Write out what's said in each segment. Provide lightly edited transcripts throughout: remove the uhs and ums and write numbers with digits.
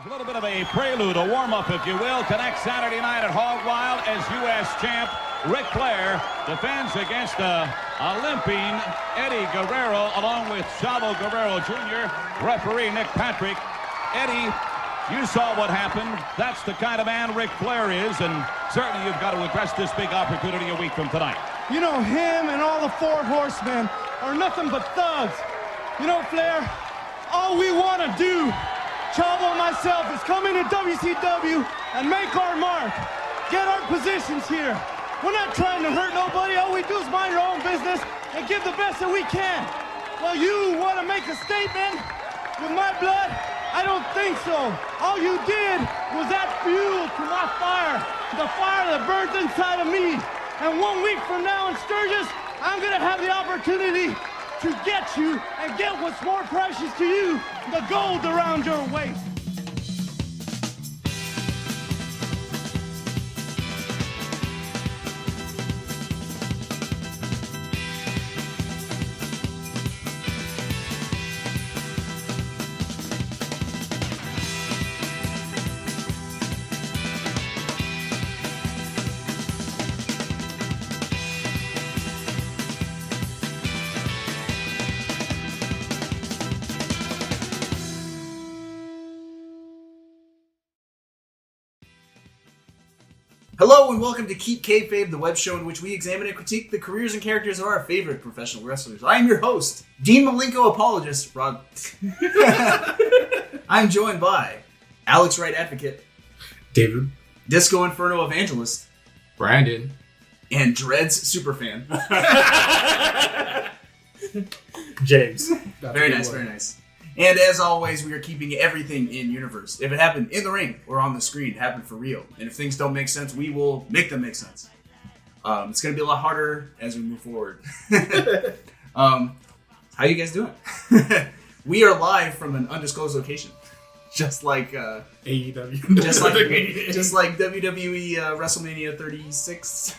A little bit of a prelude, a warm-up, if you will, to next Saturday night at Hog Wild as U.S. champ Ric Flair defends against Olympian Eddie Guerrero, along with Chavo Guerrero Jr., referee Nick Patrick. Eddie, you saw what happened. That's the kind of man Ric Flair is, and certainly you've got to address this big opportunity a week from tonight. You know, him and all the Four Horsemen are nothing but thugs. You know, Flair, all we want to do, Chavo and myself, is come into WCW and make our mark. Get our positions here. We're not trying to hurt nobody. All we do is mind our own business and give the best that we can. Well, you want to make a statement with my blood? I don't think so. All you did was add fuel to my fire, the fire that burns inside of me. And 1 week from now in Sturgis, I'm going to have the opportunity to get you and get what's more precious to you, the gold around your waist. Hello and welcome to Keep Kayfabe, the web show in which we examine and critique the careers and characters of our favorite professional wrestlers. I am your host, Dean Malenko apologist, Rod. I'm joined by Alex Wright advocate, David, Disco Inferno evangelist, Brandon, and Dreads superfan, James. Very nice, very nice. And as always, we are keeping everything in universe. If it happened in the ring or on the screen, it happened for real. And if things don't make sense, we will make them make sense. It's going to be a lot harder as we move forward. How you guys doing? We are live from an undisclosed location. Just like AEW. just like WWE WrestleMania 36.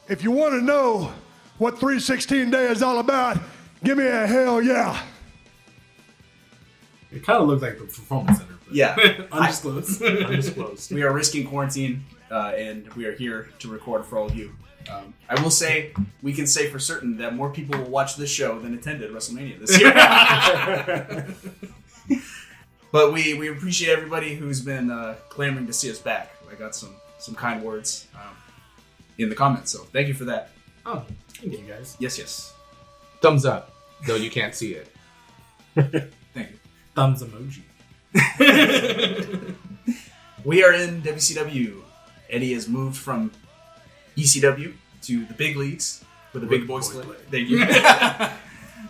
If you want to know what 316 Day is all about, give me a hell yeah. It kind of looks like the Performance Center. But Yeah. Undisclosed. Undisclosed. We are risking quarantine, and we are here to record for all of you. I will say, we can say for certain that more people will watch this show than attended WrestleMania this year. But we appreciate everybody who's been clamoring to see us back. I got some kind words in the comments, so thank you for that. Oh, thank you guys. Yes. Thumbs up, though you can't see it. Thank you. Thumbs emoji. We are in WCW. Eddie has moved from ECW to the big leagues for the big boys play. Thank you.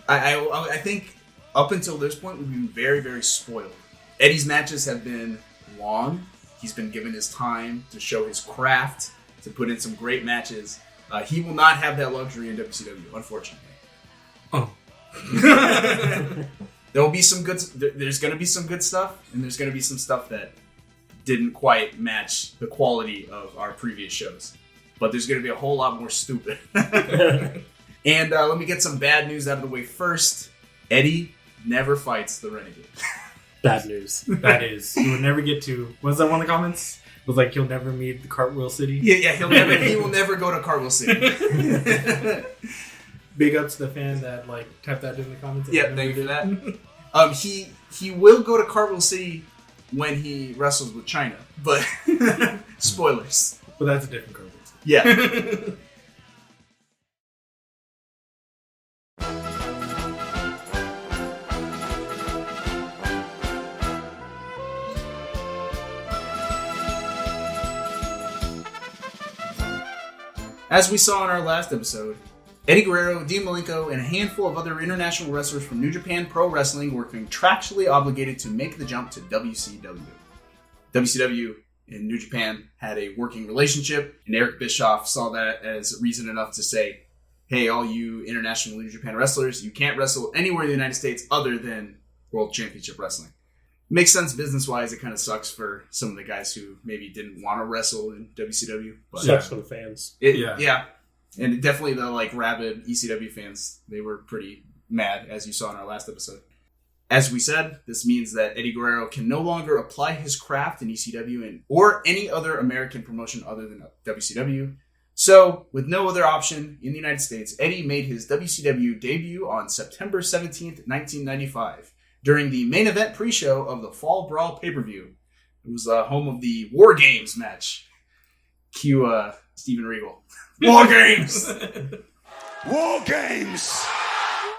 I think up until this point, we've been very, very spoiled. Eddie's matches have been long. He's been given his time to show his craft, to put in some great matches. He will not have that luxury in WCW, unfortunately. Oh. There will be some good. There's going to be some good stuff, and there's going to be some stuff that didn't quite match the quality of our previous shows. But there's going to be a whole lot more stupid. And let me get some bad news out of the way first. Eddie never fights the Renegade. Bad news. That is. You will never get to... What was that one of the comments? It was like, he'll never meet the Cartwheel City. Yeah, he will never go to Cartwheel City. Big ups to the fan that tapped that in the comments. Yeah, thank you for that. He will go to Cartwheel City when he wrestles with China, but spoilers. But that's a different Cartwheel City. Yeah. As we saw in our last episode, Eddie Guerrero, Dean Malenko, and a handful of other international wrestlers from New Japan Pro Wrestling were contractually obligated to make the jump to WCW. WCW and New Japan had a working relationship, and Eric Bischoff saw that as reason enough to say, hey, all you international New Japan wrestlers, you can't wrestle anywhere in the United States other than World Championship Wrestling. Makes sense business-wise. It kind of sucks for some of the guys who maybe didn't want to wrestle in WCW. But sucks for the fans. Yeah. And definitely the rabid ECW fans, they were pretty mad, as you saw in our last episode. As we said, this means that Eddie Guerrero can no longer apply his craft in ECW or any other American promotion other than WCW. So, with no other option in the United States, Eddie made his WCW debut on September 17th, 1995, during the main event pre-show of the Fall Brawl pay-per-view. It was home of the War Games match. Cue Steven Regal. War Games! War Games!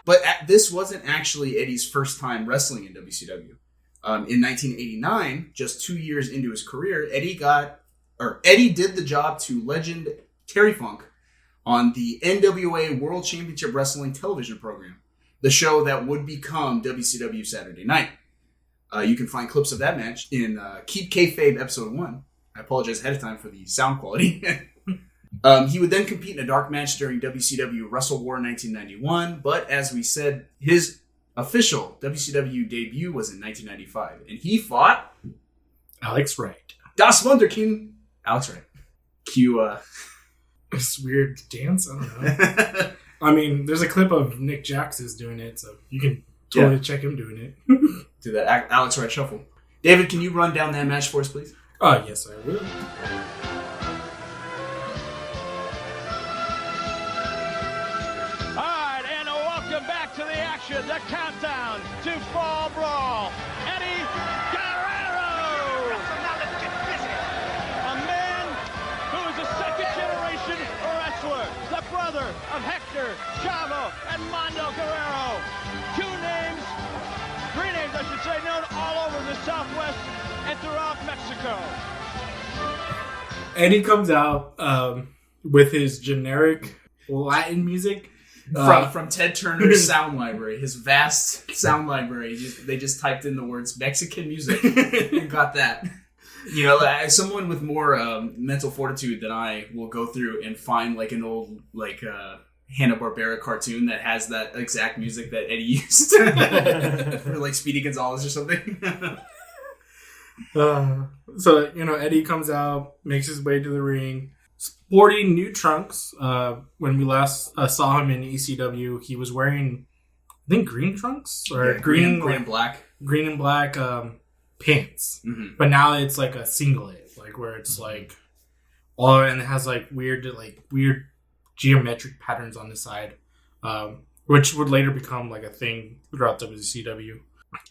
But this wasn't actually Eddie's first time wrestling in WCW. In 1989, just 2 years into his career, Eddie did the job to legend Terry Funk on the NWA World Championship Wrestling television program, the show that would become WCW Saturday Night. You can find clips of that match in Keep Kayfabe Episode 1. I apologize ahead of time for the sound quality. He would then compete in a dark match during WCW Wrestle War 1991, but as we said, his official WCW debut was in 1995, and he fought Alex Wright. Das Wunderkind, Alex Wright. Cue, This weird dance? I don't know. I mean, there's a clip of Nick Jax's doing it, so you can totally check him doing it. do that Alex Wright shuffle. David, can you run down that match for us, please? Oh, yes, I will. To the action, the countdown to Fall Brawl. Eddie Guerrero, a man who is a second-generation wrestler, the brother of Hector, Chavo, and Mondo Guerrero. Three names, I should say, known all over the Southwest and throughout Mexico. Eddie comes out with his generic Latin music. From Ted Turner's sound library, his vast sound library. They just typed in the words Mexican music and got that. You know, as someone with more mental fortitude than I will go through and find like an old Hanna-Barbera cartoon that has that exact music that Eddie used, or like Speedy Gonzales or something. So Eddie comes out, makes his way to the ring. Sporting new trunks. When we last saw him in ECW, he was wearing, I think, green trunks or green and black pants. Mm-hmm. But now it's like a singlet, like where it's like all, and it has like weird geometric patterns on the side, which would later become like a thing throughout WCW.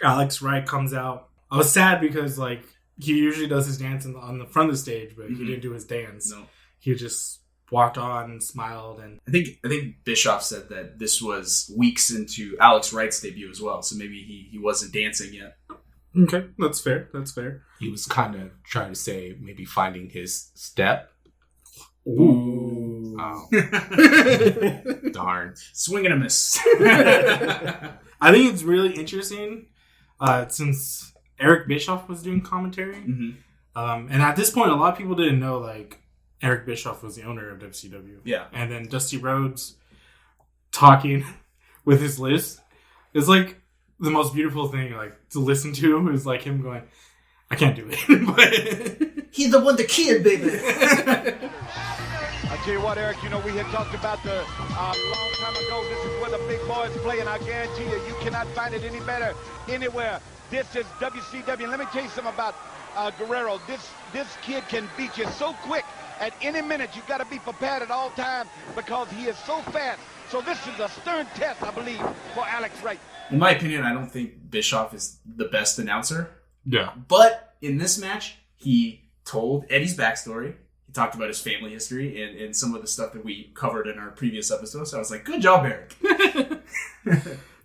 Alex Wright comes out. I was sad because like he usually does his dance on the front of the stage, but he didn't do his dance. No. He just walked on and smiled, and I think Bischoff said that this was weeks into Alex Wright's debut as well, so maybe he wasn't dancing yet. Okay, that's fair. He was kind of trying to say maybe finding his step. Ooh. Oh. Darn. Swing and a miss. I think it's really interesting since Eric Bischoff was doing commentary. Mm-hmm. And at this point, a lot of people didn't know like Eric Bischoff was the owner of WCW. Yeah. And then Dusty Rhodes talking with his list is like the most beautiful thing like to listen to is like him going, I can't do it. But he's the kid, baby. I tell you what, Eric, we had talked about the long time ago, this is where the big boys play, and I guarantee you cannot find it any better anywhere. This is WCW. Let me tell you something about Guerrero. This kid can beat you so quick. At any minute, you've got to be prepared at all times because he is so fast. So this is a stern test, I believe, for Alex Wright. In my opinion, I don't think Bischoff is the best announcer. yeah. But in this match, he told Eddie's backstory. He talked about his family history and some of the stuff that we covered in our previous episode. So I was like, good job, Eric.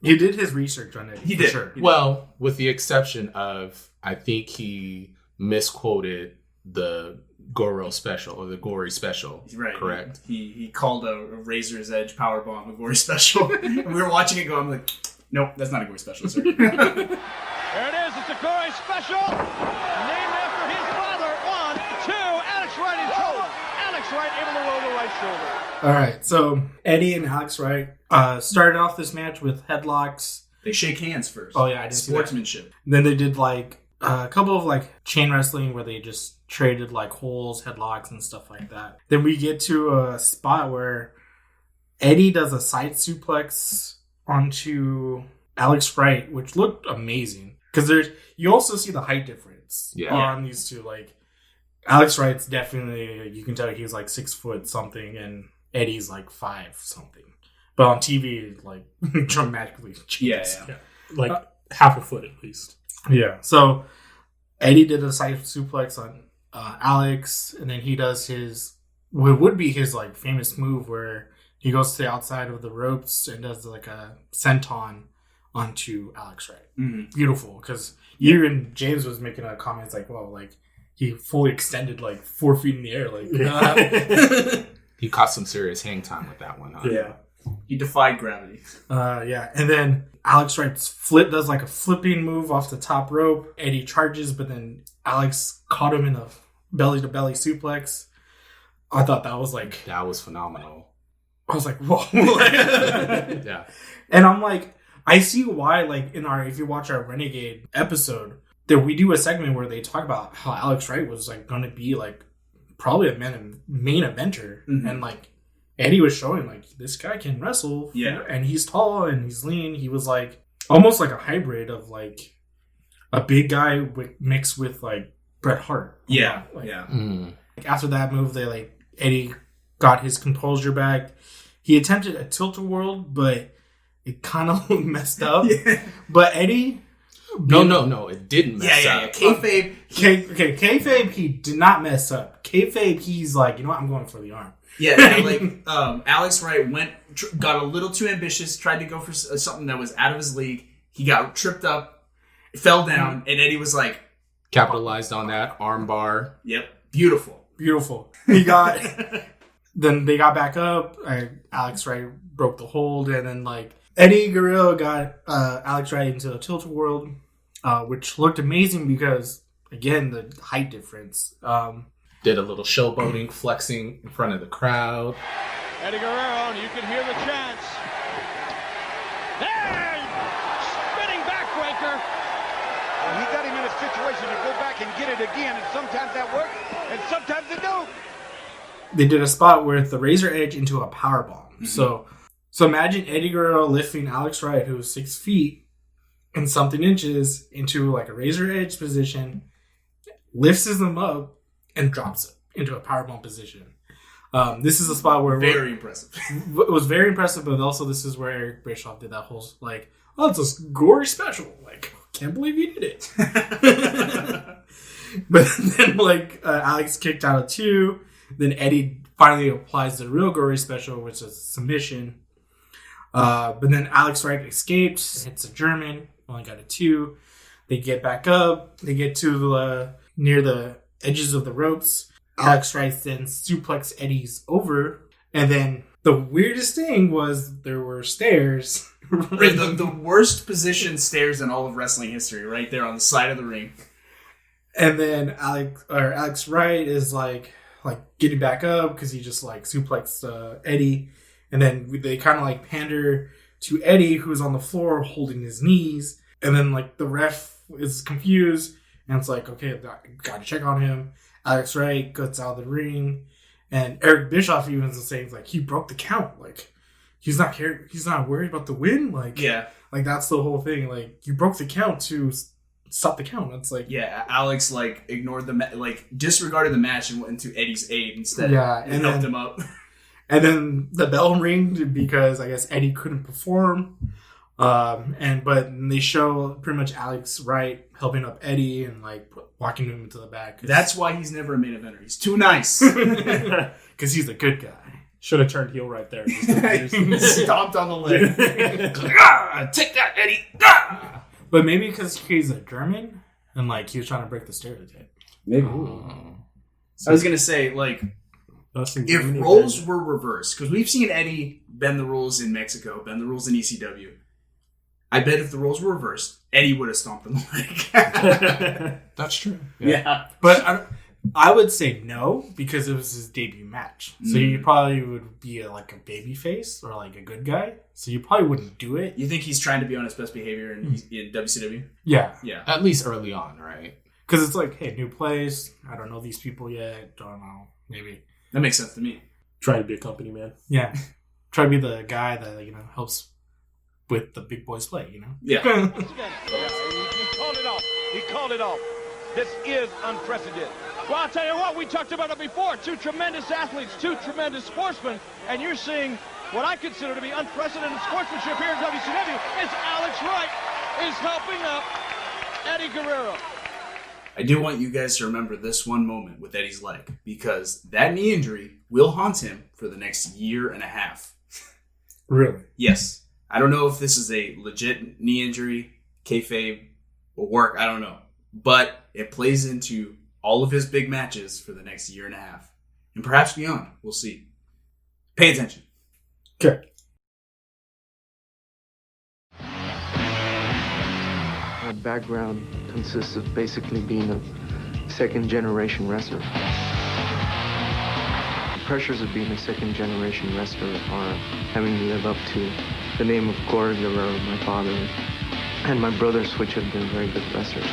He did his research on it. He did. Sure. Well, with the exception of, I think he misquoted the Goro special or the Gory special. Right. Correct. He called a Razor's Edge powerbomb a Gory special. And we were watching it go, I'm like, nope, that's not a Gory special, sir. There it is. It's a Gory special. Named after his father. 1, 2. Alex Wright in trouble. Alex Wright able to roll the right shoulder. All right. So Eddie and Alex Wright started off this match with headlocks. They shake hands first. Oh, yeah. I didn't see that. Sportsmanship. Then they did like a couple of like chain wrestling where they just traded like holds, headlocks, and stuff like that. Then we get to a spot where Eddie does a side suplex onto Alex Wright, which looked amazing. Because you also see the height difference on these two. Like, Alex Wright's definitely, you can tell he's like 6 foot something, and Eddie's like 5 something. But on TV, it like dramatically changes. Yeah. Like half a foot at least. Yeah. So Eddie did a side suplex on Alex, and then he does what would be his like famous move where he goes to the outside of the ropes and does like a senton onto Alex Wright. Mm-hmm. Beautiful, because even James was making a comment like, well, like he fully extended like 4 feet in the air, like He caught some serious hang time with that one. Huh? Yeah. He defied gravity. Yeah. And then Alex Wright's does like a flipping move off the top rope. Eddie charges, but then Alex caught him in a belly-to-belly suplex. I thought that was like... That was phenomenal. I was like, whoa. Yeah. And I'm like, I see why, like, if you watch our Renegade episode, that we do a segment where they talk about how Alex Wright was, like, going to be, like, probably a main eventer. Mm-hmm. And, like, Eddie was showing, like, this guy can wrestle. Yeah. And he's tall and he's lean. He was, like, almost like a hybrid of, like, a big guy mixed with, like, Bret Hart. Yeah. Like, yeah. Like, after that move, Eddie got his composure back. He attempted a tilt-a-whirl, but it kind of messed up. Yeah. But Eddie... No, it didn't mess up. Yeah. Kayfabe. Kayfabe, he did not mess up. Kayfabe, he's like, you know what, I'm going for the arm. Yeah, like Alex Wright got a little too ambitious, tried to go for something that was out of his league. He got tripped up, fell down, and Eddie was like... Capitalized on that, arm bar. Yep, beautiful. He got... Then they got back up. Alex Wright broke the hold, and then like Eddie Guerrero got Alex Wright into a tilt-a-whirl, which looked amazing because again the height difference. Did a little showboating, flexing in front of the crowd. Eddie Guerrero, you can hear the chants. There! Spinning backbreaker. Well, he got him in a situation to go back and get it again, and sometimes that works, and sometimes it don't. They did a spot with the razor edge into a powerbomb. Mm-hmm. So imagine Eddie Guerrero lifting Alex Wright, who's 6 feet and something inches, into like a razor edge position, lifts him up, and drops it into a powerbomb position. This is a spot where... Very impressive. It was very impressive, but also this is where Eric Bischoff did that whole, like, oh, it's a gory special. Like, can't believe you did it. But then, like, Alex kicked out of 2. Then Eddie finally applies the real gory special, which is submission. But then Alex Wright escapes, hits a German, only got a 2. They get back up. They get to near the edges of the ropes. Alex Wright then suplex Eddie's over. And then the weirdest thing was there were stairs. Right, the worst positioned stairs in all of wrestling history, right there on the side of the ring. And then Alex Wright is like getting back up because he just like suplexed Eddie. And then they kind of like pander to Eddie, who's on the floor holding his knees. And then like the ref is confused. And it's like, okay, got to check on him. Alex Wright gets out of the ring. And Eric Bischoff even is saying, like, he broke the count. Like, he's not worried about the win. Like, yeah. Like, that's the whole thing. Like, you broke the count to stop the count. It's like... Yeah, Alex, like, ignored disregarded the match and went into Eddie's aid instead. Yeah. And helped him up. And then the bell ringed because I guess Eddie couldn't perform. But they show pretty much Alex Wright helping up Eddie and like walking him into the back. That's why he's never a main eventer. He's too nice. Because he's a good guy. Should have turned heel right there. Stomped on the leg. Take that, Eddie. But maybe because he's a German and like he was trying to break the stereotype. Maybe. I was gonna say, like, if roles were reversed, because we've seen Eddie bend the rules in Mexico, bend the rules in ECW. I bet if the roles were reversed, Eddie would have stomped on the leg. That's true. Yeah. But I would say no, because it was his debut match. So you probably would be like a baby face or like a good guy. So you probably wouldn't do it. You think he's trying to be on his best behavior in WCW? Yeah. Yeah. At least early on, right? Because it's like, hey, new place. I don't know these people yet. Don't know. Maybe. That makes sense to me. Trying to be a company man. Yeah. Try to be the guy that, helps with the big boys play, you know? Yeah. He called it off. He called it off. This is unprecedented. Well, I'll tell you what, we talked about it before. Two tremendous athletes, two tremendous sportsmen, and you're seeing what I consider to be unprecedented sportsmanship here in WCW as Alex Wright is helping up Eddie Guerrero. I do want you guys to remember this one moment with Eddie's leg, because that knee injury will haunt him for the next year and a half. Really? Yes. I don't know if this is a legit knee injury, kayfabe, will work, I don't know. But it plays into all of his big matches for the next year and a half. And perhaps beyond. We'll see. Pay attention. Okay. My background consists of basically being a second-generation wrestler. The pressures of being a second-generation wrestler are having to live up to the name of Eddie Guerrero, my father, and my brothers, which have been very good wrestlers.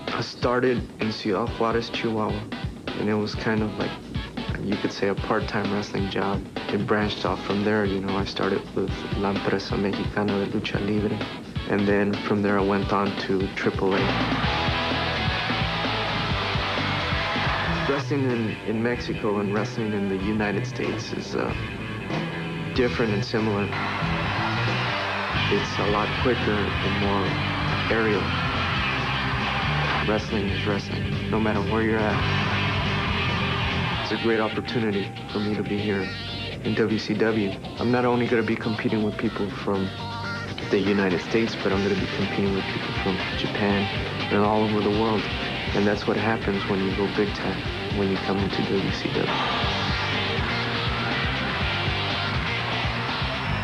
I started in Ciudad Juarez, Chihuahua, and it was kind of like, you could say, a part-time wrestling job. It branched off from there. You know, I started with La Empresa Mexicana de Lucha Libre, and then from there I went on to AAA. Wrestling in Mexico and wrestling in the United States is different and similar. It's a lot quicker and more aerial. Wrestling is wrestling, no matter where you're at. It's a great opportunity for me to be here in WCW. I'm not only going to be competing with people from the United States, but I'm going to be competing with people from Japan and all over the world. And that's what happens when you go big time, when you come into WCW.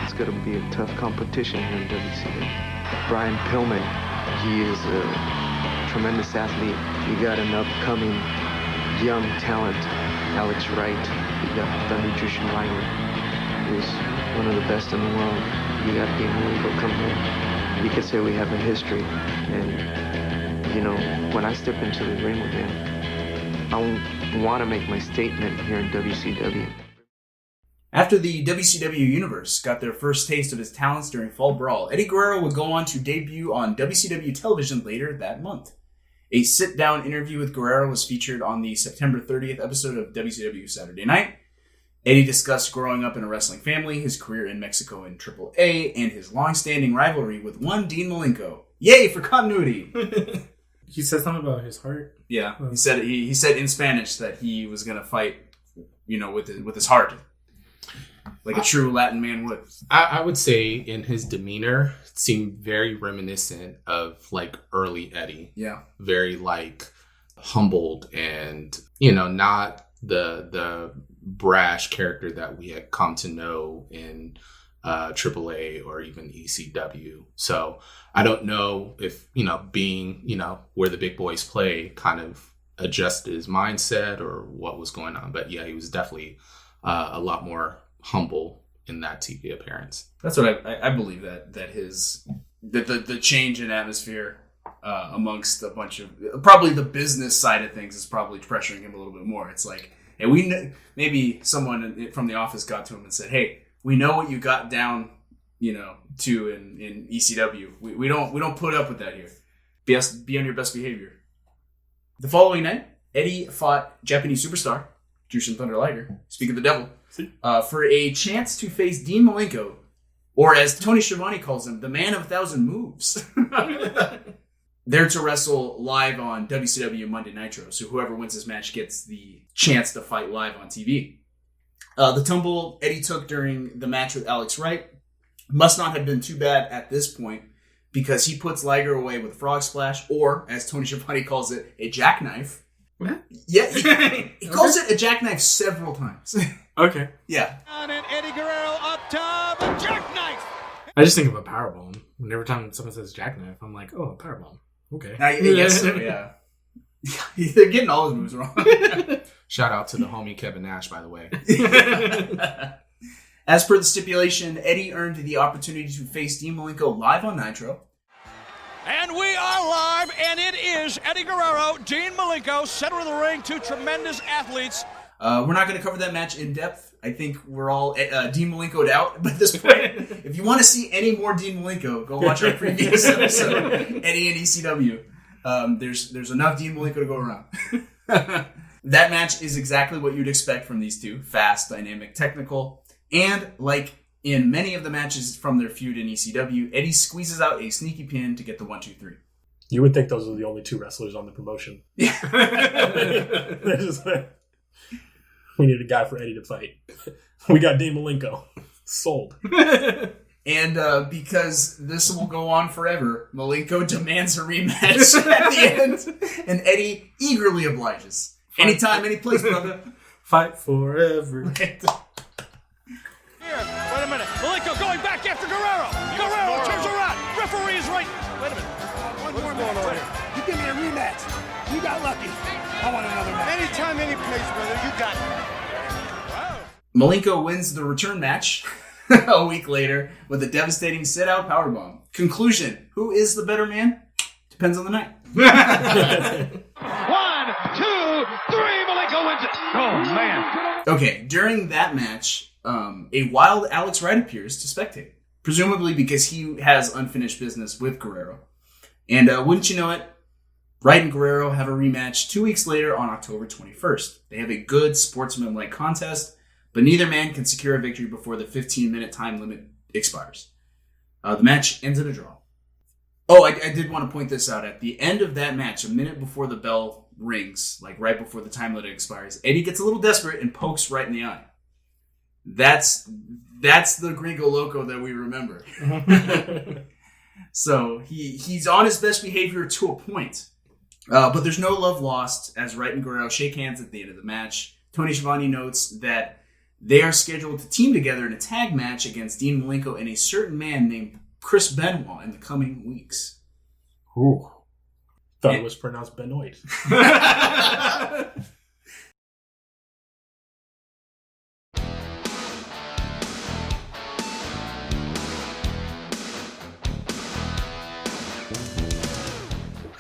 It's going to be a tough competition here in WCW. Brian Pillman, he is a tremendous athlete. You got an upcoming young talent, Alex Wright. You got Thunderjuice Liger, who's one of the best in the world. You got Dean Malenko coming in. You could say we have a history. And, you know, when I step into the ring with him, I want to make my statement here in WCW. After the WCW Universe got their first taste of his talents during Fall Brawl, Eddie Guerrero would go on to debut on WCW television later that month. A sit-down interview with Guerrero was featured on the September 30th episode of WCW Saturday Night. Eddie discussed growing up in a wrestling family, his career in Mexico in AAA, and his long-standing rivalry with one Dean Malenko. Yay for continuity! He said something about his heart. Yeah, he said in Spanish that he was going to fight, you know, with his heart. Like a true Latin man would. I would say in his demeanor, it seemed very reminiscent of like early Eddie. Yeah. Very like humbled and, you know, not the brash character that we had come to know in AAA or even ECW. So I don't know if, you know, being, you know, where the big boys play kind of adjusted his mindset or what was going on. But yeah, he was definitely a lot more humble in that TV appearance. That's what I believe that the change in atmosphere amongst a bunch of, probably the business side of things is probably pressuring him a little bit more. It's like, hey, maybe someone from the office got to him and said, hey, we know what you got down, you know, to in ECW. We don't put up with that here. Be on your best behavior. The following night, Eddie fought Japanese superstar Jushin Thunder Liger, speak of the devil, for a chance to face Dean Malenko, or as Tony Schiavone calls him, the man of 1,000 moves. They're to wrestle live on WCW Monday Nitro, so whoever wins this match gets the chance to fight live on TV. The tumble Eddie took during the match with Alex Wright must not have been too bad at this point, because he puts Liger away with a frog splash, or, as Tony Schiavone calls it, a jackknife. What? Yeah, he calls it a jackknife several times. Okay. Yeah. And Eddie Guerrero up top, a jackknife. I just think of a powerbomb. And every time someone says jackknife, I'm like, oh, a powerbomb. Okay. I guess so, yeah. They're getting all his moves wrong. Shout out to the homie Kevin Nash, by the way. As per the stipulation, Eddie earned the opportunity to face Dean Malenko live on Nitro. And we are live, and it is Eddie Guerrero, Dean Malenko, center of the ring, two tremendous athletes. We're not going to cover that match in depth. I think we're all Dean Malenko'd out by this point. If you want to see any more Dean Malenko, go watch our previous episode, Eddie and ECW. There's enough Dean Malenko to go around. That match is exactly what you'd expect from these two. Fast, dynamic, technical. And like in many of the matches from their feud in ECW, Eddie squeezes out a sneaky pin to get the 1-2-3. You would think those are the only two wrestlers on the promotion. Yeah. They're just like, we need a guy for Eddie to fight. We got Dean Malenko. Sold. And because this will go on forever, Malenko demands a rematch at the end, and Eddie eagerly obliges. Anytime, any place, brother. Fight forever. Here, wait a minute. Malenko going back after Guerrero. Guerrero turns around. Referee is right. Wait a minute. What's going on here? You give me a rematch. You got lucky. I want another match. Anytime, any place, brother. You got it. Malenko wins the return match a week later with a devastating sit-out powerbomb. Conclusion: who is the better man? Depends on the night. 1, 2, 3. Malenko wins it. Oh man. Okay, during that match, a wild Alex Wright appears to spectate, presumably because he has unfinished business with Guerrero. And wouldn't you know it, Wright and Guerrero have a rematch 2 weeks later on October 21st. They have a good sportsman-like contest, but neither man can secure a victory before the 15-minute time limit expires. The match ends in a draw. Oh, I did want to point this out. At the end of that match, a minute before the bell rings, like right before the time limit expires, Eddie gets a little desperate and pokes Wright in the eye. That's the Gringo Loco that we remember. So he's on his best behavior to a point. But there's no love lost as Wright and Guerrero shake hands at the end of the match. Tony Schiavone notes that they are scheduled to team together in a tag match against Dean Malenko and a certain man named Chris Benoit in the coming weeks. Ooh. Thought it was pronounced Benoit.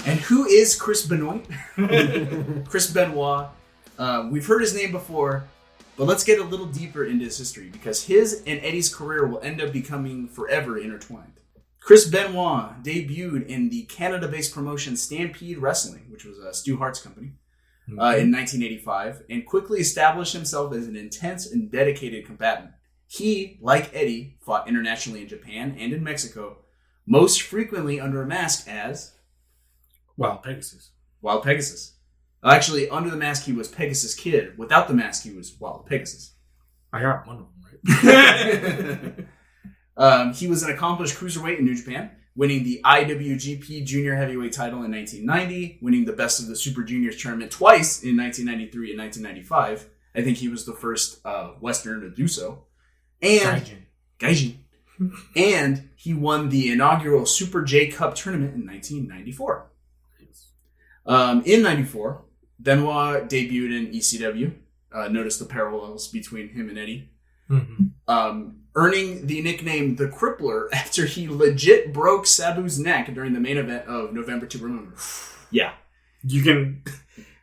And who is Chris Benoit? Chris Benoit. We've heard his name before, but let's get a little deeper into his history because his and Eddie's career will end up becoming forever intertwined. Chris Benoit debuted in the Canada-based promotion Stampede Wrestling, which was Stu Hart's company, in 1985, and quickly established himself as an intense and dedicated combatant. He, like Eddie, fought internationally in Japan and in Mexico, most frequently under a mask as Wild Pegasus. Wild Pegasus. Actually, under the mask, he was Pegasus Kid. Without the mask, he was Wild Pegasus. I got one of them, right? He was an accomplished cruiserweight in New Japan, winning the IWGP Junior Heavyweight title in 1990, winning the Best of the Super Juniors tournament twice in 1993 and 1995. I think he was the first Westerner to do so. And Gaijin. And he won the inaugural Super J Cup tournament in 1994. In 94, Benoit debuted in ECW. Notice the parallels between him and Eddie. Mm-hmm. Earning the nickname The Crippler after he legit broke Sabu's neck during the main event of November to Remember. Yeah. You can...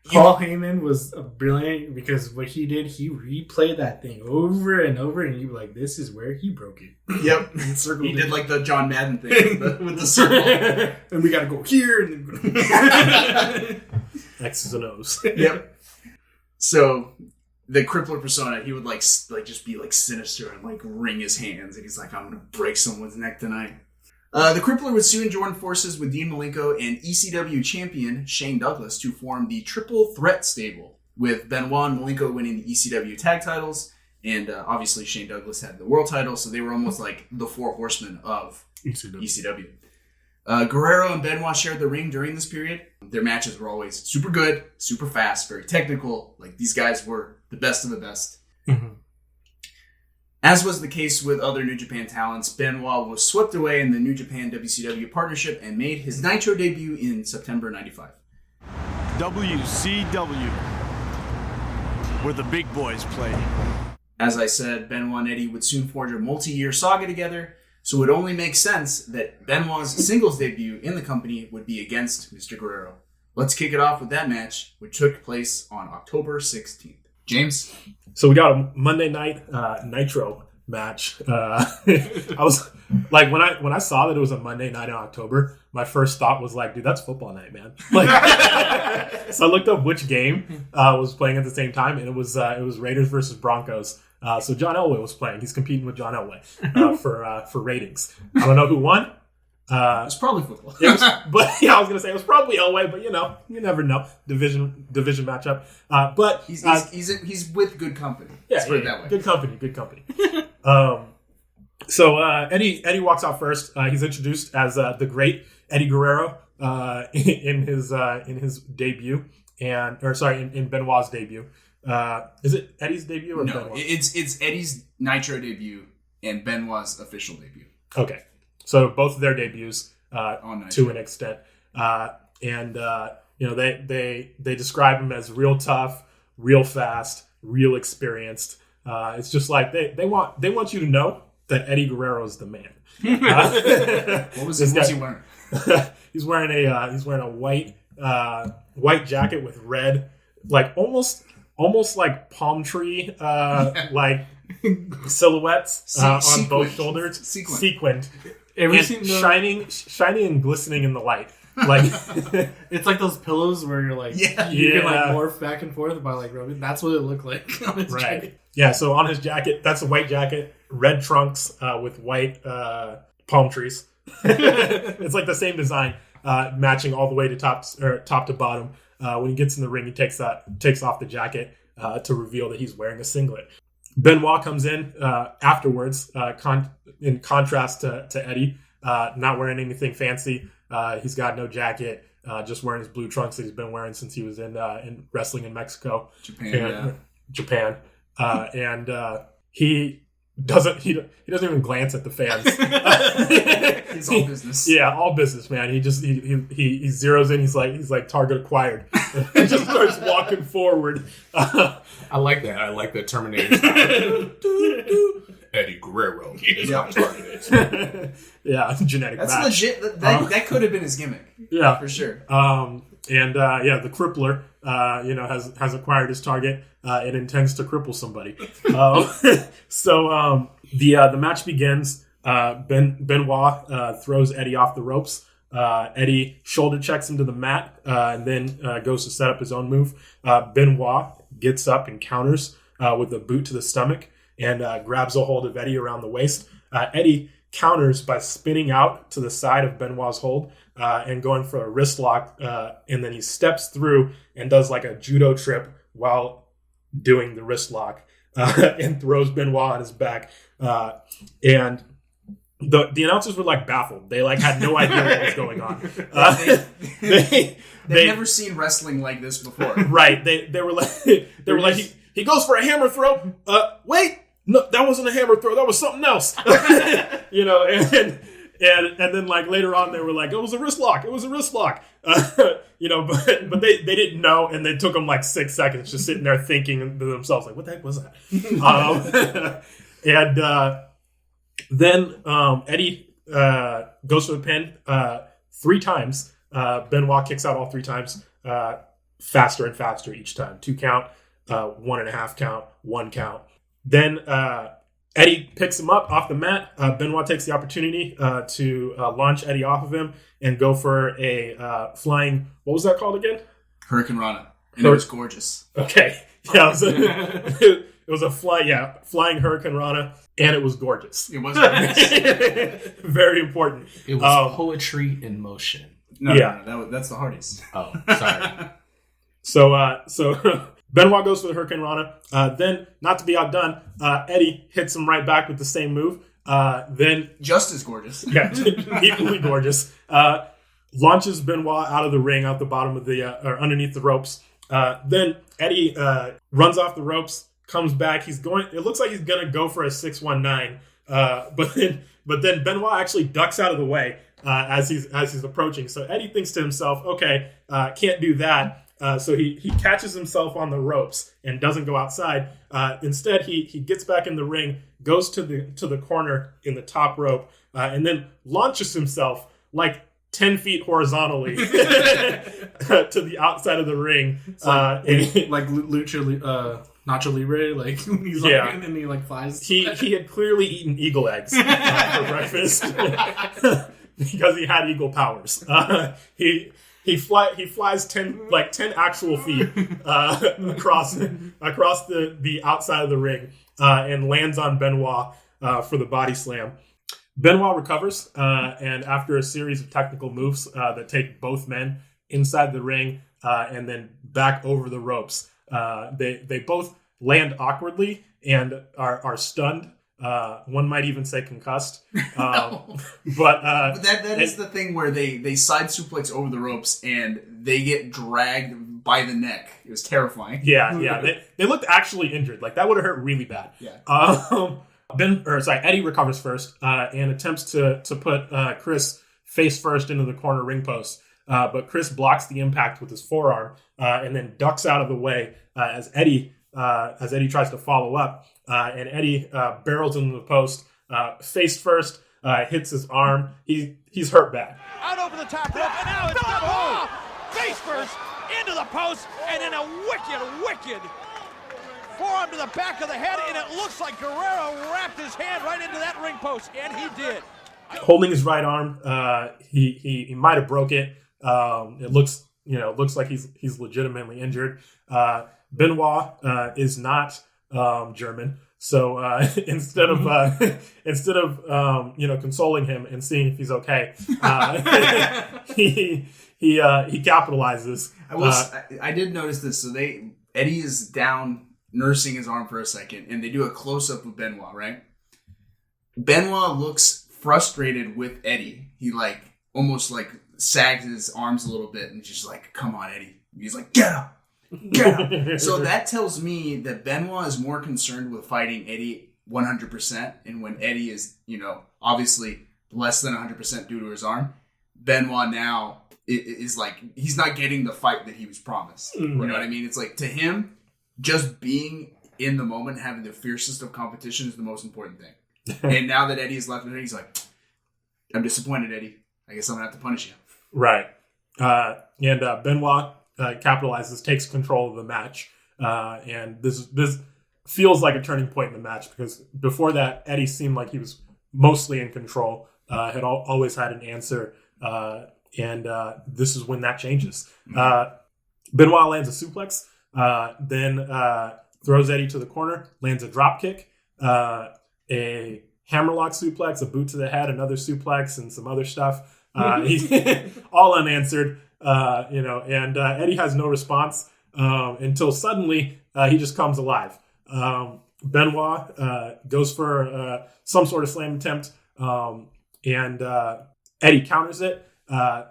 Paul Heyman was brilliant because what he did, he replayed that thing over and over, and you were like, this is where he broke it. Yep. He did like the John Madden thing with the circle. And we got to go here. And X's and O's. Yep. So the Crippler persona, he would like just be like sinister and like wring his hands, and he's like, I'm going to break someone's neck tonight. The Crippler would soon join forces with Dean Malenko and ECW champion Shane Douglas to form the Triple Threat stable, with Benoit and Malenko winning the ECW tag titles, and obviously Shane Douglas had the world title, so they were almost like the Four Horsemen of ECW. Guerrero and Benoit shared the ring during this period. Their matches were always super good, super fast, very technical. Like, these guys were the best of the best. Mm-hmm. As was the case with other New Japan talents, Benoit was swept away in the New Japan WCW partnership and made his Nitro debut in September 95. WCW, where the big boys play. As I said, Benoit and Eddie would soon forge a multi-year saga together, so it would only make sense that Benoit's singles debut in the company would be against Mr. Guerrero. Let's kick it off with that match, which took place on October 16th. James? So we got a Monday night Nitro match. I was like, when I saw that it was a Monday night in October, my first thought was like, dude, that's football night, man. Like, so I looked up which game was playing at the same time, and it was Raiders versus Broncos. So John Elway was playing. He's competing with John Elway for ratings. I don't know who won. It's probably football. But yeah, I was gonna say it was probably Elway, but you never know. Division matchup. But he's with good company. Yeah, Let's put it that way. Good company. So Eddie walks out first. He's introduced as the great Eddie Guerrero in his debut, in Benoit's debut. Is it Eddie's debut or no? Benoit? It's Eddie's Nitro debut and Benoit's official debut. Okay, so both of their debuts on to an extent, and they describe him as real tough, real fast, real experienced. It's just like they want you to know that Eddie Guerrero is the man. What's he wearing? He's wearing a white jacket with red, like almost like palm tree like silhouettes on both shoulders, sequined. Shiny and glistening in the light. Like it's like those pillows where you're like you can like morph back and forth by like rubbing. That's what it looked like on his jacket. Yeah, so on his jacket, that's a white jacket, red trunks with white palm trees. It's like the same design, matching all the way to top to bottom. When he gets in the ring, he takes off the jacket to reveal that he's wearing a singlet. Benoit comes in afterwards, in contrast to Eddie, not wearing anything fancy. He's got no jacket, just wearing his blue trunks that he's been wearing since he was in wrestling in Mexico, Japan. And he doesn't even glance at the fans. He's all business. Yeah, all business, man. He he zeroes in. He's like target acquired, and just starts walking forward. I like that. I like the Terminator style. Eddie Guerrero is my target. Yeah, genetic. That's match. legit. That could have been his gimmick. Yeah, for sure. The Crippler, has acquired his target. It intends to cripple somebody. The match begins. Benoit throws Eddie off the ropes. Eddie shoulder checks him to the mat, and then goes to set up his own move. Benoit gets up and counters with a boot to the stomach and grabs a hold of Eddie around the waist. Eddie counters by spinning out to the side of Benoit's hold and going for a wrist lock, and then he steps through and does like a judo trip while doing the wrist lock and throws Benoit on his back. And the announcers were like baffled. They like had no idea what was going on. They've never seen wrestling like this before. Right. They were like he goes for a hammer throw. Wait, no, that wasn't a hammer throw. That was something else. And then like later on they were like, it was a wrist lock. But they didn't know, and they took them like 6 seconds just sitting there thinking to themselves like, what the heck was that? Then Eddie goes for the pin 3 times. Benoit kicks out all 3 times, faster and faster each time. 2 count, 1.5 count, 1 count. Then Eddie picks him up off the mat. Benoit takes the opportunity to launch Eddie off of him and go for a flying, what was that called again? Hurricane Rana. And it was gorgeous. Okay. Yeah, it was a flying Hurricane Rana, and it was gorgeous. It was gorgeous. Very important. It was poetry in motion. No, that's the Hardys. Oh, sorry. So Benoit goes for the Hurricane Rana. Then, not to be outdone, Eddie hits him right back with the same move. Then just as gorgeous. Yeah, equally gorgeous. Launches Benoit out of the ring, out the bottom of or underneath the ropes. Then Eddie runs off the ropes, comes back. It looks like he's gonna go for a 619. But then Benoit actually ducks out of the way as he's approaching. So Eddie thinks to himself, okay, can't do that. So he catches himself on the ropes and doesn't go outside. Instead, he gets back in the ring, goes to the corner in the top rope, and then launches himself like 10 feet horizontally to the outside of the ring. Like lucha Nacho Libre, like when he's Yeah. and then he like flies. He had clearly eaten eagle eggs for breakfast because he had eagle powers. He flies 10 actual feet across the outside of the ring and lands on Benoit for the body slam. Benoit recovers, and after a series of technical moves that take both men inside the ring and then back over the ropes, they both land awkwardly and are stunned. One might even say concussed. But that is the thing where they side suplex over the ropes and they get dragged by the neck. It was terrifying. Yeah. They looked actually injured. Like that would have hurt really bad. Yeah. Eddie recovers first and attempts to put Chris face first into the corner ring post. But Chris blocks the impact with his forearm and then ducks out of the way as Eddie tries to follow up. And Eddie barrels into the post face first, hits his arm. He's hurt bad. Out over the top rope, and now it's Benoit! Face first, into the post, and then a wicked forearm to the back of the head, and it looks like Guerrero wrapped his hand right into that ring post, and he did. Holding his right arm, he might have broke it. It looks like he's legitimately injured. Benoit is not German, so instead of consoling him and seeing if he's okay, he capitalizes. I did notice this. So Eddie is down nursing his arm for a second, and they do a close up of Benoit. Right? Benoit looks frustrated with Eddie. He almost sags his arms a little bit and just come on, Eddie. He's like, get up. Yeah. So that tells me that Benoit is more concerned with fighting Eddie 100%, and when Eddie is, obviously less than 100% due to his arm, Benoit now is he's not getting the fight that he was promised. You know what I mean? It's to him, just being in the moment, having the fiercest of competition is the most important thing. And now that Eddie is left with it, he's like, I'm disappointed, Eddie. I guess I'm going to have to punish you. Right. And Benoit capitalizes, takes control of the match. And this feels like a turning point in the match because before that, Eddie seemed like he was mostly in control, had always had an answer. And this is when that changes. Benoit lands a suplex, then throws Eddie to the corner, lands a drop kick, a hammerlock suplex, a boot to the head, another suplex, and some other stuff. He's all unanswered, and Eddie has no response until suddenly he just comes alive. Benoit goes for some sort of slam attempt, and Eddie counters it,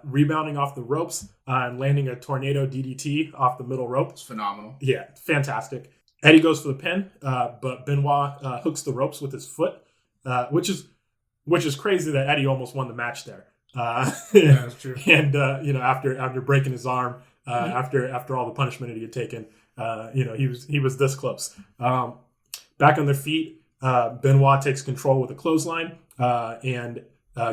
rebounding off the ropes and landing a tornado DDT off the middle rope. It's phenomenal. Yeah, fantastic. Eddie goes for the pin, but Benoit hooks the ropes with his foot, which is crazy that Eddie almost won the match there. Yeah, that's true. And after breaking his arm, after all the punishment he had taken, he was this close. Back on their feet, Benoit takes control with a clothesline and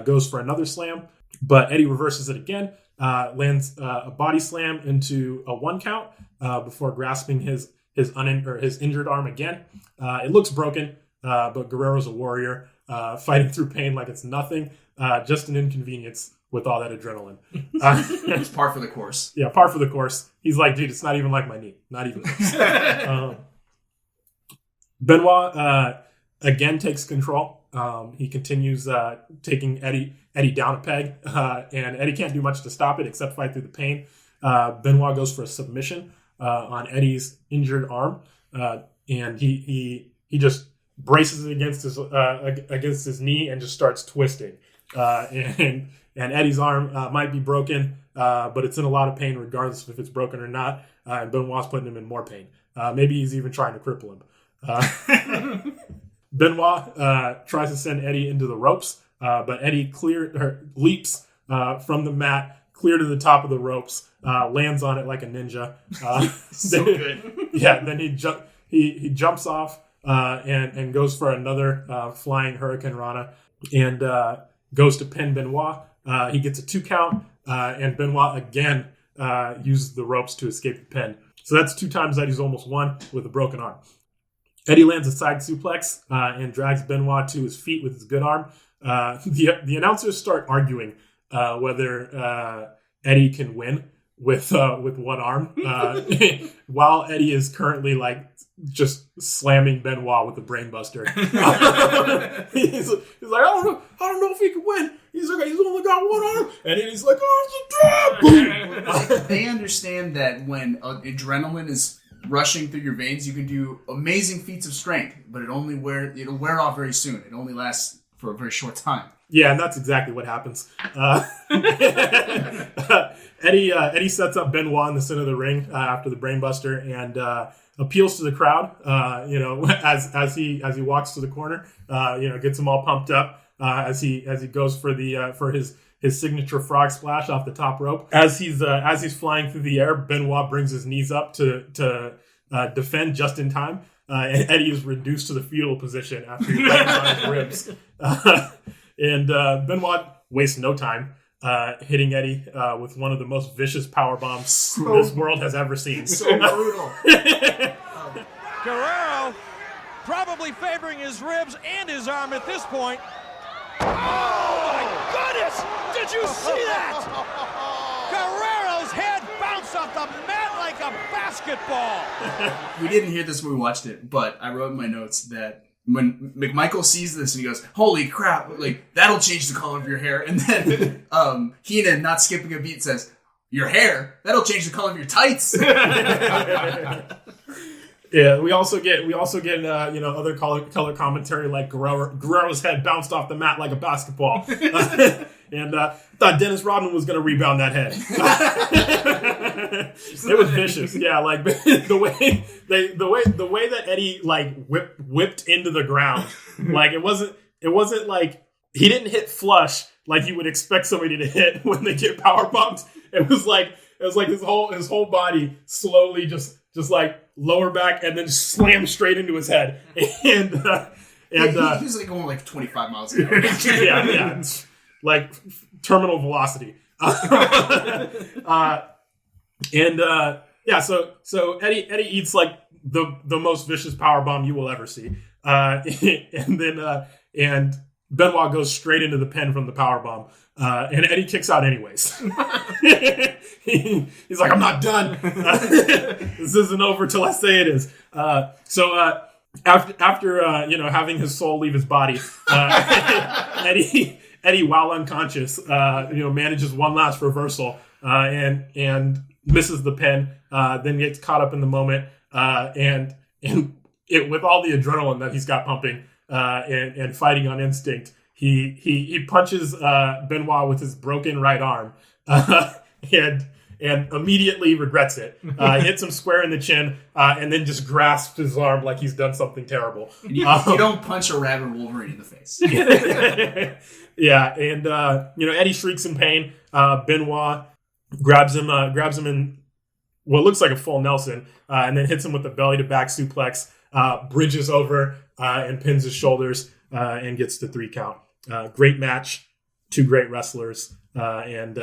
goes for another slam, but Eddie reverses it again, lands a body slam into a 1 count before grasping his injured arm again. It looks broken, but Guerrero's a warrior, fighting through pain like it's nothing. Just an inconvenience with all that adrenaline. It's par for the course. Yeah, par for the course. He's like, dude, it's not even like my knee. Not even close. Benoit again takes control. He continues taking Eddie down a peg, and Eddie can't do much to stop it except fight through the pain. Benoit goes for a submission on Eddie's injured arm, and he just braces it against his knee and just starts twisting. And Eddie's arm might be broken, but it's in a lot of pain regardless of if it's broken or not. And Benoit's putting him in more pain. Maybe he's even trying to cripple him. Benoit tries to send Eddie into the ropes, but Eddie leaps from the mat, clear to the top of the ropes, lands on it like a ninja. So good. Yeah, then he jumps off and goes for another flying Hurricane Rana and goes to pin Benoit. He gets a 2 count, and Benoit again uses the ropes to escape the pin. So that's 2 times that he's almost won with a broken arm. Eddie lands a side suplex and drags Benoit to his feet with his good arm. The announcers start arguing whether Eddie can win with one arm, while Eddie is currently like just slamming Benoit with the brainbuster. he's like, I don't know if he can win. He's like, he's only got one arm, and he's like, oh, it's a trap! They understand that when adrenaline is rushing through your veins, you can do amazing feats of strength, but it'll wear off very soon. It only lasts for a very short time. Yeah, and that's exactly what happens. Eddie sets up Benoit in the center of the ring after the brainbuster and appeals to the crowd. As he walks to the corner, gets them all pumped up as he goes for his signature frog splash off the top rope. As he's flying through the air, Benoit brings his knees up to defend just in time. And Eddie is reduced to the fetal position after he lands on his ribs. And Benoit wastes no time hitting Eddie with one of the most vicious power bombs this world has ever seen. So brutal. Guerrero probably favoring his ribs and his arm at this point. Oh my goodness! Did you see that? Guerrero's head bounced off the mat like a basketball. We didn't hear this when we watched it, but I wrote in my notes that when McMichael sees this and he goes, "Holy crap! Like that'll change the color of your hair." And then Heenan, not skipping a beat, says, "Your hair? That'll change the color of your tights." Yeah, we also get other color commentary like Guerrero's head bounced off the mat like a basketball, and thought Dennis Rodman was going to rebound that head. It was vicious, yeah. Like the way that Eddie like whipped into the ground, like it wasn't like he didn't hit flush like you would expect somebody to hit when they get power bumped. It was like his whole body slowly just like lower back and then slam straight into his head. And he was like going like 25 miles an hour. yeah, like terminal velocity. So Eddie eats like the most vicious power bomb you will ever see. And Benoit goes straight into the pin from the power bomb. And Eddie kicks out anyways. He's like, I'm not done. This isn't over till I say it is. After having his soul leave his body, Eddie, while unconscious, manages one last reversal and misses the pin. Then gets caught up in the moment, and with all the adrenaline that he's got pumping and fighting on instinct. He punches Benoit with his broken right arm and immediately regrets it. Hits him square in the chin and then just grasps his arm like he's done something terrible. You don't punch a rabid Wolverine in the face. Yeah, and Eddie shrieks in pain. Benoit grabs him in what looks like a full Nelson and then hits him with the belly to back suplex. Bridges over and pins his shoulders and gets the 3 count. Great match, 2 great wrestlers, and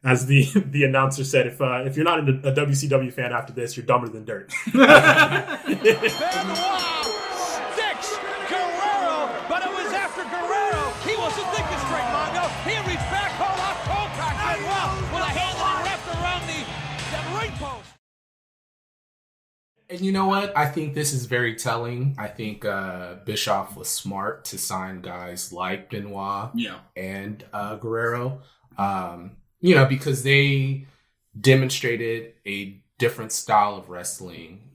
as the announcer said, if you're not a WCW fan after this, you're dumber than dirt. Benoit sticks Guerrero, but it was after Guerrero. He wasn't thinking straight, Mongo. He reached back, hold off Colcock Benoit with a hand that he wrapped around the ring post. And you know what? I think this is very telling. I think Bischoff was smart to sign guys like Benoit and Guerrero, because they demonstrated a different style of wrestling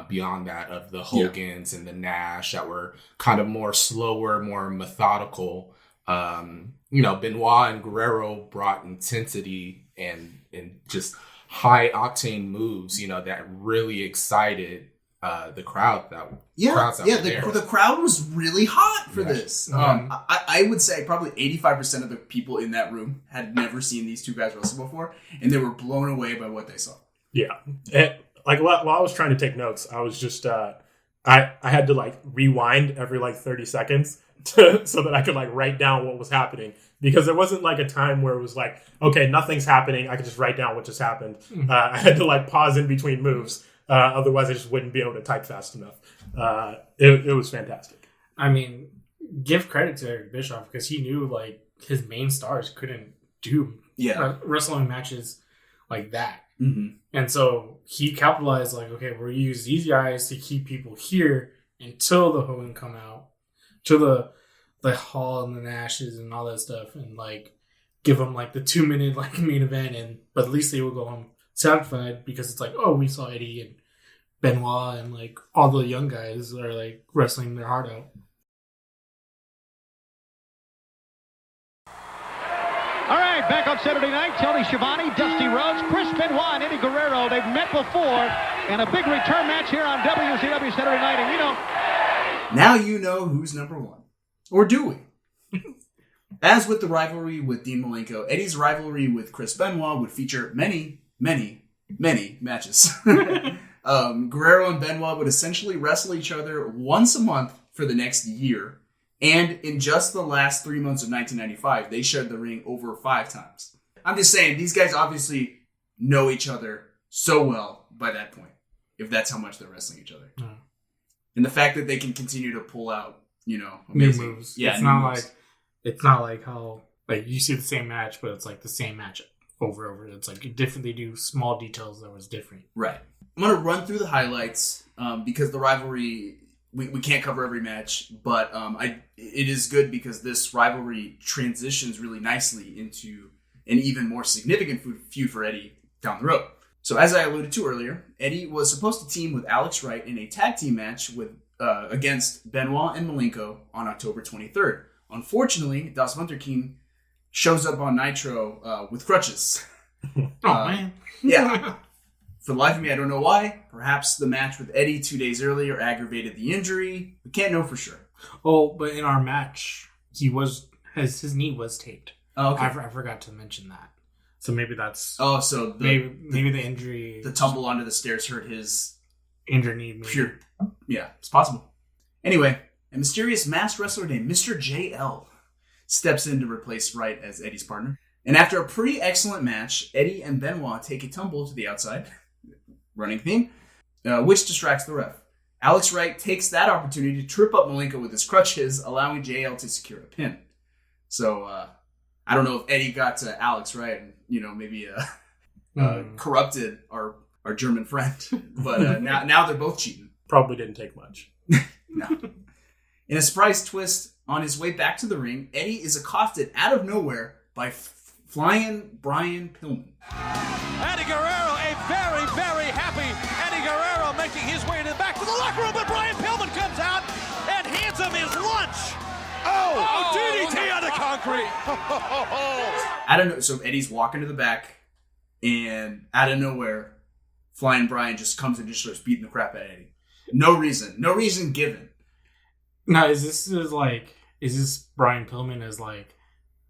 beyond that of the Hogans and the Nash that were kind of more slower, more methodical. Benoit and Guerrero brought intensity and just high octane moves, that really excited the crowd. The crowd was really hot for this. I would say probably 85% of the people in that room had never seen these two guys wrestle before, and they were blown away by what they saw. Yeah, while I was trying to take notes, I was just I had to like rewind every like 30 seconds so that I could like write down what was happening. Because there wasn't like a time where it was like, okay, nothing's happening. I could just write down what just happened. I had to like pause in between moves Otherwise, I just wouldn't be able to type fast enough. It was fantastic. I mean, give credit to Eric Bischoff because he knew like his main stars couldn't do wrestling matches like that. Mm-hmm. And so he capitalized like, okay, we'll use these guys to keep people here until the Hogan come out, to the Hall and the Nashes and all that stuff, and like give them like the 2-minute like main event, but at least they will go home satisfied because it's like, oh, we saw Eddie and Benoit and like all the young guys are like wrestling their heart out. All right, back on Saturday night, Tony Schiavone, Dusty Rhodes, Chris Benoit, and Eddie Guerrero. They've met before, and a big return match here on WCW Saturday night. And now you know who's number one. Or do we? As with the rivalry with Dean Malenko, Eddie's rivalry with Chris Benoit would feature many, many, many matches. Guerrero and Benoit would essentially wrestle each other once a month for the next year. And in just the last 3 months of 1995, they shared the ring over 5 times. I'm just saying, these guys obviously know each other so well by that point, if that's how much they're wrestling each other. Mm. And the fact that they can continue to pull out, amazing new moves. Yeah, it's not like how like you see the same match, but it's like the same match over and over. It's like different. They do small details that was different. Right. I'm going to run through the highlights because the rivalry... We can't cover every match, but it is good because this rivalry transitions really nicely into an even more significant feud for Eddie down the road. So as I alluded to earlier, Eddie was supposed to team with Alex Wright in a tag team match against Benoit and Malenko on October 23rd. Unfortunately, Das Wunderkind shows up on Nitro with crutches. Man. Yeah. For the life of me, I don't know why. Perhaps the match with Eddie 2 days earlier aggravated the injury. We can't know for sure. Oh, but in our match, his knee was taped. Oh, okay. I forgot to mention that. So maybe that's... Oh, so maybe the injury... The tumble onto the stairs hurt his... injured knee. Maybe. Pure. Yeah, it's possible. Anyway, a mysterious masked wrestler named Mr. JL steps in to replace Wright as Eddie's partner. And after a pretty excellent match, Eddie and Benoit take a tumble to the outside... running theme, which distracts the ref. Alex Wright takes that opportunity to trip up Malenko with his crutches, allowing JL to secure a pin. So, I don't know if Eddie got to Alex Wright and, maybe corrupted our German friend. But now they're both cheating. Probably didn't take much. No. In a surprise twist, on his way back to the ring, Eddie is accosted out of nowhere by Flying Brian Pillman. Eddie Guerrero, a very, very happy Eddie Guerrero making his way back to the locker room, but Brian Pillman comes out and hands him his lunch. Oh, DDT on the concrete. I don't know. So Eddie's walking to the back, and out of nowhere, Flying Brian just comes and just starts beating the crap out of Eddie. No reason given. Now, is this Brian Pillman as like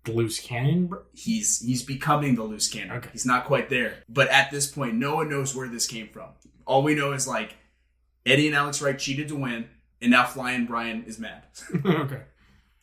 the loose cannon? He's becoming the loose cannon. Okay. He's not quite there. But at this point, no one knows where this came from. All we know is like Eddie and Alex Wright cheated to win, and now Flying Brian is mad. Okay.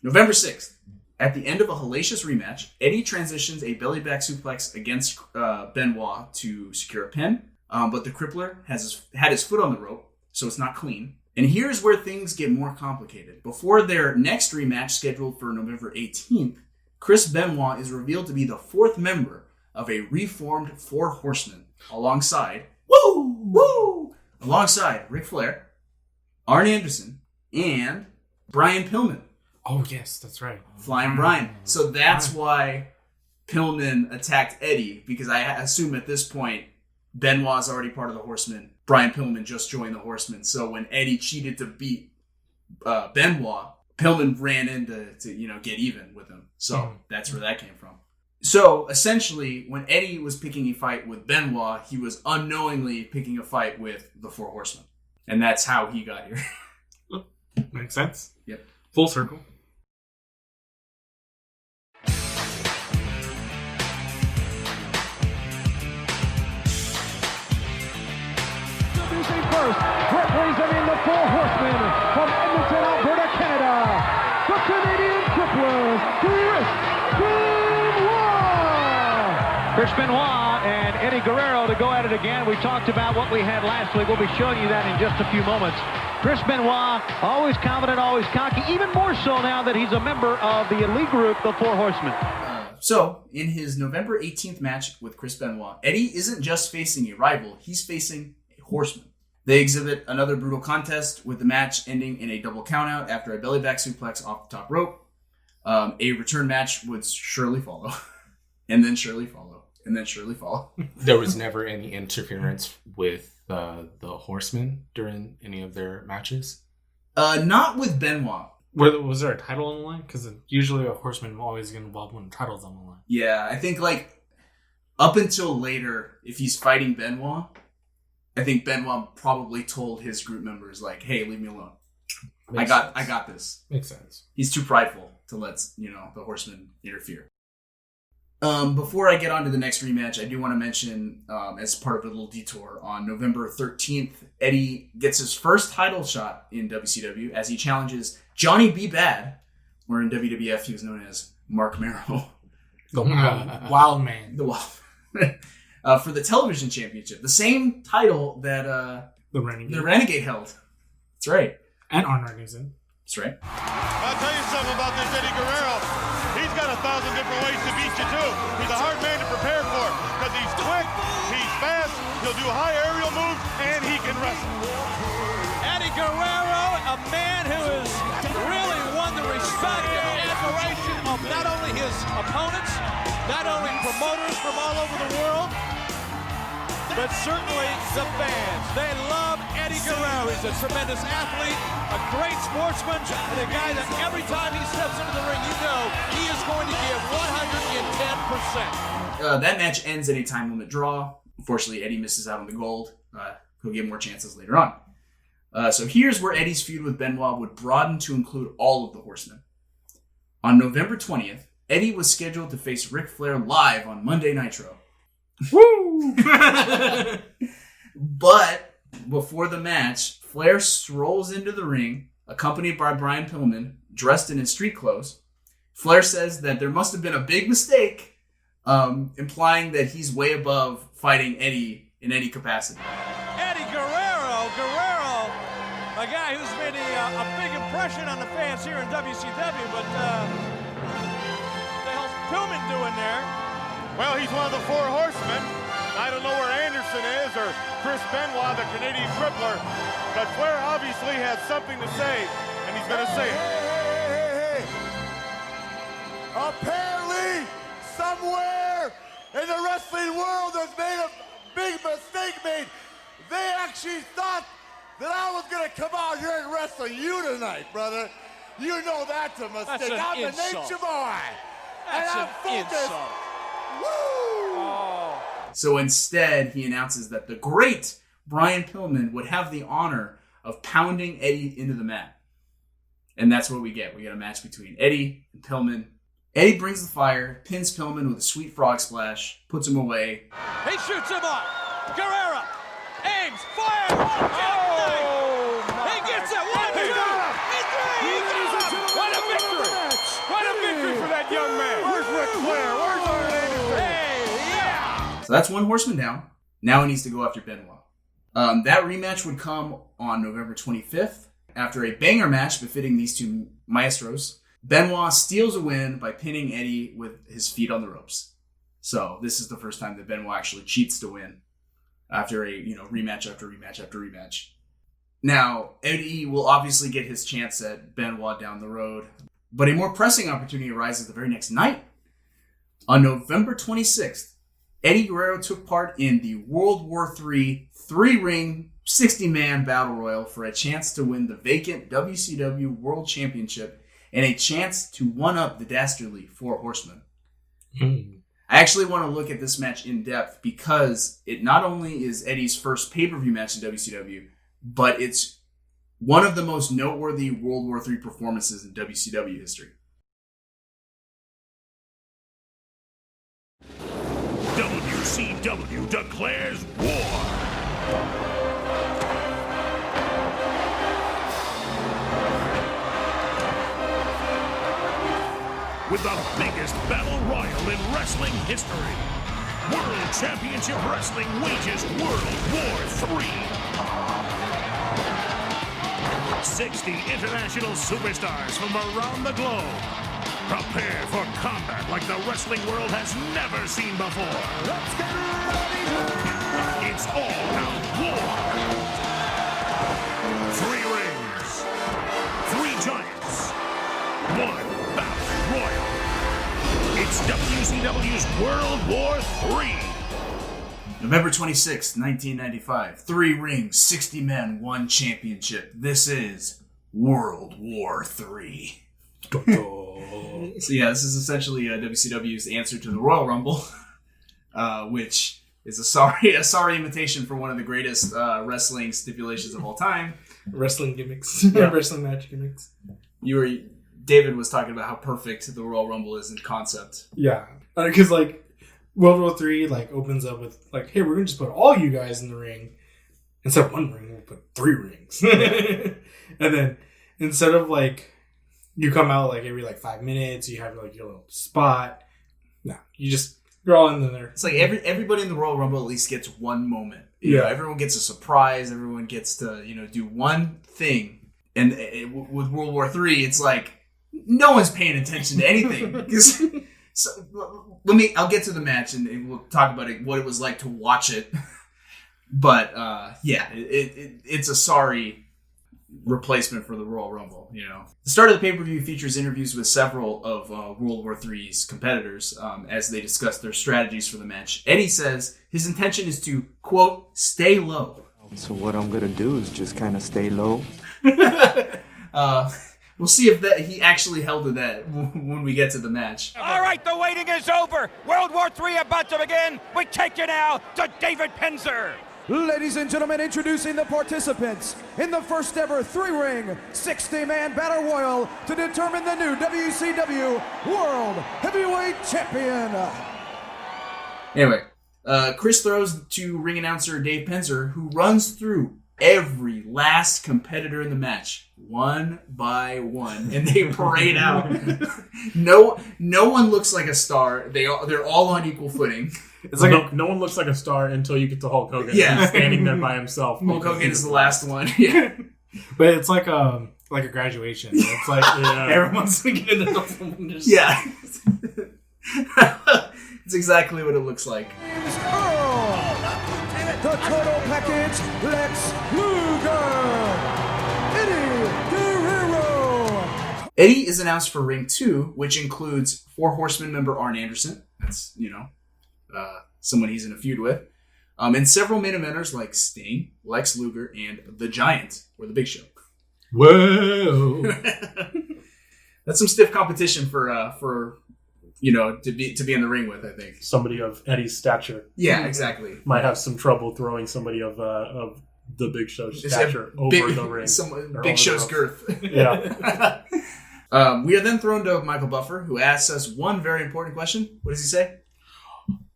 November 6th. At the end of a hellacious rematch, Eddie transitions a belly back suplex against Benoit to secure a pin. But the Crippler had his foot on the rope, so it's not clean. And here's where things get more complicated. Before their next rematch scheduled for November 18th, Chris Benoit is revealed to be the 4th member of a reformed Four Horsemen alongside Ric Flair, Arn Anderson, and Brian Pillman. Oh, yes, that's right. Flying Brian. So that's why Pillman attacked Eddie, because I assume at this point Benoit's already part of the Horsemen. Brian Pillman just joined the Horsemen. So when Eddie cheated to beat Benoit, Pillman ran in to get even with him. So that's where that came from. So essentially, when Eddie was picking a fight with Benoit, he was unknowingly picking a fight with the Four Horsemen. And that's how he got here. Makes sense. Yep. Full circle. First, representing the Four Horsemen from Edmonton, Alberta, Canada, the Canadian Crippler, Chris Benoit. Chris Benoit, and Eddie Guerrero to go at it again. We talked about what we had last week. We'll be showing you that in just a few moments. Chris Benoit, always confident, always cocky, even more so now that he's a member of the elite group, the Four Horsemen. So, in his November 18th match with Chris Benoit, Eddie isn't just facing a rival, he's facing a horseman. They exhibit another brutal contest, with the match ending in a double countout after a belly back suplex off the top rope. A return match would surely follow, and then surely follow, and then surely follow. There was never any interference with the Horsemen during any of their matches? Not with Benoit. Was there a title on the line? Because usually a horseman always get involved when the title's on the line. Yeah, I think like up until later, if he's fighting Benoit, I think Benoit probably told his group members like, "Hey, leave me alone. I got this." Makes sense. He's too prideful to let the horsemen interfere. Before I get on to the next rematch, I do want to mention, as part of a little detour, on November 13th, Eddie gets his first title shot in WCW as he challenges Johnny B. Bad, where in WWF he was known as Mark Merrow. The Wild Man. The Wild for the television championship. The same title that the Renegade held. That's right. And Arn Anderson. That's right. I'll tell you something about this Eddie Guerrero. He's got 1,000 different ways to beat you, too. He's a hard man to prepare for because he's quick, he's fast, he'll do high aerial moves, and he can wrestle. Eddie Guerrero, a man who has really won the respect and admiration of not only his opponents, not only promoters from all over the world, but certainly the fans. They love Eddie Guerrero. He's a tremendous athlete, a great sportsman, and a guy that every time he steps into the ring, you know he is going to give 110%. That match ends at a time limit draw. Unfortunately, Eddie misses out on the gold. He'll get more chances later on. So here's where Eddie's feud with Benoit would broaden to include all of the Horsemen. On November 20th, Eddie was scheduled to face Ric Flair live on Monday Nitro. Woo! But before the match, Flair strolls into the ring, accompanied by Brian Pillman, dressed in his street clothes. Flair says that there must have been a big mistake, implying that he's way above fighting Eddie in any capacity. Eddie Guerrero, a guy who's made a big impression on the fans here in WCW, but what the hell's Pillman doing there? Well, he's one of the Four Horsemen. I don't know where Anderson is or Chris Benoit, the Canadian Crippler, but Flair obviously has something to say, and he's going to say it. Hey. Apparently, somewhere in the wrestling world there's made a big mistake made. They actually thought that I was going to come out here and wrestle you tonight, brother. You know that's a mistake. I'm the Nature Boy. That's and I'm focused. Insult. Woo! Oh. So instead, he announces that the great Brian Pillman would have the honor of pounding Eddie into the mat. And that's what we get. We get a match between Eddie and Pillman. Eddie brings the fire, pins Pillman with a sweet frog splash, puts him away. He shoots him up. Guerrero aims, fires. He gets it. 1, 2, and 3. He got him. What a victory. What a victory for that young man. Where's Ric Flair? Where's Arn Anderson? Hey, yeah. So that's one Horseman down. Now he needs to go after Benoit. That rematch would come on November 25th. After a banger match befitting these two maestros, Benoit steals a win by pinning Eddie with his feet on the ropes. So this is the first time that Benoit actually cheats to win after a rematch after rematch after rematch. Now, Eddie will obviously get his chance at Benoit down the road, but a more pressing opportunity arises the very next night. On November 26th, Eddie Guerrero took part in the World War III 3-ring 60-man battle royal for a chance to win the vacant WCW World Championship and a chance to one-up the dastardly Four Horsemen. I actually want to look at this match in depth because it not only is Eddie's first pay-per-view match in WCW, but it's one of the most noteworthy World War III performances in WCW history. WCW declares war. With the biggest battle royal in wrestling history. World Championship Wrestling wages World War III. 60 international superstars from around the globe. Prepare for combat like the wrestling world has never seen before. Let's get ready! It's all out war. 3 rings, 3 giants, 1 battle royal. It's WCW's World War III. November 26th, 1995. 3 rings, 60 men, 1 championship. This is World War III. So yeah, this is essentially WCW's answer to the Royal Rumble, which is a sorry imitation for one of the greatest wrestling stipulations of all time. Wrestling gimmicks. Yeah. Wrestling match gimmicks. David was talking about how perfect the Royal Rumble is in concept. Yeah. Because, like, World War III, like, opens up with, like, hey, we're going to just put all you guys in the ring. Instead of 1 ring, we'll put 3 rings. And then, instead of, like, you come out, like, every, like, 5 minutes, you have, like, your little spot. No, you're all in there. It's like everybody in the Royal Rumble at least gets 1 moment. You know, everyone gets a surprise. Everyone gets to, do one thing. And with World War III, it's like, no one's paying attention to anything. I'll get to the match and we'll talk about what it was like to watch it. But it's a sorry replacement for the Royal Rumble. The start of the pay-per-view features interviews with several of World War III's competitors as they discuss their strategies for the match. Eddie says his intention is to, quote, stay low. So what I'm gonna do is just kind of stay low. We'll see if he actually held to that when we get to the match. All right, the waiting is over. World War III about to begin. We take you now to David Penzer. Ladies and gentlemen, introducing the participants in the first ever 3-ring, 60-man battle royal to determine the new WCW World Heavyweight Champion. Anyway, Chris throws to ring announcer Dave Penzer, who runs through every last competitor in the match, one by one, and they parade out. No one looks like a star. They're all on equal footing. It's like no one looks like a star until you get to Hulk Hogan. Yeah, standing there by himself. Hulk Hogan is the last one. Yeah, but it's like a graduation. It's like everyone's getting into the yeah. It's exactly what it looks like. The total package, Lex Luger, Eddie Guerrero. Eddie is announced for Ring 2, which includes Four Horsemen member Arn Anderson. That's, someone he's in a feud with. And several main eventers like Sting, Lex Luger, and The Giant, or The Big Show. Whoa! That's some stiff competition for to be in the ring with, I think. Somebody of Eddie's stature. Yeah, exactly. Might have some trouble throwing somebody of the Big Show's stature over the ring. Big Show's girth. Yeah. We are then thrown to Michael Buffer, who asks us one very important question. What does he say?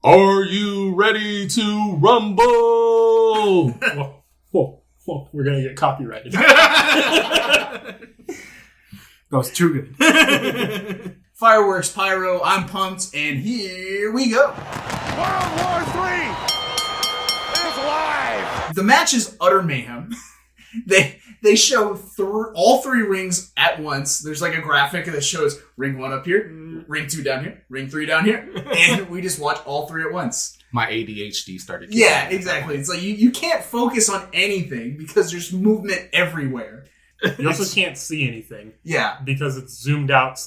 Are you ready to rumble? Whoa, we're going to get copyrighted. That was too good. Fireworks, pyro, I'm pumped, and here we go. World War III is live. The match is utter mayhem. They show all 3 rings at once. There's like a graphic that shows ring 1 up here, ring 2 down here, ring 3 down here, and we just watch all 3 at once. My ADHD started. Yeah, exactly. It's like you can't focus on anything because there's movement everywhere. You also can't see anything. Yeah, because it's zoomed out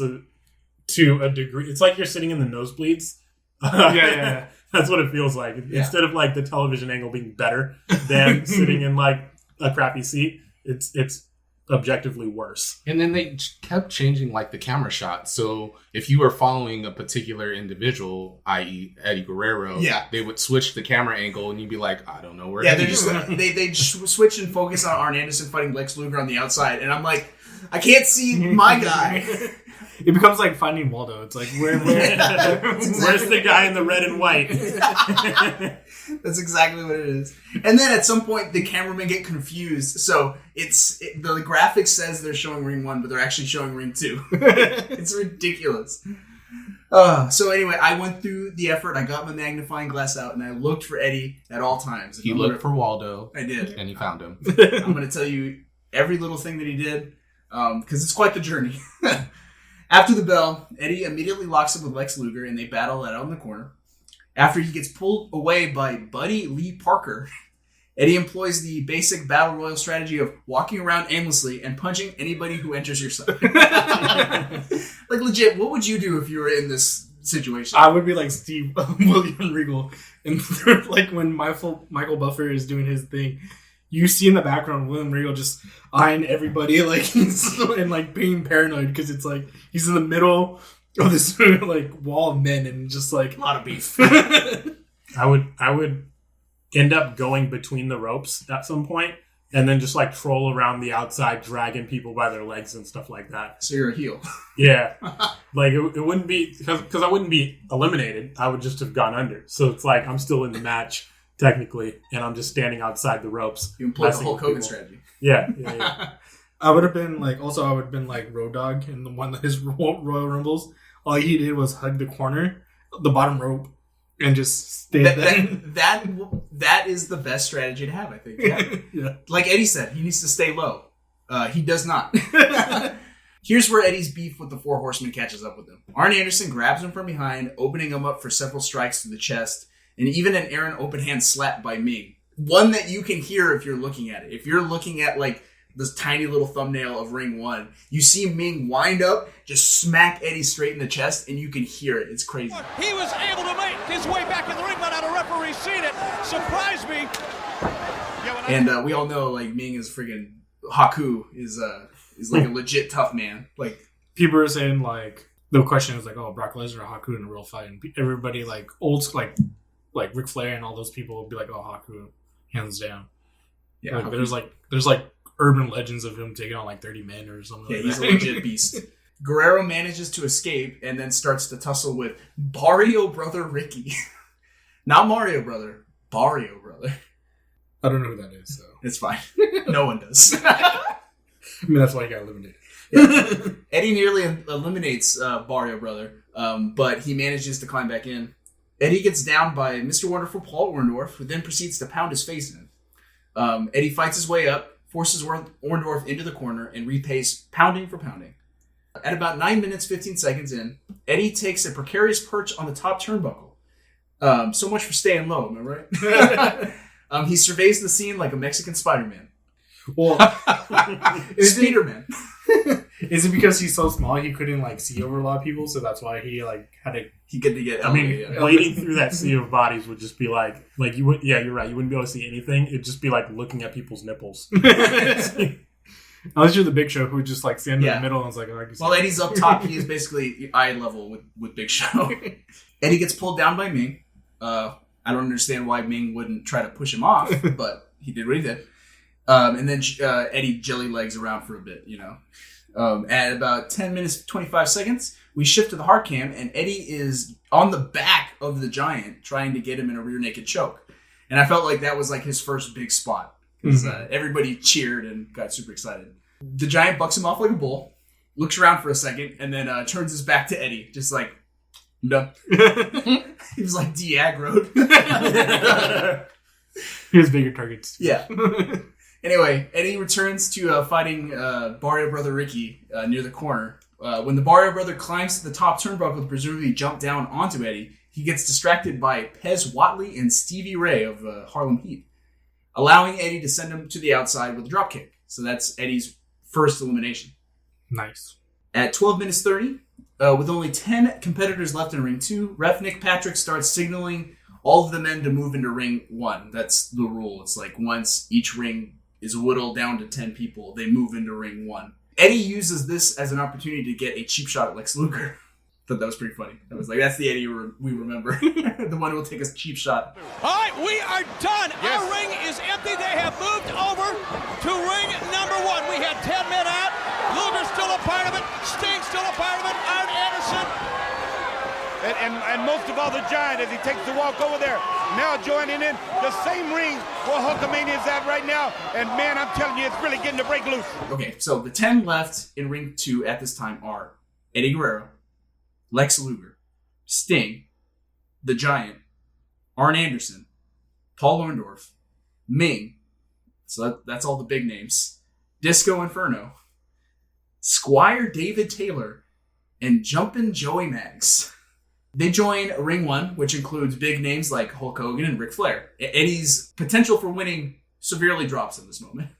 to a degree. It's like you're sitting in the nosebleeds. Yeah. That's what it feels like. Yeah. Instead of like the television angle being better than sitting in like a crappy seat, it's objectively worse. And then they kept changing like the camera shot. So if you were following a particular individual, i.e. Eddie Guerrero, they would switch the camera angle and you'd be like, I don't know where. Yeah, they switch and focus on Arn Anderson fighting Lex Luger on the outside, and I'm like, I can't see my guy. It becomes like Finding Waldo. It's like, where's the guy in the red and white? That's exactly what it is. And then at some point, the cameramen get confused. So the graphic says they're showing ring 1, but they're actually showing ring 2. It's ridiculous. So anyway, I went through the effort. I got my magnifying glass out, and I looked for Eddie at all times. He looked for Waldo. I did. And he found him. I'm going to tell you every little thing that he did, because it's quite the journey. After the bell, Eddie immediately locks up with Lex Luger, and they battle it out in the corner. After he gets pulled away by Buddy Lee Parker, Eddie employs the basic battle royal strategy of walking around aimlessly and punching anybody who enters your side. Like, legit, what would you do if you were in this situation? I would be like Steve William Regal. And like when Michael Buffer is doing his thing, you see in the background William Regal just eyeing everybody like and like being paranoid because it's like he's in the middle of this like wall of men and just like a lot of beef. I would end up going between the ropes at some point and then just like troll around the outside, dragging people by their legs and stuff like that. So you're a heel. Yeah. Like it wouldn't be because I wouldn't be eliminated. I would just have gone under. So it's like I'm still in the match technically, and I'm just standing outside the ropes. You employ the Hulk Hogan strategy. Yeah. I would have been like Road Dogg in the one of his Royal Rumbles. All he did was hug the corner, the bottom rope, and just stay there. That is the best strategy to have, I think. Yeah. Yeah. Like Eddie said, he needs to stay low. He does not. Here's where Eddie's beef with the Four Horsemen catches up with him. Arn Anderson grabs him from behind, opening him up for several strikes to the chest, and even an Aaron open hand slap by Ming. One that you can hear if you're looking at it. If you're looking at like this tiny little thumbnail of Ring 1, you see Ming wind up, just smack Eddie straight in the chest, and you can hear it. It's crazy. He was able to make his way back in the ring without a referee seeing it. Surprised me. And we all know like Ming is friggin' Haku is like a legit tough man. Like people are saying like the question is like, oh, Brock Lesnar or Haku in a real fight, and everybody like old like Ric Flair and all those people will be like, oh, Haku, hands down. Yeah, like, there's like urban legends of him taking on like 30 men or something. Yeah, like he's that. a legit beast. Guerrero manages to escape and then starts to tussle with Barrio Brother Ricky. Not Mario Brother, Barrio Brother. I don't know who that is, so it's fine. No one does. I mean, that's why he got eliminated. Yeah. Eddie nearly eliminates Barrio Brother, but he manages to climb back in. Eddie gets down by Mr. Wonderful Paul Orndorff, who then proceeds to pound his face in. Eddie fights his way up, forces Orndorff into the corner, and repays pounding for pounding. At about 9 minutes, 15 seconds in, Eddie takes a precarious perch on the top turnbuckle. So much for staying low, am I right? He surveys the scene like a Mexican Spider-Man. Well, Spider-Man. Is it because he's so small he couldn't like see over a lot of people, so that's why he like had to? He could get. I mean, blading through that sea of bodies would just be like you would. Yeah, you're right. You wouldn't be able to see anything. It'd just be like looking at people's nipples. Unless you're the Big Show, who would just like stand in the middle and was like, oh, I can see. While Eddie's up top, he is basically eye level with Big Show. Eddie gets pulled down by Ming. I don't understand why Ming wouldn't try to push him off, but he did what he did. And then Eddie jelly legs around for a bit, you know. At about 10 minutes, 25 seconds, we shift to the hard cam, and Eddie is on the back of the Giant trying to get him in a rear naked choke. And I felt like that was like his first big spot. Because everybody cheered and got super excited. The Giant bucks him off like a bull, looks around for a second, and then turns his back to Eddie, just like, I'm done. He was like de-aggroed. Here's bigger targets. Yeah. Anyway, Eddie returns to fighting Barrio Brother Ricky near the corner. When the Barrio Brother climbs to the top turnbuckle to presumably jump down onto Eddie, he gets distracted by Pez Watley and Stevie Ray of Harlem Heat, allowing Eddie to send him to the outside with a dropkick. So that's Eddie's first elimination. Nice. At 12 minutes 30, with only 10 competitors left in Ring 2, Ref Nick Patrick starts signaling all of the men to move into Ring 1. That's the rule. It's like once each ring is whittled down to 10 people, they move into Ring 1. Eddie uses this as an opportunity to get a cheap shot at Lex Luger. Thought that was pretty funny. I was like, that's the Eddie we remember. The one who will take a cheap shot. All right, we are done. Yes. Our ring is empty. They have moved over to ring number 1. We had 10 men out. Luger's still a part of it. Sting's still a part of it. Arn Anderson. And most of all, the Giant, as he takes the walk over there, now joining in the same ring where Hulkamania is at right now. And man, I'm telling you, it's really getting to break loose. Okay, so the 10 left in Ring 2 at this time are Eddie Guerrero, Lex Luger, Sting, The Giant, Arn Anderson, Paul Orndorff, Ming, so that's all the big names, Disco Inferno, Squire David Taylor, and Jumpin' Joey Maggs. They join Ring 1, which includes big names like Hulk Hogan and Ric Flair. Eddie's potential for winning severely drops in this moment.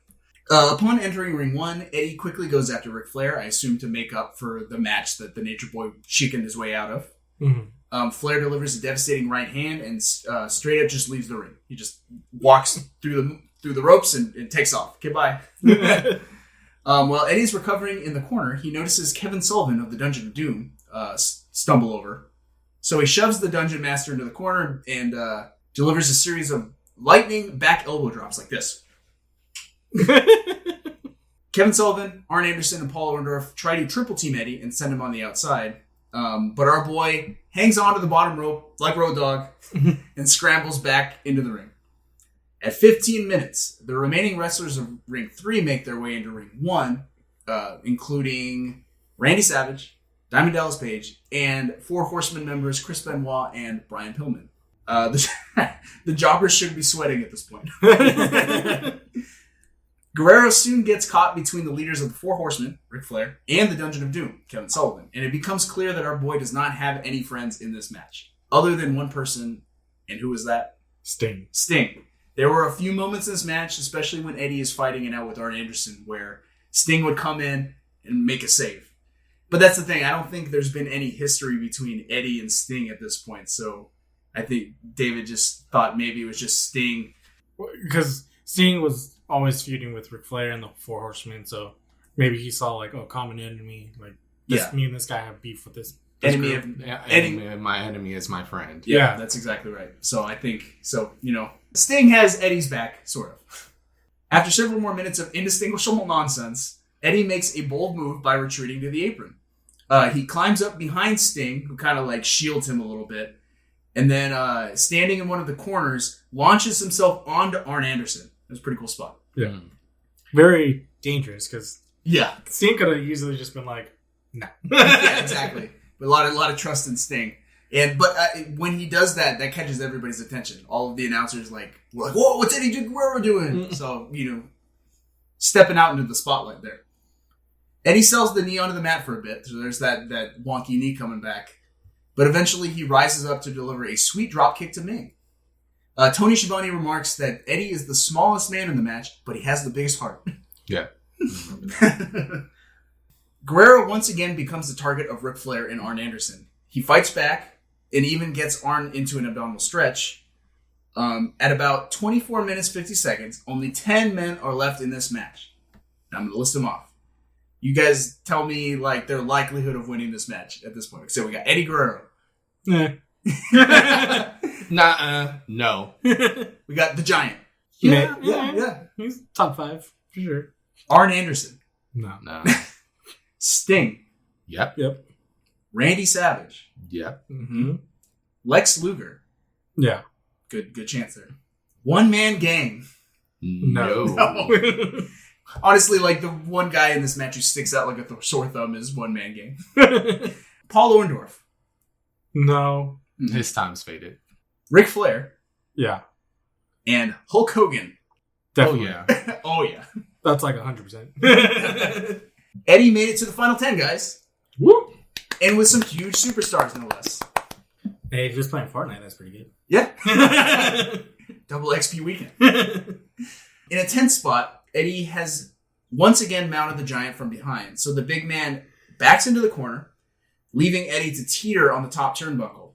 Upon entering Ring 1, Eddie quickly goes after Ric Flair, I assume to make up for the match that the Nature Boy chickened his way out of. Mm-hmm. Flair delivers a devastating right hand and straight up just leaves the ring. He just walks through the ropes and takes off. Okay, bye. While Eddie's recovering in the corner, he notices Kevin Sullivan of the Dungeon of Doom stumble over. So he shoves the Dungeon Master into the corner and delivers a series of lightning back elbow drops like this. Kevin Sullivan, Arn Anderson, and Paul Orndorff try to triple team Eddie and send him on the outside. But our boy hangs onto the bottom rope like Road Dogg and scrambles back into the ring. At 15 minutes, the remaining wrestlers of Ring 3 make their way into Ring 1, including Randy Savage, Diamond Dallas Page, and Four Horsemen members Chris Benoit and Brian Pillman. The jobbers should be sweating at this point. Guerrero soon gets caught between the leaders of the Four Horsemen, Ric Flair, and the Dungeon of Doom, Kevin Sullivan, and it becomes clear that our boy does not have any friends in this match, other than one person, and who is that? Sting. There were a few moments in this match, especially when Eddie is fighting it out with Arn Anderson, where Sting would come in and make a save. But that's the thing, I don't think there's been any history between Eddie and Sting at this point, so I think David just thought maybe it was just Sting. Because Sting was always feuding with Ric Flair and the Four Horsemen, so maybe he saw common enemy, me and this guy have beef with this. My enemy is my friend. Yeah, that's exactly right. So I think, Sting has Eddie's back, sort of. After several more minutes of indistinguishable nonsense, Eddie makes a bold move by retreating to the apron. He climbs up behind Sting, who kind of shields him a little bit, and then standing in one of the corners, launches himself onto Arn Anderson. It was a pretty cool spot. Yeah. Very dangerous, because Sting could have easily just been no. Yeah, exactly. But a lot of trust in Sting. But when he does that catches everybody's attention. All of the announcers whoa, what's Eddie Guerrero doing? So, stepping out into the spotlight there. Eddie sells the knee onto the mat for a bit. So there's that wonky knee coming back. But eventually he rises up to deliver a sweet dropkick to Ming. Tony Schiavone remarks that Eddie is the smallest man in the match, but he has the biggest heart. Yeah. Guerrero once again becomes the target of Ric Flair and Arn Anderson. He fights back and even gets Arn into an abdominal stretch. At about 24 minutes, 50 seconds, only 10 men are left in this match. Now I'm going to list them off. You guys tell me their likelihood of winning this match at this point. So we got Eddie Guerrero. No. We got The Giant. Yeah. He's top 5 for sure. Arn Anderson. No. Sting. Yep. Randy Savage. Yep. Mm-hmm. Lex Luger. Yeah. Good chance there. One Man Gang. No. Honestly, the one guy in this match who sticks out like a sore thumb is One Man Gang. Paul Orndorff. No. His time's faded. Ric Flair. Yeah. And Hulk Hogan. Definitely. Oh, yeah. Oh, yeah. That's 100%. Eddie made it to the final 10, guys. Woo! And with some huge superstars, no less. Hey, if you're just playing Fortnite, that's pretty good. Yeah. Double XP weekend. In a tense spot, Eddie has once again mounted the Giant from behind. So the big man backs into the corner, leaving Eddie to teeter on the top turnbuckle.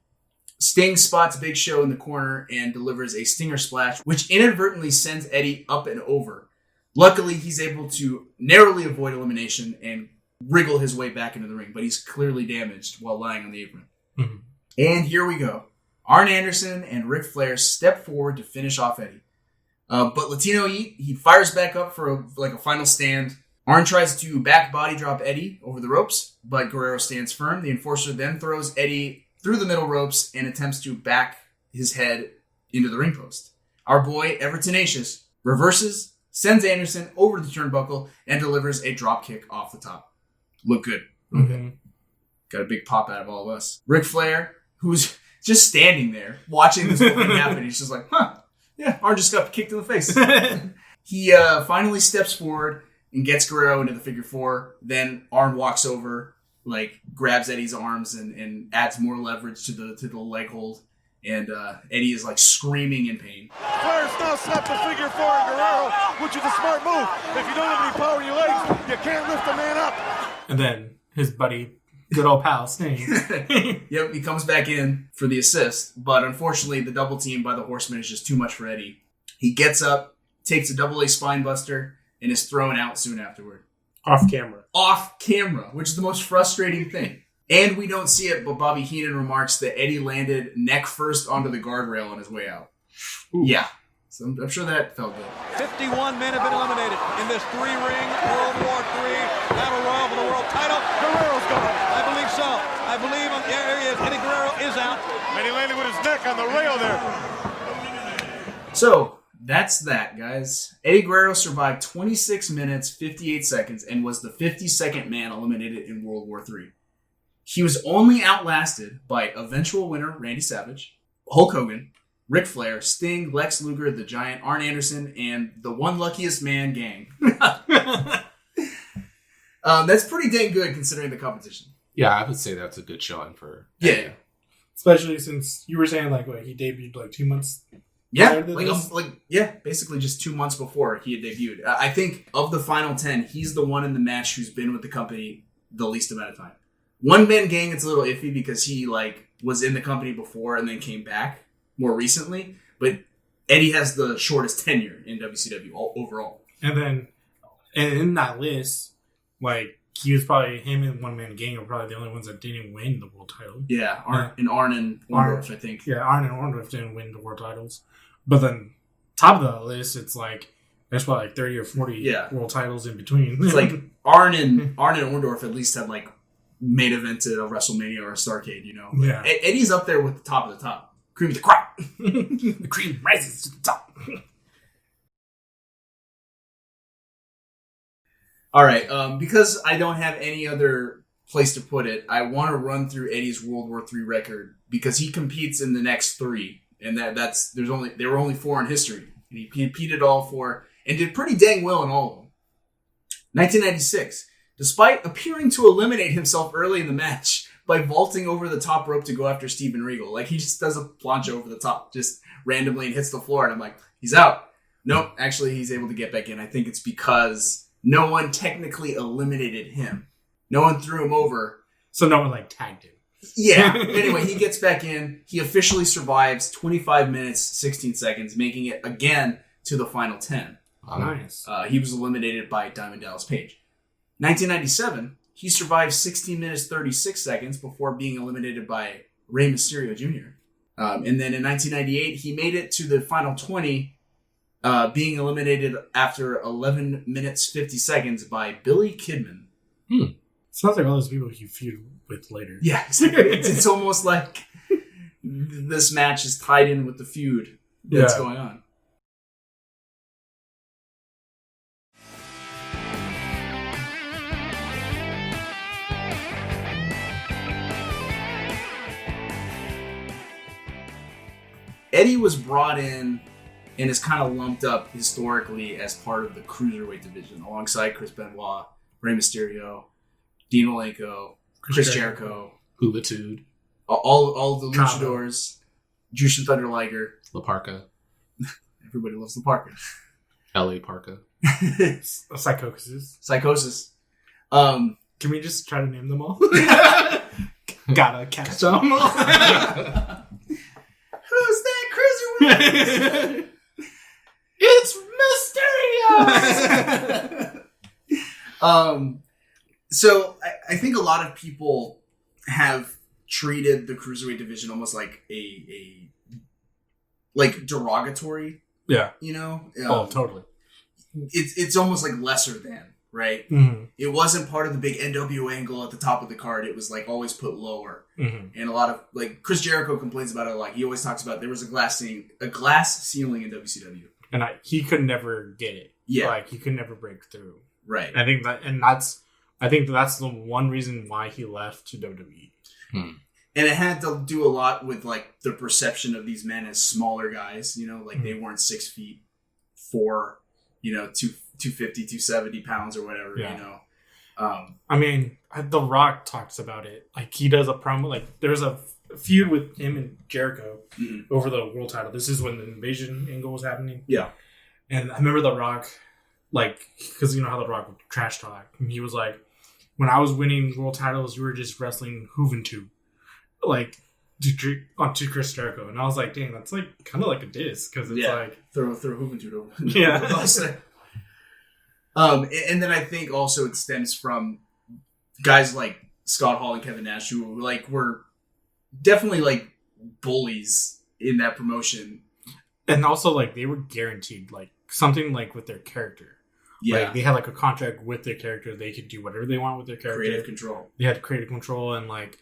Sting spots Big Show in the corner and delivers a Stinger Splash, which inadvertently sends Eddie up and over. Luckily, he's able to narrowly avoid elimination and wriggle his way back into the ring, but he's clearly damaged while lying on the apron. Mm-hmm. And here we go. Arn Anderson and Ric Flair step forward to finish off Eddie. But Latino Heat, he fires back up for a final stand. Arn tries to back body drop Eddie over the ropes, but Guerrero stands firm. The enforcer then throws Eddie through the middle ropes and attempts to back his head into the ring post. Our boy, ever tenacious, reverses, sends Anderson over the turnbuckle, and delivers a drop kick off the top. Look good. Mm-hmm. Got a big pop out of all of us. Ric Flair, who's just standing there watching this whole thing happen. He's just like, yeah, Arn just got kicked in the face. He finally steps forward and gets Guerrero into the figure 4. Then Arn walks over, like grabs Eddie's arms and adds more leverage to the leg hold. And Eddie is like screaming in pain. Flair's now snapped the figure 4 on Guerrero, which is a smart move. If you don't have any power in your legs, you can't lift a man up. And then his buddy, good old pal, Sting. Yep, he comes back in for the assist. But unfortunately, the double team by the Horsemen is just too much for Eddie. He gets up, takes a double A spine buster, and is thrown out soon afterward. Off camera. Off camera, which is the most frustrating thing. And we don't see it, but Bobby Heenan remarks that Eddie landed neck first onto the guardrail on his way out. Ooh. Yeah. So I'm sure that felt good. 51 men have been eliminated in this 3-ring World War III Battle Royal for the world title. Guerrero's gone. I believe so. I believe there he is. Eddie Guerrero is out. And he landed with his neck on the rail there. So that's that, guys. Eddie Guerrero survived 26 minutes, 58 seconds, and was the 52nd man eliminated in World War III. He was only outlasted by eventual winner Randy Savage, Hulk Hogan, Ric Flair, Sting, Lex Luger, The Giant, Arn Anderson, and the One Luckiest Man gang. That's pretty dang good considering the competition. Yeah, I would say that's a good showing for... Yeah. Especially since you were saying like he debuted like 2 months. Yeah, basically just 2 months before he had debuted. I think of the final 10, he's the one in the match who's been with the company the least amount of time. One Man Gang, it's a little iffy because he was in the company before and then came back more recently. But Eddie has the shortest tenure in WCW overall. And in that list, he was probably, him and One Man Gang are probably the only ones that didn't win the world title. Yeah, Arn and Orndorff, I think. Yeah, Arn and Orndorff didn't win the world titles. But then, top of the list, it's there's probably 30 or 40 world titles in between. It's Arn and Orndorff at least had main event at a WrestleMania or a Starrcade, Yeah. Eddie's up there with the top of the top. Cream of the crop. The cream rises to the top. All right, because I don't have any other place to put it, I want to run through Eddie's World War III record because he competes in the next 3, and there were only 4 in history, and he competed all 4 and did pretty dang well in all of them. 1996. Despite appearing to eliminate himself early in the match by vaulting over the top rope to go after Steven Regal. He just does a plancha over the top just randomly and hits the floor. And I'm like, he's out. Nope, actually he's able to get back in. I think it's because no one technically eliminated him. No one threw him over. So no one tagged him. Yeah. Anyway, he gets back in. He officially survives 25 minutes, 16 seconds, making it again to the final 10. Oh, nice. He was eliminated by Diamond Dallas Page. 1997, he survived 16 minutes 36 seconds before being eliminated by Rey Mysterio Jr. And then in 1998, he made it to the final 20, being eliminated after 11 minutes 50 seconds by Billy Kidman. Sounds like all those people you feud with later. Yeah, exactly. It's almost like this match is tied in with the feud that's going on. Eddie was brought in and is kind of lumped up historically as part of the Cruiserweight division alongside Chris Benoit, Rey Mysterio, Dean Malenko, Chris Jericho, Juventud, all of the luchadors, Jushin Thunder Liger, La Parka. Everybody loves La Parka. L.A. Parka. Psychosis. Can we just try to name them all? Gotta catch them all. Who's that Cruiserweight? It's Mysterio! So I think a lot of people have treated the Cruiserweight division almost like a derogatory. Yeah. Oh, totally. It's almost like lesser than, right? Mm-hmm. It wasn't part of the big NWO angle at the top of the card. It was always put lower. Mm-hmm. And a lot of Chris Jericho complains about it. He always talks about there was a glass ceiling in WCW, and he could never get it. Yeah, he could never break through. Right. I think that's the one reason why he left to WWE. And it had to do a lot with like the perception of these men as smaller guys, you know, like they weren't 6'4", you know, 250, 270 pounds or whatever, you know. I mean, The Rock talks about it. Like he does a promo, like there's a feud with him and Jericho over the world title. This is when the Invasion angle was happening. Yeah. And I remember The Rock, like, because you know how The Rock would trash talk. And he was like, when I was winning world titles, you were just wrestling Juventud. Like, to Chris Jericho. And I was like, dang, that's like kind of like a diss. Because it's like... Throw Juventud over. Yeah. And then I think also it stems from guys like Scott Hall and Kevin Nash who like were definitely like bullies in that promotion. And also like they were guaranteed like something like with their character. Yeah. Like, they had like a contract with their character. They could do whatever they want with their character. Creative control. They had creative control, and like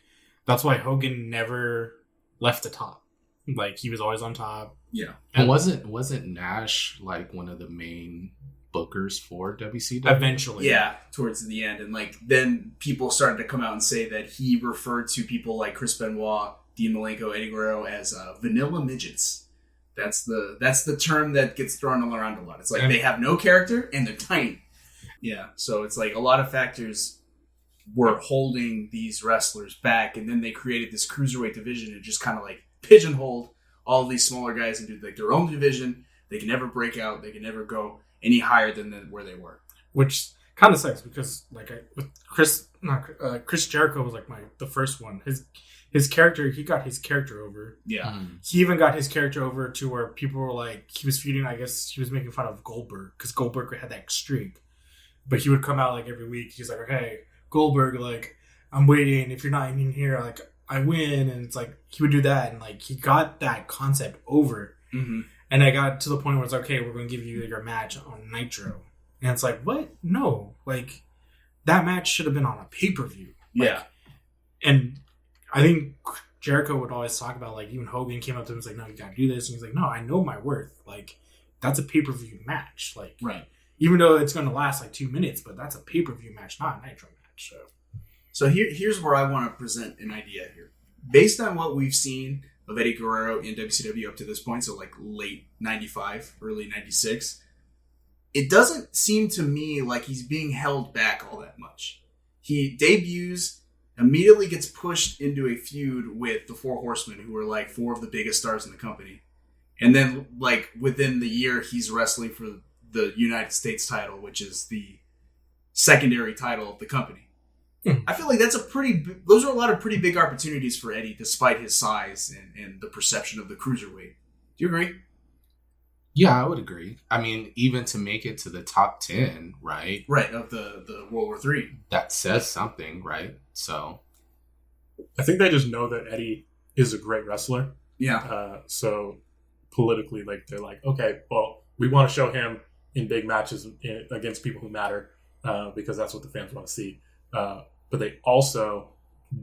that's why Hogan never left the top. Like he was always on top. Yeah. And wasn't Nash like one of the main bookers for WCW? Eventually. Yeah, towards the end. And like then people started to come out and say that he referred to people like Chris Benoit, Dean Malenko, Eddie Guerrero as vanilla midgets. That's the term that gets thrown around a lot. It's like they have no character and they're tiny. Yeah. So it's like a lot of factors were holding these wrestlers back, and then they created this cruiserweight division and just kind of like pigeonholed all of these smaller guys into like their own division. They can never break out. They can never go any higher than where they were. Which kind of sucks because like with Chris Jericho was like the first one. His character, he got his character over. Yeah. He even got his character over to where people were like, he was feuding, I guess he was making fun of Goldberg because Goldberg had that streak. But he would come out like every week. He's like, hey, Goldberg, like, I'm waiting. If you're not in here, like, I win. And it's like, he would do that. And like, he got that concept over. Mm-hmm. And I got to the point where it's like, okay, we're going to give you your match on Nitro. And it's like, what? No. Like, that match should have been on a pay-per-view. Like, yeah. And I think Jericho would always talk about, like, even Hogan came up to him and was like, no, you got to do this. And he's like, no, I know my worth. Like, that's a pay-per-view match. Like, right. Even though it's going to last like 2 minutes, but that's a pay-per-view match, not a Nitro match. So here's where I want to present an idea here. Based on what we've seen of Eddie Guerrero in WCW up to this point, so like late 95, early 96, it doesn't seem to me like he's being held back all that much. He debuts, immediately gets pushed into a feud with the Four Horsemen, who are like four of the biggest stars in the company. And then like within the year, he's wrestling for the United States title, which is the secondary title of the company. I feel like those are a lot of pretty big opportunities for Eddie, despite his size and the perception of the cruiserweight. Do you agree? Yeah, I would agree. I mean, even to make it to the top 10, right? Right, of the World War III. That says something, right? So I think they just know that Eddie is a great wrestler. Yeah. So politically, like they're like, okay, well, we want to show him in big matches against people who matter because that's what the fans want to see. But they also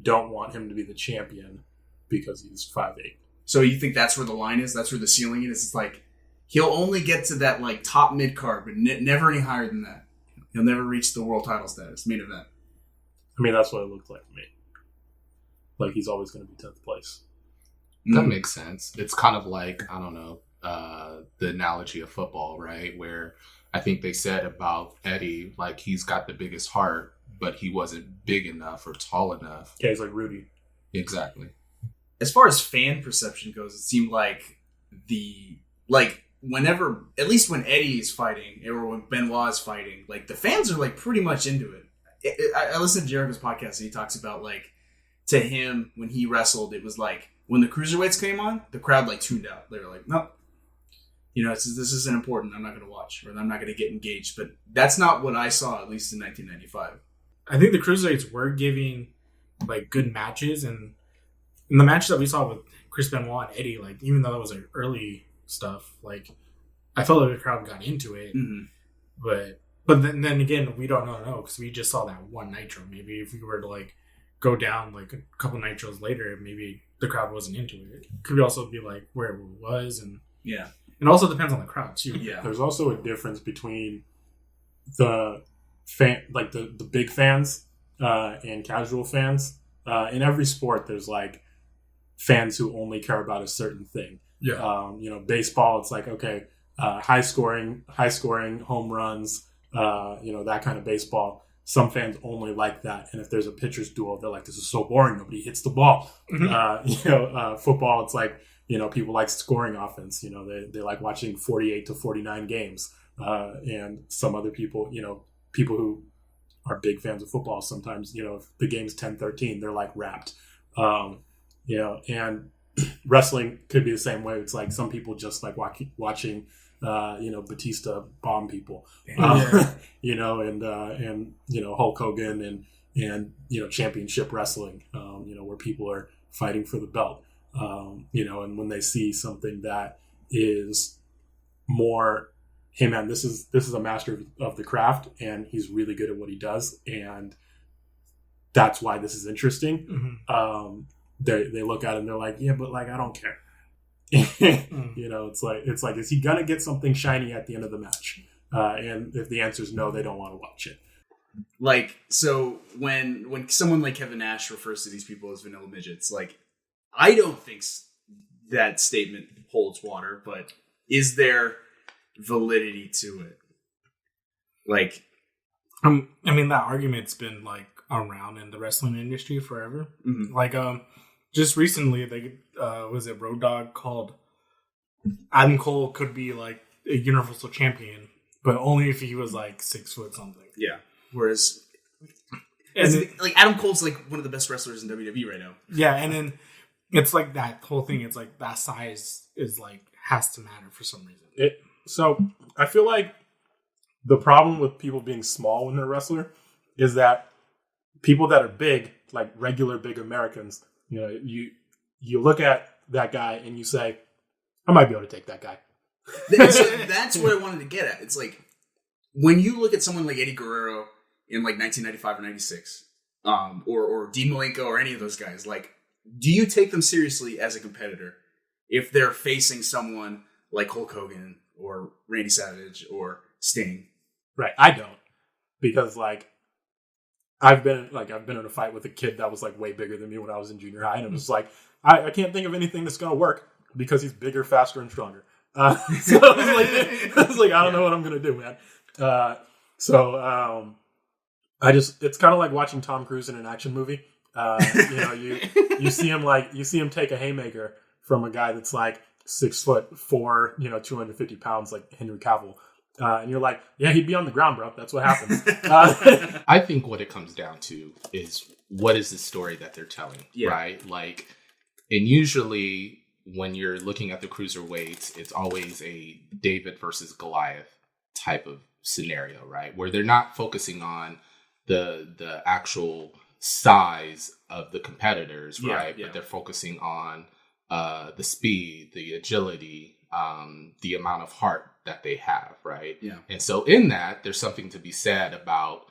don't want him to be the champion because he's 5'8". So you think that's where the line is? That's where the ceiling is? It's like he'll only get to that like top mid card, but never any higher than that. He'll never reach the world title status, main event. I mean, that's what it looked like to me. Like he's always going to be 10th place. That makes sense. It's kind of like, I don't know, the analogy of football, right? Where I think they said about Eddie, like he's got the biggest heart, but he wasn't big enough or tall enough. Yeah, he's like Rudy. Exactly. As far as fan perception goes, it seemed like whenever, at least when Eddie is fighting or when Benoit is fighting, like the fans are like pretty much into it. I listened to Jericho's podcast and he talks about like to him when he wrestled, it was like when the cruiserweights came on, the crowd like tuned out. They were like, no, this isn't important. I'm not going to watch or I'm not going to get engaged. But that's not what I saw, at least in 1995. I think the Cruiserweights were giving like good matches, and in the match that we saw with Chris Benoit and Eddie, like even though that was like early stuff, like I felt like the crowd got into it. Mm-hmm. But then again, we don't know because we just saw that one Nitro. Maybe if we were to like go down like a couple Nitros later, maybe the crowd wasn't into it. It could also be like where it was, and yeah, it also depends on the crowd too. Yeah, there's also a difference between the fan, like the big fans and casual fans. In every sport, there's like fans who only care about a certain thing. Yeah. Baseball, it's like, okay, high scoring home runs, that kind of baseball. Some fans only like that. And if there's a pitcher's duel, they're like, this is so boring. Nobody hits the ball. Football, it's like, people like scoring offense. They like watching 48 to 49 games. And some other people, people who are big fans of football, sometimes, if the game's 10-13, they're like wrapped. And wrestling could be the same way. It's like some people just like watching Batista bomb people, and Hulk Hogan and championship wrestling, where people are fighting for the belt, and when they see something that is more, hey man, this is a master of the craft and he's really good at what he does, and that's why this is interesting. They look at it and they're like, yeah, but like, I don't care. It's like, is he gonna get something shiny at the end of the match? And if the answer is no, they don't want to watch it. Like, so when someone like Kevin Nash refers to these people as vanilla midgets, like, I don't think that statement holds water, but is there validity to it? Like, that argument's been like around in the wrestling industry forever. Like, just recently, they was it Road Dogg called Adam Cole could be like a Universal Champion, but only if he was like 6 foot something. Yeah. Whereas, like, Adam Cole's like one of the best wrestlers in WWE right now. Yeah, and then it's like that whole thing. It's like that size is like has to matter for some reason. So I feel like the problem with people being small when they're a wrestler is that people that are big, like regular big Americans, you look at that guy and you say, I might be able to take that guy. That's what I wanted to get at. It's like, when you look at someone like Eddie Guerrero in like 1995 or 96, or Dean Malenko or any of those guys, like, do you take them seriously as a competitor if they're facing someone like Hulk Hogan or Randy Savage or Sting? Right. I don't. Because like, I've been in a fight with a kid that was like way bigger than me when I was in junior high, and it was like, I can't think of anything that's going to work because he's bigger, faster, and stronger. So I was like, I don't know what I'm going to do, man. It's kind of like watching Tom Cruise in an action movie. You see him take a haymaker from a guy that's like 6'4", 250 pounds, like Henry Cavill. And you're like, yeah, he'd be on the ground, bro. That's what happens. I think what it comes down to is, what is the story that they're telling, right? Like, and usually when you're looking at the cruiserweights, it's always a David versus Goliath type of scenario, right? Where they're not focusing on the actual size of the competitors, right? But they're focusing on the speed, the agility, the amount of heart that they have, right? Yeah. And so in that, there's something to be said about,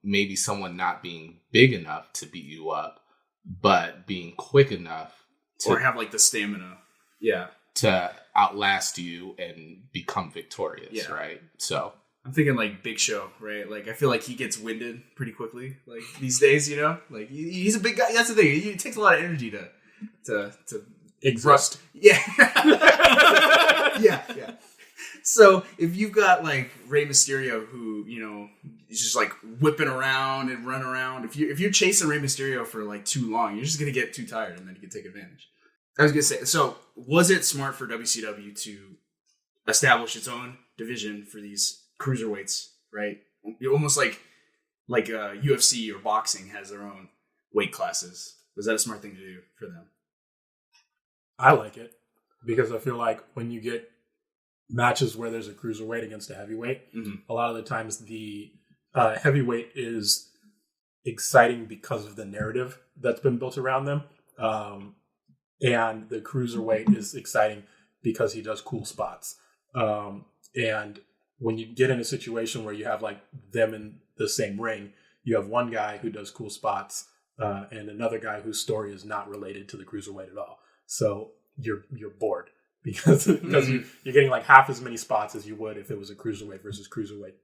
maybe someone not being big enough to beat you up, but being quick enough to, or have like the stamina, to outlast you and become victorious, right? So I'm thinking like Big Show, right? Like, I feel like he gets winded pretty quickly, like these days, like he's a big guy. That's the thing. It takes a lot of energy to exhaust. Yeah. yeah. So if you've got like Rey Mysterio, who is just like whipping around and run around, if you're chasing Rey Mysterio for like too long, you're just gonna get too tired, and then you can take advantage. I was gonna say, so was it smart for WCW to establish its own division for these cruiserweights? Right, almost like UFC or boxing has their own weight classes. Was that a smart thing to do for them? I like it because I feel like when you get matches where there's a cruiserweight against a heavyweight, a lot of the times the heavyweight is exciting because of the narrative that's been built around them. And the cruiserweight is exciting because he does cool spots. And when you get in a situation where you have like them in the same ring, you have one guy who does cool spots and another guy whose story is not related to the cruiserweight at all. So you're bored because you're getting like half as many spots as you would if it was a cruiserweight versus cruiserweight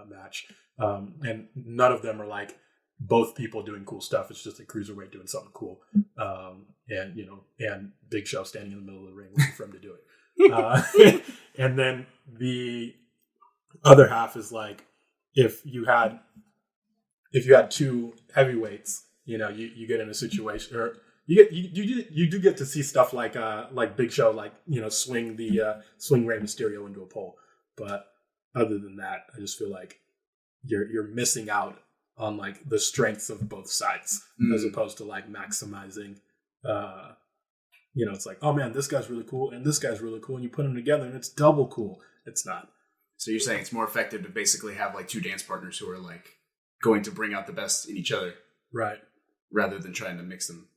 match. And none of them are like both people doing cool stuff. It's just a cruiserweight doing something cool, and Big Show standing in the middle of the ring waiting for him to do it. And then the other half is like if you had two heavyweights, you get in a situation, or you do get to see stuff like Big Show, swing Rey Mysterio into a pole. But other than that, I just feel like you're missing out on like the strengths of both sides, as opposed to like maximizing. It's like, oh man, this guy's really cool and this guy's really cool, and you put them together and it's double cool. It's not. So you're saying it's more effective to basically have like two dance partners who are like going to bring out the best in each other, right? Rather than trying to mix them.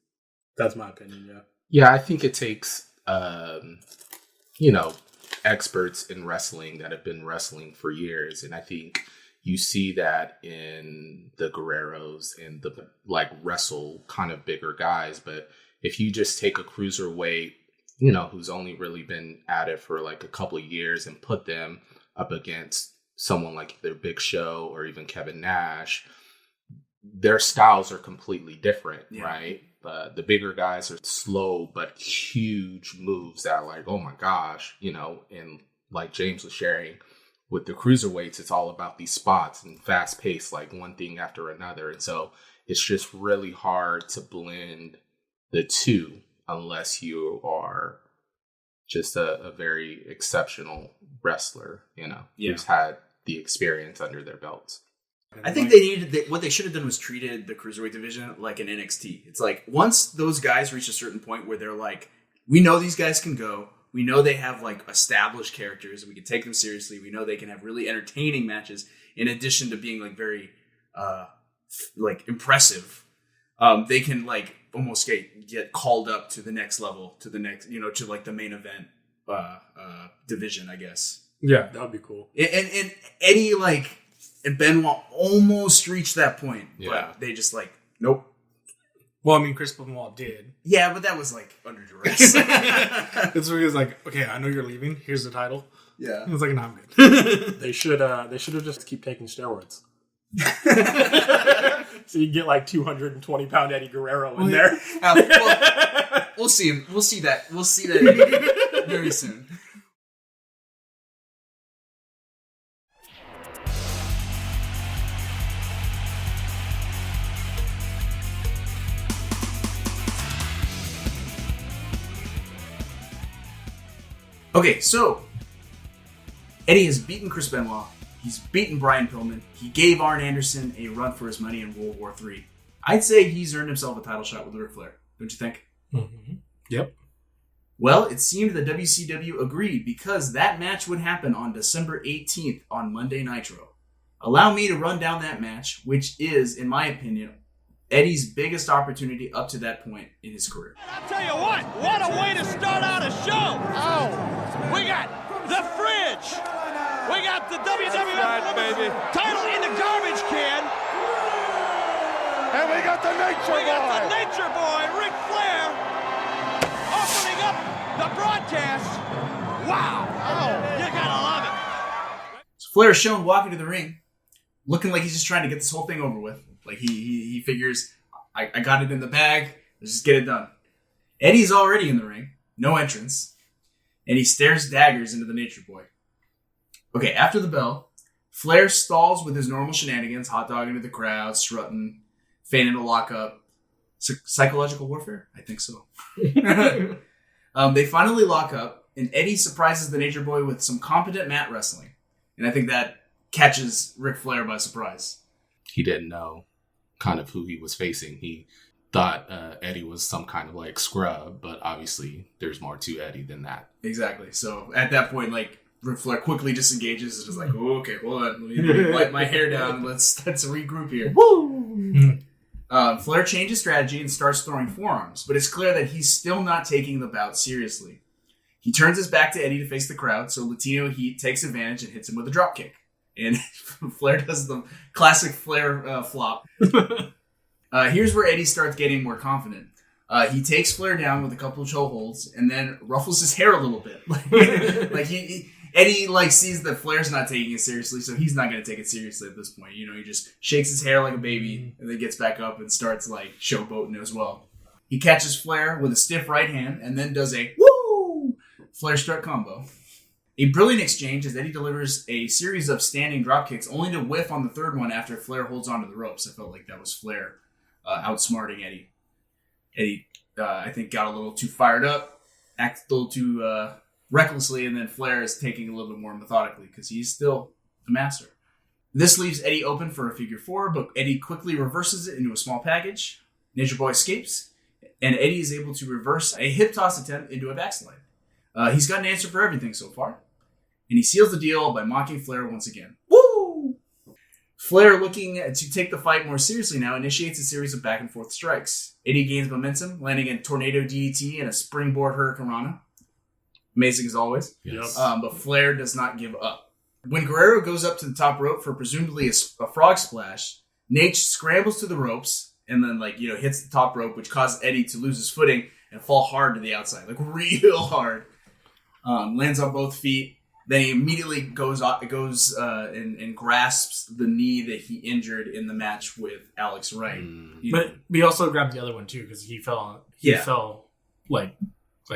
That's my opinion. Yeah. Yeah, I think it takes experts in wrestling that have been wrestling for years, and I think you see that in the Guerreros and the like wrestle kind of bigger guys. But if you just take a cruiserweight, who's only really been at it for like a couple of years and put them up against someone like their Big Show or even Kevin Nash, their styles are completely different, right? The bigger guys are slow but huge moves that are like, oh my gosh, and like James was sharing, with the cruiserweights, it's all about these spots and fast pace, like one thing after another. And so it's just really hard to blend the two unless you are just a very exceptional wrestler, who's had the experience under their belts. I think they needed what they should have done was treated the cruiserweight division like an NXT. It's like once those guys reach a certain point where they're like, we know these guys can go. We know they have like established characters. We can take them seriously. We know they can have really entertaining matches in addition to being like very like impressive. They can like almost get called up to the next level, to the next, to like the main event division, I guess. Yeah, that would be cool. And Eddie and Benoit almost reached that point, but they just like, nope. Well, I mean, Chris Benoit did. Yeah, but that was like under duress. It's where he was like, okay, I know you're leaving. Here's the title. Yeah. He was like, no, I'm good. They should have just keep taking steroids. So you get like 220-pound Eddie Guerrero in there. We'll see him. We'll see that. We'll see that very soon. Okay, so Eddie has beaten Chris Benoit. He's beaten Brian Pillman. He gave Arn Anderson a run for his money in World War III. I'd say he's earned himself a title shot with Ric Flair. Don't you think? Mm-hmm. Yep. Well, it seemed that WCW agreed because that match would happen on December 18th on Monday Nitro. Allow me to run down that match, which is, in my opinion, Eddie's biggest opportunity up to that point in his career. I'll tell you what a way to start out a show. Oh, we got the fridge. We got the WWF title in the garbage can. And we got the Nature Boy. We got the Nature Boy, Ric Flair, opening up the broadcast. Wow. Oh, you gotta love it. So Flair is shown walking to the ring, looking like he's just trying to get this whole thing over with. Like he figures, I got it in the bag, let's just get it done. Eddie's already in the ring, no entrance, and he stares daggers into the Nature Boy. Okay, after the bell, Flair stalls with his normal shenanigans, hot dogging to the crowd, strutting, feigning a lockup. Psychological warfare? I think so. They finally lock up, and Eddie surprises the Nature Boy with some competent mat wrestling. And I think that catches Ric Flair by surprise. He didn't know kind of who he was facing. He thought Eddie was some kind of like scrub, but obviously there's more to Eddie than that. Exactly. So at that point, like, Ric Flair quickly disengages and is like, oh, okay, hold on. Let me wipe my hair down. Let's regroup here. Woo! Flair changes strategy and starts throwing forearms, but it's clear that he's still not taking the bout seriously. He turns his back to Eddie to face the crowd, so Latino Heat takes advantage and hits him with a dropkick. And Flair does the classic Flair flop. Here's where Eddie starts getting more confident. He takes Flair down with a couple of chokeholds and then ruffles his hair a little bit. Eddie like sees that Flair's not taking it seriously, so he's not going to take it seriously at this point. You know, he just shakes his hair like a baby and then gets back up and starts like showboating as well. He catches Flair with a stiff right hand and then does a woo Flair strut combo. A brilliant exchange as Eddie delivers a series of standing drop kicks, only to whiff on the third one after Flair holds onto the ropes. I felt like that was Flair outsmarting Eddie. Eddie, I think, got a little too fired up, acted a little too recklessly, and then Flair is taking a little bit more methodically because he's still the master. This leaves Eddie open for a figure four, but Eddie quickly reverses it into a small package. Nature Boy escapes, and Eddie is able to reverse a hip toss attempt into a backslide. He's got an answer for everything so far. And he seals the deal by mocking Flair once again. Woo! Flair, looking to take the fight more seriously now, initiates a series of back and forth strikes. Eddie gains momentum, landing a tornado DDT and a springboard hurricanrana. Amazing as always. Yes. But Flair does not give up. When Guerrero goes up to the top rope for presumably a frog splash, Nate scrambles to the ropes and then hits the top rope, which causes Eddie to lose his footing and fall hard to the outside, real hard. Lands on both feet. Then he immediately goes and grasps the knee that he injured in the match with Alex Wright. But we also grabbed the other one too because he fell. He fell like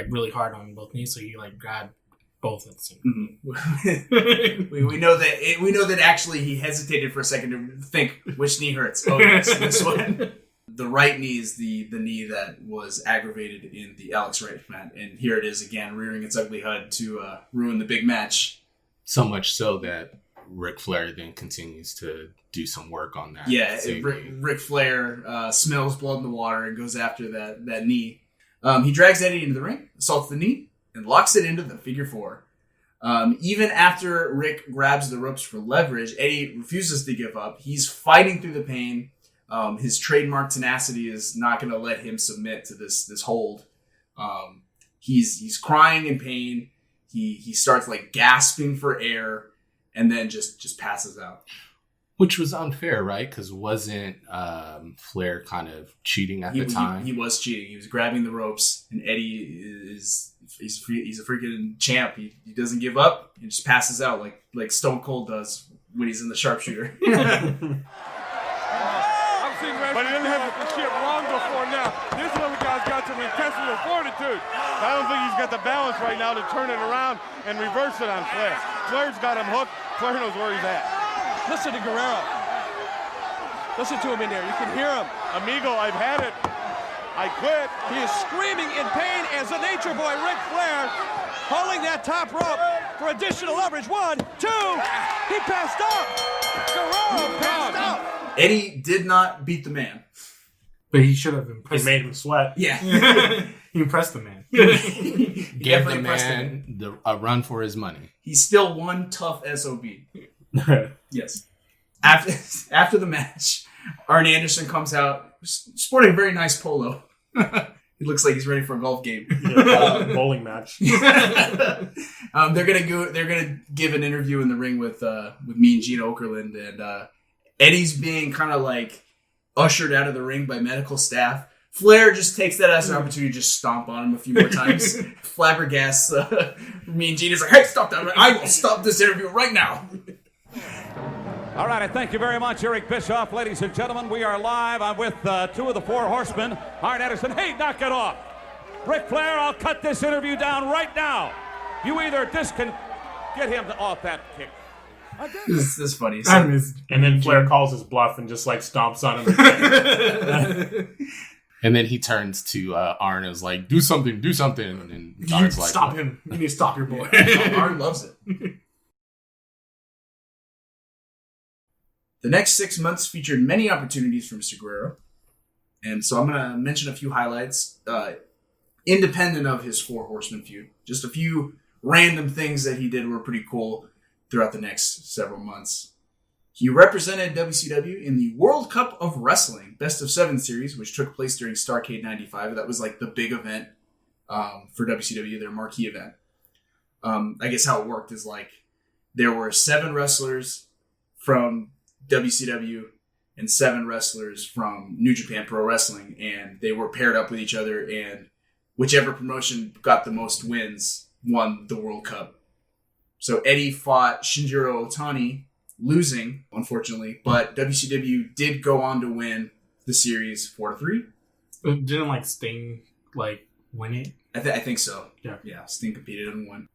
really hard on both knees, so he grabbed both at the same time. we know that actually he hesitated for a second to think which knee hurts. Oh yes, this one. The right knee is the knee that was aggravated in the Alex Wright match, and here it is again, rearing its ugly head to ruin the big match. So much so that Ric Flair then continues to do some work on that. Yeah, Ric Flair smells blood in the water and goes after that knee. He drags Eddie into the ring, assaults the knee, and locks it into the figure four. Even after Rick grabs the ropes for leverage, Eddie refuses to give up. He's fighting through the pain. His trademark tenacity is not going to let him submit to this hold. He's crying in pain. He starts gasping for air, and then just passes out. Which was unfair, right? Because wasn't Flair kind of cheating at the time? He was cheating. He was grabbing the ropes, and Eddie he's a freaking champ. He doesn't give up. He just passes out like Stone Cold does when he's in the sharpshooter. But he didn't have the shit wrong before now. This little guy's got some intestinal fortitude. I don't think he's got the balance right now to turn it around and reverse it on Flair. Flair's got him hooked. Flair knows where he's at. Listen to Guerrero. Listen to him in there. You can hear him. Amigo, I've had it. I quit. He is screaming in pain as the Nature Boy Ric Flair hauling that top rope for additional leverage. 1, 2. He passed out. Guerrero passed out. Eddie did not beat the man. But he should have impressed He made him sweat. Yeah. He impressed the man. Gave the man a run for his money. He's still one tough SOB. Yes. After the match, Arn Anderson comes out sporting a very nice polo. He looks like he's ready for a golf game. Bowling match. They're gonna give an interview in the ring with me and Gene Okerlund, and Eddie's being kind of ushered out of the ring by medical staff. Flair just takes that as an opportunity to just stomp on him a few more times. Flabbergasts me and Gene is like, hey, stop that! I will stop this interview right now. All right, I thank you very much, Eric Bischoff. Ladies and gentlemen, we are live. I'm with two of the Four Horsemen. Arn Anderson, hey, knock it off. Ric Flair, I'll cut this interview down right now. You either get him off that kick. This is funny. And then Flair calls his bluff and just stomps on him. And then he turns to Arn and is like, do something. And Arn's like, stop him. You need to stop your boy. Arn loves it. The next 6 months featured many opportunities for Mr. Guerrero. And so I'm going to mention a few highlights, independent of his Four Horsemen feud. Just a few random things that he did were pretty cool throughout the next several months. He represented WCW in the World Cup of Wrestling Best of 7 series, which took place during Starrcade 95. That was the big event for WCW, their marquee event. I guess how it worked is there were 7 wrestlers from WCW and 7 wrestlers from New Japan Pro Wrestling, and they were paired up with each other, and whichever promotion got the most wins won the World Cup. So Eddie fought Shinjiro Otani, losing, unfortunately, but WCW did go on to win the series 4-3. Didn't like Sting win it? I think so. Yeah. Sting competed and won.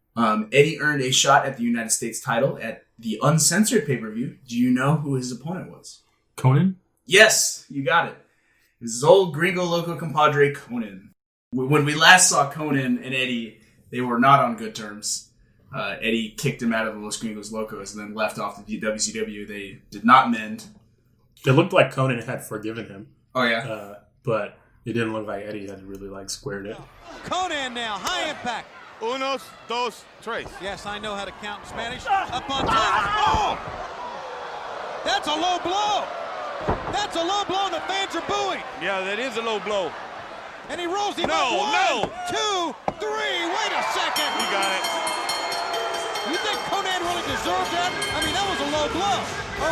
Eddie earned a shot at the United States title at the uncensored pay-per-view. Do you know who his opponent was? Conan? Yes, you got it. It was his old Gringo Loco compadre, Conan. When we last saw Conan and Eddie, they were not on good terms. Eddie kicked him out of the Los Gringos Locos and then left off to WCW. They did not mend. It looked like Conan had forgiven him. Oh, yeah? But it didn't look like Eddie had really squared it. Conan now, high impact. Unos, dos, tres. Yes, I know how to count in Spanish. Up on top. Oh! That's a low blow. That's a low blow, and the fans are booing. Yeah, that is a low blow. And he rolls him No, up. 1, no. 2, 3. Wait a second. You got it. You think Conan really deserved that? I mean, that was a low blow. Or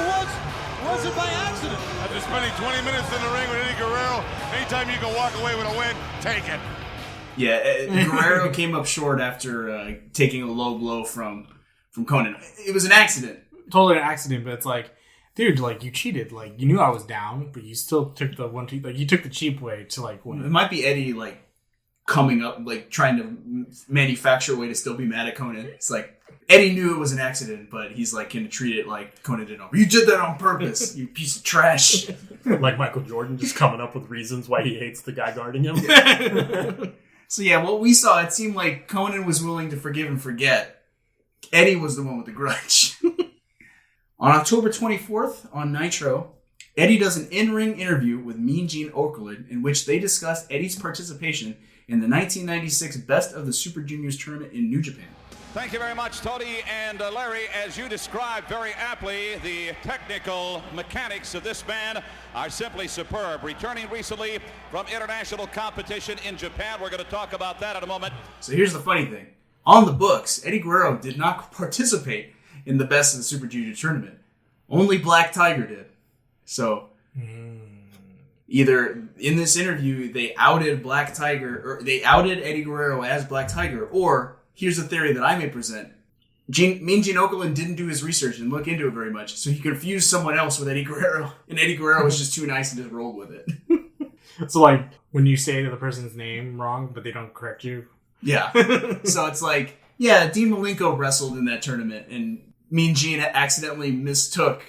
was it by accident? After spending 20 minutes in the ring with Eddie Guerrero, anytime you can walk away with a win, take it. Yeah, Guerrero came up short after taking a low blow from Conan. It was an accident. Totally an accident, but it's like, dude, you cheated. You knew I was down, but you still took the you took the cheap way to win. It might be Eddie coming up, trying to manufacture a way to still be mad at Conan. It's like Eddie knew it was an accident, but he's going to treat it like Conan didn't know. You did that on purpose, you piece of trash. Like Michael Jordan just coming up with reasons why he hates the guy guarding him. So yeah, what we saw, it seemed like Conan was willing to forgive and forget. Eddie was the one with the grudge. On October 24th on Nitro, Eddie does an in-ring interview with Mean Gene Okerlund in which they discuss Eddie's participation in the 1996 Best of the Super Juniors tournament in New Japan. Thank you very much, Tony and Larry. As you described very aptly, the technical mechanics of this man are simply superb. Returning recently from international competition in Japan. We're going to talk about that in a moment. So here's the funny thing. On the books, Eddie Guerrero did not participate in the Best of the Super Junior tournament. Only Black Tiger did. So either in this interview they outed Black Tiger, or they outed Eddie Guerrero as Black Tiger, or here's a theory that I may present. Mean Gene Okerlund didn't do his research and look into it very much, so he confused someone else with Eddie Guerrero, and Eddie Guerrero was just too nice and just rolled with it. So when you say the person's name wrong, but they don't correct you. Yeah. So it's Dean Malenko wrestled in that tournament, and Mean Gene accidentally mistook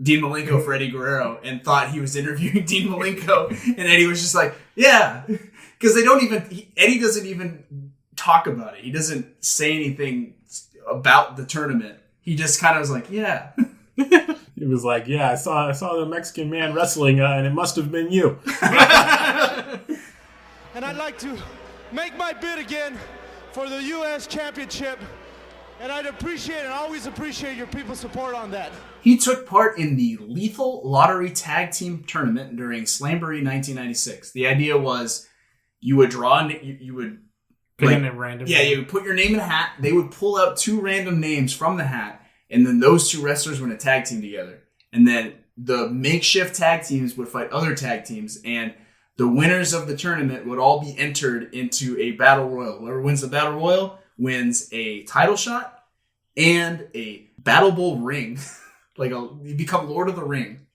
Dean Malenko for Eddie Guerrero and thought he was interviewing Dean Malenko, and Eddie was just like, yeah. Because Eddie doesn't even talk about it. He doesn't say anything about the tournament. He just kind of was like, yeah. He was like, yeah, I saw the Mexican man wrestling, and it must have been you. And I'd like to make my bid again for the U.S. Championship. And I'd appreciate and always appreciate your people's support on that. He took part in the Lethal Lottery Tag Team Tournament during Slamboree 1996. The idea was you would draw, you would put in a random name. You would put your name in a hat. They would pull out 2 random names from the hat, and then those 2 wrestlers were in a tag team together. And then the makeshift tag teams would fight other tag teams, and the winners of the tournament would all be entered into a battle royal. Whoever wins the battle royal wins a title shot and a Battle Bowl ring. You become Lord of the Ring.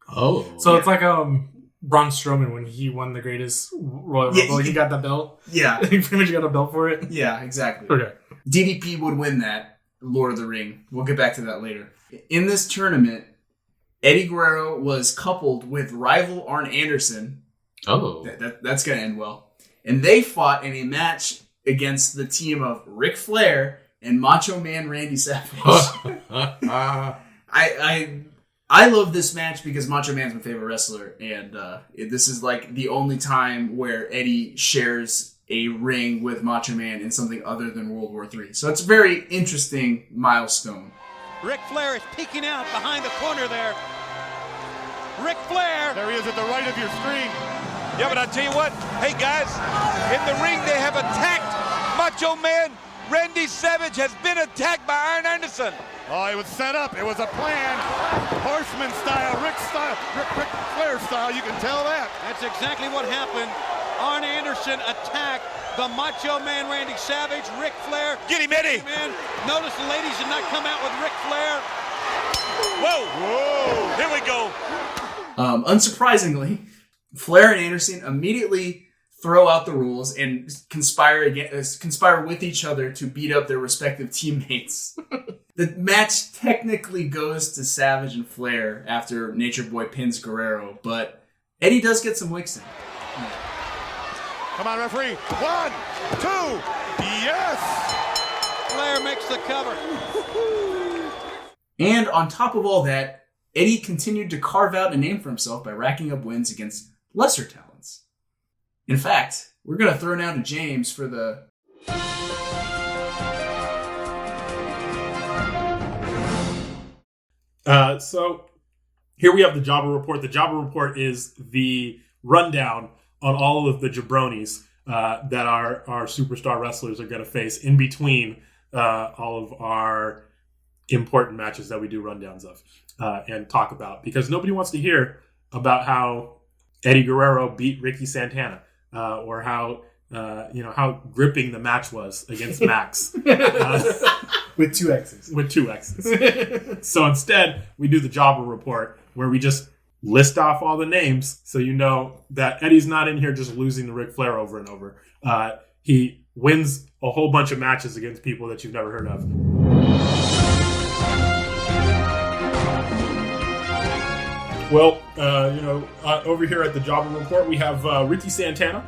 Oh. So it's like Braun Strowman when he won the greatest Royal Rumble. He got the belt. Yeah. He pretty much got a belt for it. Yeah, exactly. Okay. DDP would win that, Lord of the Ring. We'll get back to that later. In this tournament, Eddie Guerrero was coupled with rival Arn Anderson. Oh. That's going to end well. And they fought in a match against the team of Ric Flair and Macho Man Randy Savage. I love this match because Macho Man's my favorite wrestler, and this is the only time where Eddie shares a ring with Macho Man in something other than World War III. So it's a very interesting milestone. Ric Flair is peeking out behind the corner there. Ric Flair. There he is at the right of your screen. Yeah, but I'll tell you what. Hey, guys, in the ring they have attacked Macho Man. Randy Savage has been attacked by Arn Anderson. Oh, it was set up. It was a plan. Horseman style, Ric Flair style. You can tell that. That's exactly what happened. Arn Anderson attack the Macho Man Randy Savage, Ric Flair. Get him, Eddie! Man, notice the ladies did not come out with Ric Flair. Whoa! Here we go. Unsurprisingly, Flair and Anderson immediately throw out the rules and conspire with each other to beat up their respective teammates. The match technically goes to Savage and Flair after Nature Boy pins Guerrero, but Eddie does get some wicks in. Come on, referee. 1, 2, yes! Flair makes the cover. And on top of all that, Eddie continued to carve out a name for himself by racking up wins against lesser talents. In fact, we're going to throw now to James for the... So here we have the Jobber Report. The Jobber Report is the rundown on all of the jabronis that our superstar wrestlers are going to face in between all of our important matches that we do rundowns of and talk about. Because nobody wants to hear about how Eddie Guerrero beat Ricky Santana or how gripping the match was against Max. With 2 X's. With 2 X's. So instead, we do the Jobber Report where we just list off all the names so you know that Eddie's not in here just losing to Ric Flair over and over. He wins a whole bunch of matches against people that you've never heard of. Well, over here at the Jobber Report, we have Ricky Santana,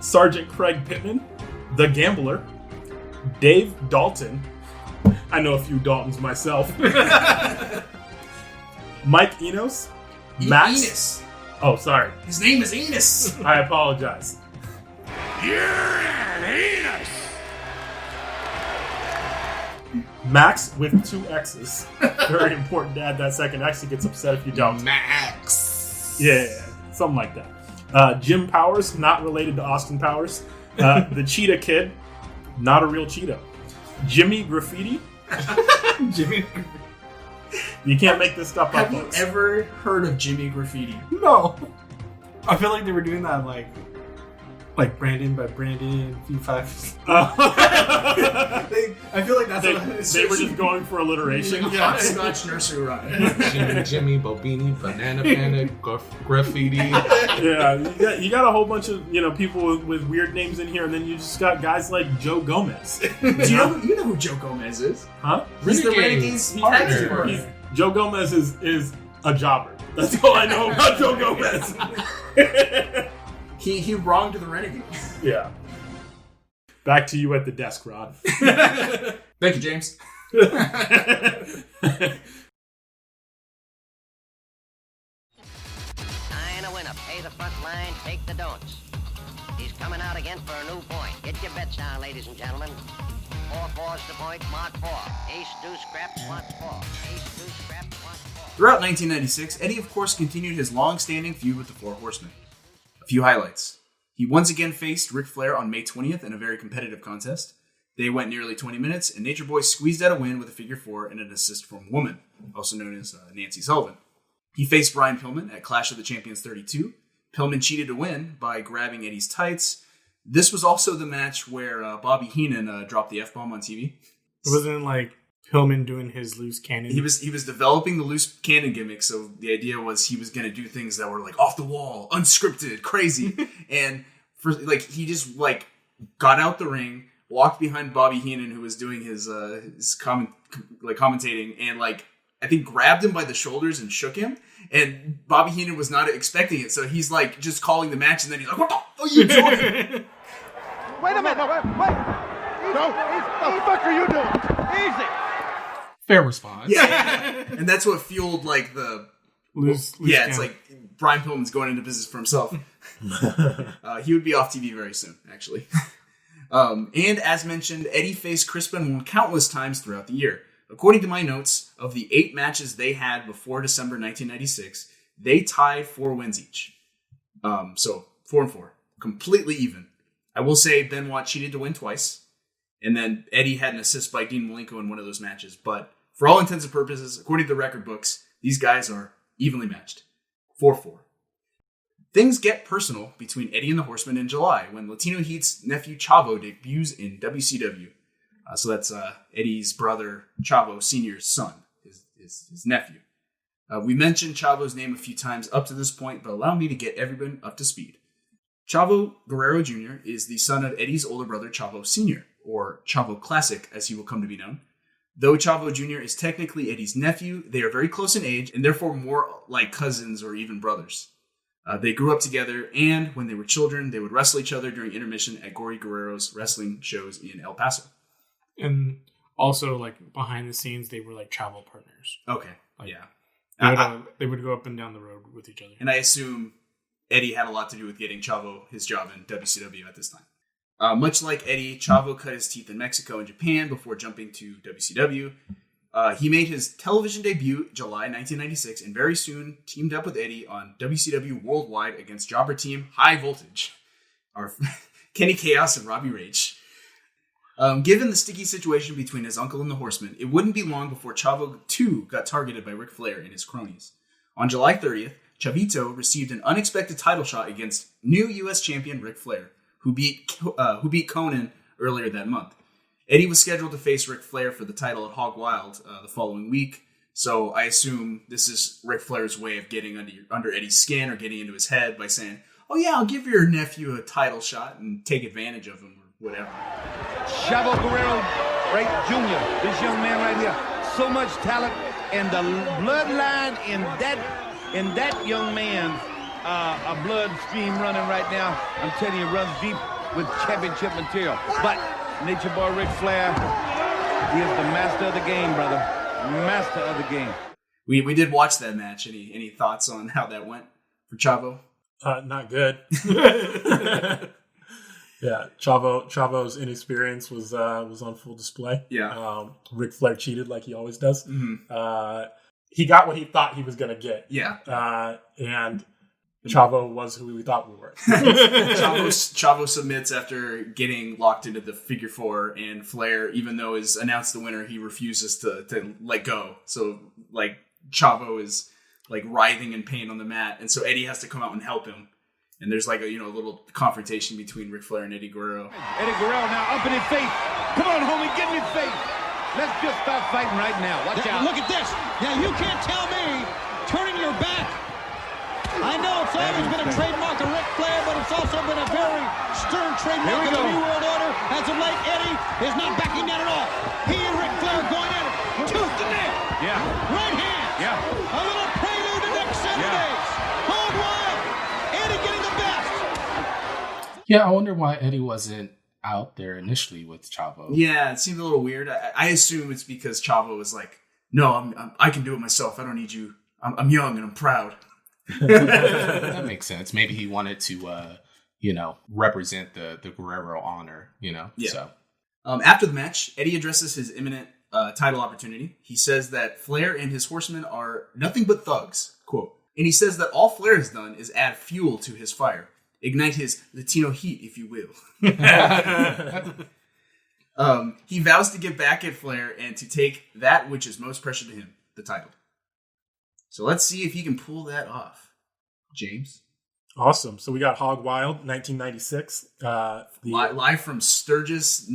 Sergeant Craig Pittman, The Gambler, Dave Dalton. I know a few Daltons myself. Mike Enos. Max. Enos. Oh, sorry. His name is Enos. I apologize. Yeah, Enos! Max with 2 X's. Very important to add that second X. He gets upset if you don't. Max. Yeah, something like that. Jim Powers, not related to Austin Powers. The Cheetah Kid, not a real Cheeto. Jimmy Graffiti. Jimmy. You can't make this stuff up, Have you folks. ever heard of Jimmy Graffiti? No. I feel like they were doing that like Brandon by Brandon, V5. I feel like that's they were just going for alliteration. Yeah, Scotch nursery rhyme. Jimmy, Bobini, Banana Panic, Graffiti. Yeah, you got a whole bunch of people with weird names in here, and then you just got guys like Joe Gomez. You know who Joe Gomez is? Huh? He's the Renegades partner. Joe Gomez is a jobber. That's all I know about Joe Gomez. He wronged the Renegades. Yeah. Back to you at the desk, Rod. Thank you, James. Nine a winner. Pay the front line, take the don'ts. He's coming out again for a new point. Get your bets down, ladies and gentlemen. 4-4's the point, mark 4. Ace, deuce, scrap, wants 4. Ace, deuce, scrap, wants 4. Throughout 1996, Eddie, of course, continued his long-standing feud with the Four Horsemen. A few highlights. He once again faced Ric Flair on May 20th in a very competitive contest. They went nearly 20 minutes, and Nature Boy squeezed out a win with a figure 4 and an assist from a woman, also known as Nancy Sullivan. He faced Brian Pillman at Clash of the Champions 32. Pillman cheated to win by grabbing Eddie's tights. This was also the match where Bobby Heenan dropped the F-bomb on TV. It wasn't like Pillman doing his loose cannon. He was developing the loose cannon gimmick, so the idea was he was going to do things that were like off the wall, unscripted, crazy, and he just got out the ring, walked behind Bobby Heenan, who was doing his commentating, and I think grabbed him by the shoulders and shook him. And Bobby Heenan was not expecting it, so he's just calling the match, and then he's like, "What the are you doing?" Wait a minute, wait. No, what the fuck are you doing? Easy. Fair response. Yeah. And that's what fueled the loose yeah, it's like Brian Pillman's going into business for himself. He would be off TV very soon, actually. And as mentioned, Eddie faced Chris Benoit countless times throughout the year. According to my notes, of the 8 matches they had before December 1996, they tied 4 wins each. So 4-4. Completely even. I will say Benoit cheated to win twice. And then Eddie had an assist by Dean Malenko in one of those matches. But for all intents and purposes, according to the record books, these guys are evenly matched. 4-4. Things get personal between Eddie and the Horsemen in July when Latino Heat's nephew Chavo debuts in WCW. So that's Eddie's brother Chavo Sr.'s son, his nephew. We mentioned Chavo's name a few times up to this point, but allow me to get everyone up to speed. Chavo Guerrero Jr. is the son of Eddie's older brother Chavo Sr., or Chavo Classic as he will come to be known. Though Chavo Jr. is technically Eddie's nephew, they are very close in age and therefore more like cousins or even brothers. They grew up together, and when they were children, they would wrestle each other during intermission at Gory Guerrero's wrestling shows in El Paso. And also, like, behind the scenes, they were, like, travel partners. Okay, like, yeah. They would go up and down the road with each other. And I assume Eddie had a lot to do with getting Chavo his job in WCW at this time. Much like Eddie, Chavo cut his teeth in Mexico and Japan before jumping to WCW. He made his television debut July 1996 and very soon teamed up with Eddie on WCW Worldwide against jobber team High Voltage, or Kenny Chaos and Robbie Rage. Given the sticky situation between his uncle and the Horsemen, it wouldn't be long before Chavo too got targeted by Ric Flair and his cronies. On July 30th, Chavito received an unexpected title shot against new U.S. champion Ric Flair, who beat Conan earlier that month. Eddie was scheduled to face Ric Flair for the title at Hog Wild the following week, so I assume this is Ric Flair's way of getting under Eddie's skin or getting into his head by saying, "Oh yeah, I'll give your nephew a title shot and take advantage of him," or whatever. Chavo Guerrero, right, Jr., this young man right here, so much talent, and the bloodline in that young man's a blood stream running right now. I'm telling you, it runs deep with championship material. But Nature Boy Ric Flair, he is the master of the game, brother. Master of the game. We did watch that match. Any thoughts on how that went for Chavo? Not good. Yeah, Chavo's inexperience was on full display. Yeah. Ric Flair cheated like he always does. Mm-hmm. He got what he thought he was going to get. Yeah. And Chavo was who we thought we were. Chavo submits after getting locked into the figure four, and Flair, even though is announced the winner, he refuses to let go. So, like, Chavo is, like, writhing in pain on the mat, and so Eddie has to come out and help him. And there's like a little confrontation between Ric Flair and Eddie Guerrero. Eddie Guerrero now up in his face. Come on, homie, get in his face. Let's just start fighting right now. Watch out. Look at this. Now, you can't tell me turning your back. I know it's always been a trademark of Ric Flair, but it's also been a very stern trademark of the New World Order. As of late, Eddie is not backing down at all. He and Ric Flair going at it. Tooth to nail. Yeah. Right hand. Yeah. A little prelude to next Saturday. Hog Wild. Eddie getting the best. Yeah, I wonder why Eddie wasn't out there initially with Chavo. Yeah, it seemed a little weird. I assume it's because Chavo was like, "No, I can do it myself. I don't need you. I'm young and I'm proud." That makes sense. Maybe he wanted to, represent the Guerrero honor. Yeah. So after the match, Eddie addresses his imminent title opportunity. He says that Flair and his Horsemen are nothing but thugs. Quote. And he says that all Flair has done is add fuel to his fire. Ignite his Latino heat, if you will. He vows to get back at Flair and to take that which is most precious to him, the title. So let's see if he can pull that off. James? Awesome. So we got Hog Wild, 1996. Live from Sturgis,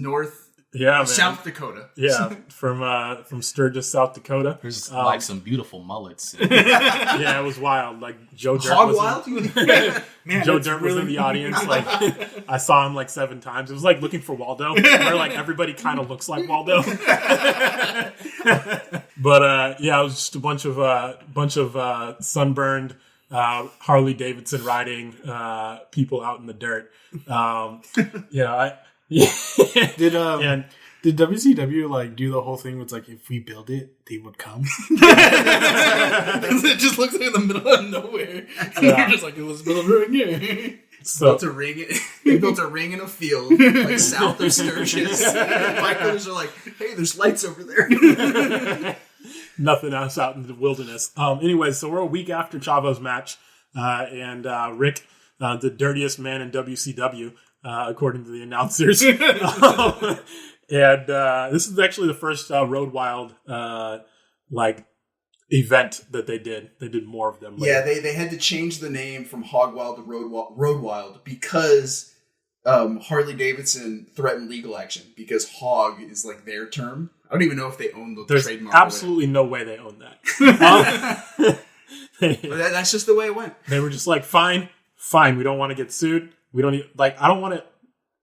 South Dakota. Yeah, from Sturgis, South Dakota. There's like some beautiful mullets. Yeah, it was wild. Like Joe Dirt Hog was Wild? Joe Dirt was in the audience. Like I saw him like 7 times. It was like looking for Waldo, where like everybody kind of looks like Waldo. But it was just a bunch of sunburned Harley Davidson riding people out in the dirt. Did WCW like do the whole thing with like if we build it, they would come? It just looks like in the middle of nowhere. Yeah. You're just like, it was built right here. So, they built a ring in a field, like south of Sturgis. Bikers are like, hey, there's lights over there. Nothing else out in the wilderness. Anyway, so we're a week after Chavo's match, and Rick, the dirtiest man in WCW, according to the announcers. And this is actually the first Road Wild event that they did. They did more of them. Yeah, they had to change the name from Hog Wild to Road Wild because Harley Davidson threatened legal action because hog is like their term. I don't even know if they own the trademark. There's absolutely no way they own that. That's just the way it went. They were just like, fine, we don't want to get sued. We don't I don't want to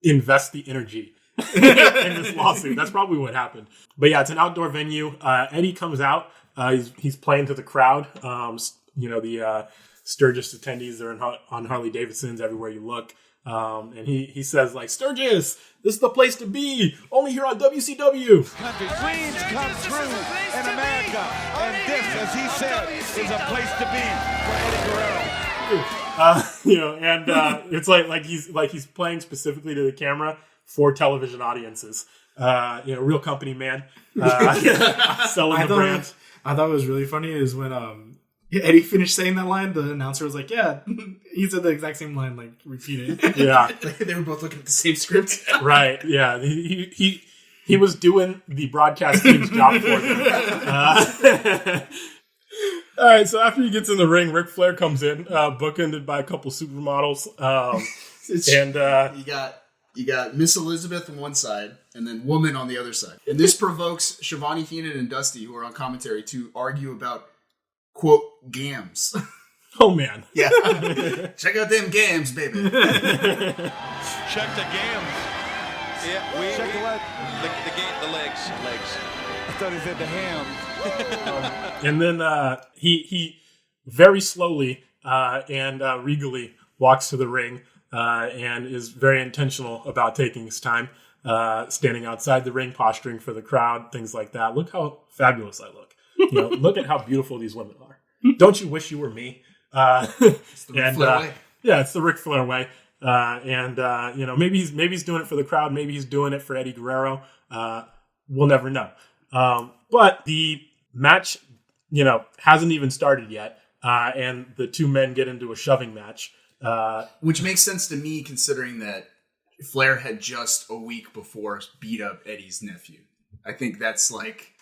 invest the energy in this lawsuit. That's probably what happened. But yeah, it's an outdoor venue. Eddie comes out. He's playing to the crowd. The Sturgis attendees are on Harley Davidsons everywhere you look. And he says, like, Sturgis, this is the place to be. Only here on WCW. Queens come true in America. And this, as he said, is a place to be for Eddie Guerrero. It's like he's playing specifically to the camera for television audiences. Real company man. Selling the brand. I thought it was really funny is when Eddie finished saying that line, the announcer was like, yeah, he said the exact same line, like, repeat it. Yeah. They were both looking at the same script. Right, yeah. He was doing the broadcast team's job for them. All right, so after he gets in the ring, Ric Flair comes in, bookended by a couple supermodels. You got Miss Elizabeth on one side, and then Woman on the other side. And this provokes Shivani Heenan and Dusty, who are on commentary, to argue about, quote, gams. Oh, man. Yeah. Check out them gams, baby. Check the gams. Yeah, Check the what? The legs. I thought he said the ham. And then he very slowly and regally walks to the ring and is very intentional about taking his time, standing outside the ring, posturing for the crowd, things like that. Look how fabulous I look. Look at how beautiful these women are. Don't you wish you were me? It's the Ric Flair way. Yeah, it's the Ric Flair way. Maybe he's doing it for the crowd. Maybe he's doing it for Eddie Guerrero. We'll never know. But the match, hasn't even started yet. And the two men get into a shoving match. Which makes sense to me, considering that Flair had just a week before beat up Eddie's nephew. I think that's like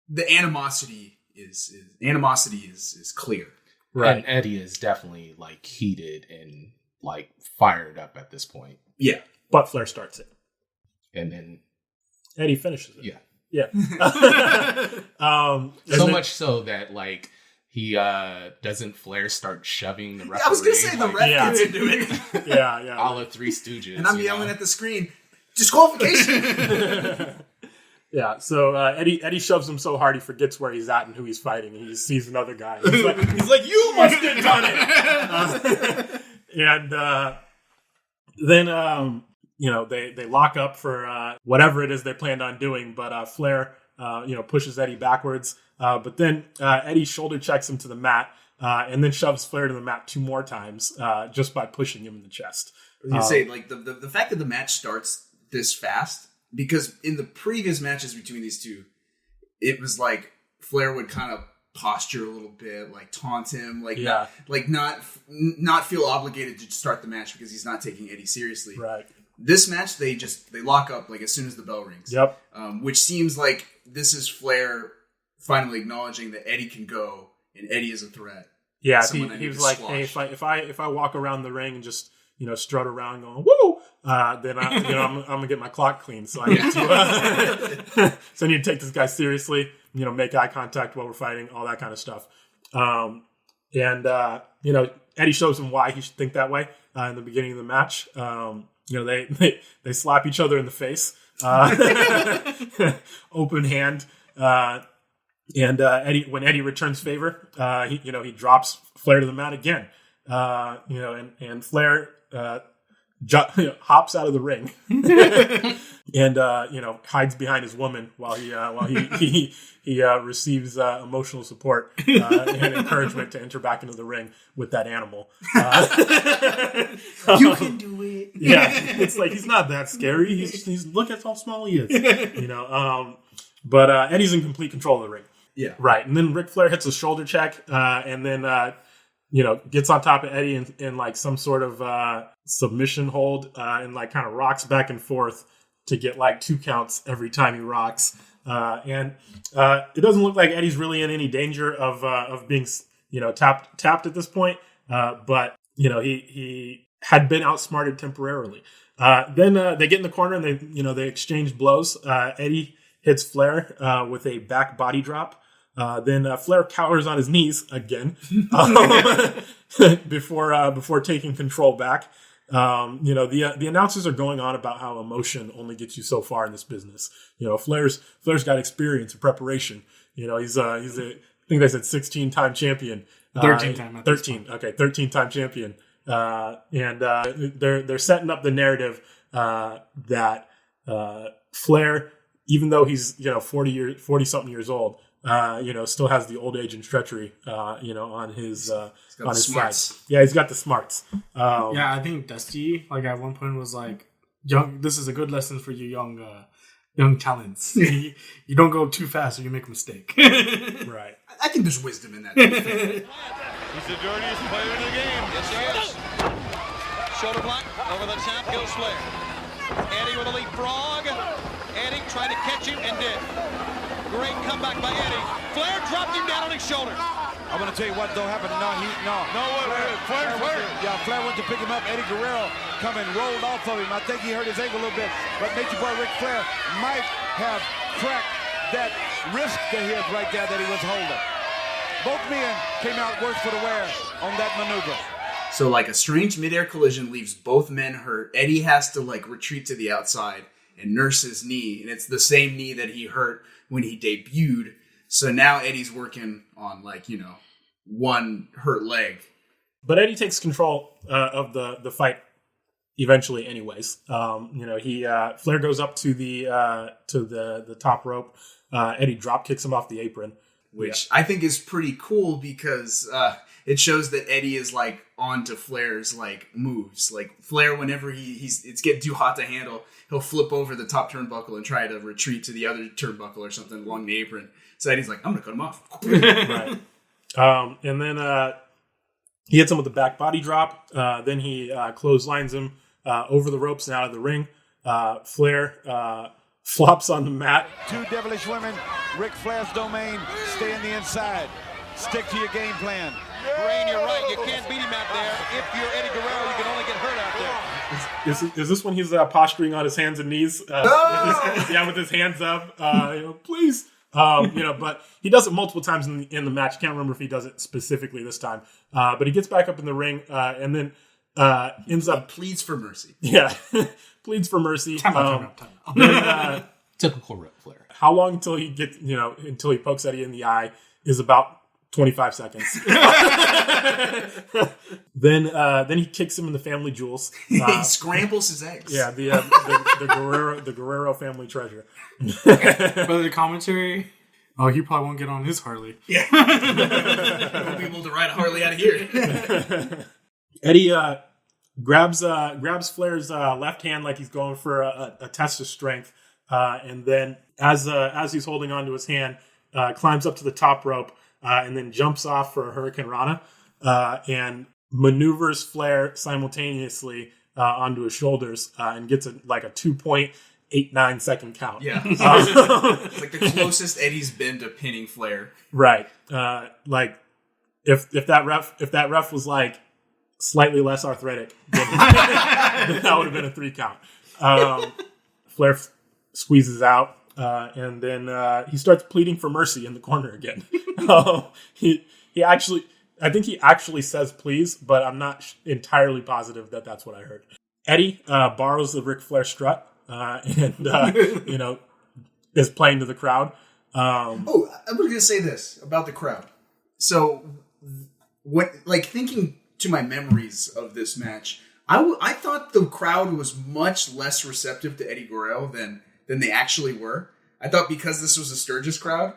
the animosity is clear. Right. And Eddie is definitely like heated and like fired up at this point. Yeah. But Flair starts it. And then Eddie finishes it. Yeah. Yeah. So much so that like he doesn't Flair start shoving the referee. I was gonna say the ref gets into it. Yeah. All the Three Stooges. And I'm yelling at the screen, disqualification. Yeah, so Eddie shoves him so hard he forgets where he's at and who he's fighting. And he just sees another guy. He's like, you must have done it. Then they lock up for whatever it is they planned on doing. But Flair pushes Eddie backwards. But then Eddie shoulder checks him to the mat and then shoves Flair to the mat 2 more times just by pushing him in the chest. I was gonna say, like, the fact that the match starts this fast. Because in the previous matches between these two, it was like Flair would kind of posture a little bit, like taunt him, not feel obligated to start the match because he's not taking Eddie seriously. Right. This match, they lock up like as soon as the bell rings. Yep. Which seems like this is Flair finally acknowledging that Eddie can go and Eddie is a threat. Yeah, he was like, hey, if I walk around the ring and just strut around going woo, then I'm gonna get my clock clean. So I need to I need to take this guy seriously. Make eye contact while we're fighting, all that kind of stuff. Eddie shows him why he should think that way in the beginning of the match. They slap each other in the face, open hand. Eddie, when Eddie returns favor, he drops Flair to the mat again. And Flair hops out of the ring and hides behind his woman while he receives emotional support and encouragement to enter back into the ring with that animal. You can do it. Yeah, it's like he's not that scary. He's look at how small he is. But Eddie's in complete control of the ring. Yeah, right. And then Ric Flair hits a shoulder check, and then gets on top of Eddie in like some sort of submission hold, and like kind of rocks back and forth to get like 2 counts every time he rocks. And it doesn't look like Eddie's really in any danger of being, tapped at this point. But he had been outsmarted temporarily. Then they get in the corner and they exchange blows. Eddie hits Flair with a back body drop. Then Flair cowers on his knees again before taking control back. The announcers are going on about how emotion only gets you so far in this business. Flair's got experience and preparation. He's a I think they said 16-time champion. 13-time champion. And they're setting up the narrative that Flair, even though he's 40-something years old, still has the old age and treachery, on his side. Yeah, he's got the smarts. I think Dusty, at one point was like, "Young, this is a good lesson for you young talents. you don't go too fast or you make a mistake." Right. I think there's wisdom in that. He's the dirtiest player in the game. Yes, he is. Shoulder block over the top goes Flair. Eddie with a leapfrog. Eddie tried to catch him and did. Great comeback by Eddie. Flair dropped him down on his shoulder. I'm going to tell you what, though, happened. Flair went to pick him up. Eddie Guerrero come and rolled off of him. I think he hurt his ankle a little bit. But Nature Boy Ric Flair might have cracked that wrist to his right there that he was holding. Both men came out worse for the wear on that maneuver. So a strange midair collision leaves both men hurt. Eddie has to retreat to the outside and nurse his knee. And it's the same knee that he hurt when he debuted. So now Eddie's working on one hurt leg. But Eddie takes control of the fight eventually anyways. Flair goes up to the top rope. Eddie drop kicks him off the apron, which I think is pretty cool because it shows that Eddie is onto Flair's moves. Flair, whenever it's getting too hot to handle, he'll flip over the top turnbuckle and try to retreat to the other turnbuckle or something along the apron. So Eddie's I'm gonna cut him off. Right. And then he hits him with the back body drop. Then he clotheslines him over the ropes and out of the ring. Flair flops on the mat. Two devilish women, Ric Flair's domain. Stay in the inside. Stick to your game plan. Brain, you're right. You can't beat him out there. If you're Eddie Guerrero, you can only get hurt out there. Is this when he's posturing on his hands and knees? With his hands up. Please. But he does it multiple times in the match. Can't remember if he does it specifically this time. But he gets back up in the ring and then ends up pleads for mercy. Yeah, pleads for mercy. Time out. Typical Ric Flair. How long until he gets until he pokes Eddie in the eye is about 25 seconds. Then he kicks him in the family jewels. He scrambles his eggs. Yeah, the Guerrero family treasure. But the commentary, he probably won't get on his Harley. Yeah, won't be able to ride a Harley out of here. Eddie grabs Flair's left hand like he's going for a test of strength, and then as he's holding onto his hand, climbs up to the top rope. And then jumps off for a Hurricane Rana and maneuvers Flair simultaneously onto his shoulders and gets a 2.89 second count. Yeah, it's the closest Eddie's been to pinning Flair. Right, if that ref was slightly less arthritic, then that would have been a 3 count. Flair squeezes out. And then he starts pleading for mercy in the corner again. I think he actually says please, but I'm not entirely positive that that's what I heard. Eddie borrows the Ric Flair strut and is playing to the crowd. I was going to say this about the crowd. So, thinking to my memories of this match, I thought the crowd was much less receptive to Eddie Guerrero than they actually were. I thought because this was a Sturgis crowd,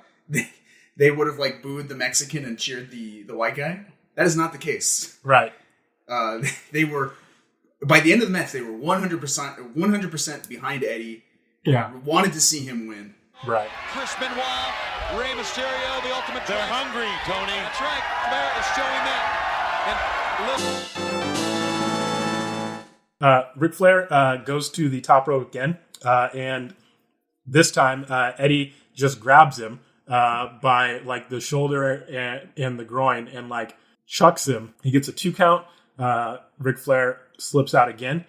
they would have booed the Mexican and cheered the white guy. That is not the case. Right. They were, by the end of the match, they were 100% behind Eddie. Yeah. Wanted to see him win. Right. Chris Benoit, Rey Mysterio, the Ultimate They're Dragon. hungry, Tony. That's right. Flair is showing that. Ric Flair goes to the top rope again, and this time Eddie just grabs him by like the shoulder and the groin and like chucks him. He gets a 2 count. Ric Flair slips out again.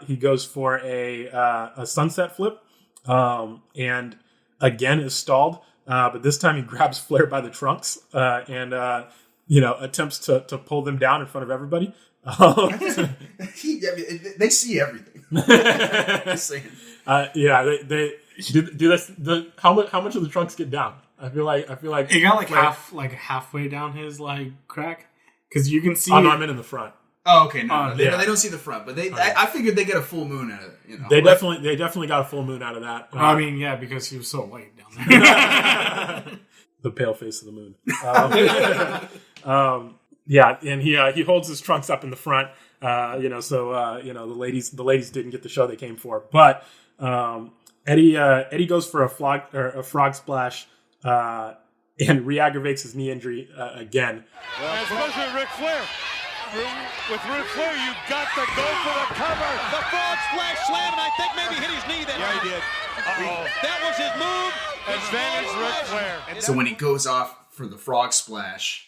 He goes for a sunset flip and again is stalled. But this time he grabs Flair by the trunks and attempts to pull them down in front of everybody. They see everything. They do this. How much of the trunks get down? I feel like it got like halfway down his like crack because you can see. Oh no, I meant in the front. Oh, okay. No, they don't see the front, but I figured they get a full moon out of it. They definitely got a full moon out of that. I mean, yeah, because he was so white down there. The pale face of the moon. And he holds his trunks up in the front. The ladies didn't get the show they came for. But Eddie goes for a frog splash and re-aggravates his knee injury again. Especially Ric Flair. With Ric Flair, you got to go for the cover. The frog splash slam, and I think maybe hit his knee that Yeah, he did. That was his move. Advantage Ric Flair. So when he goes off for the frog splash,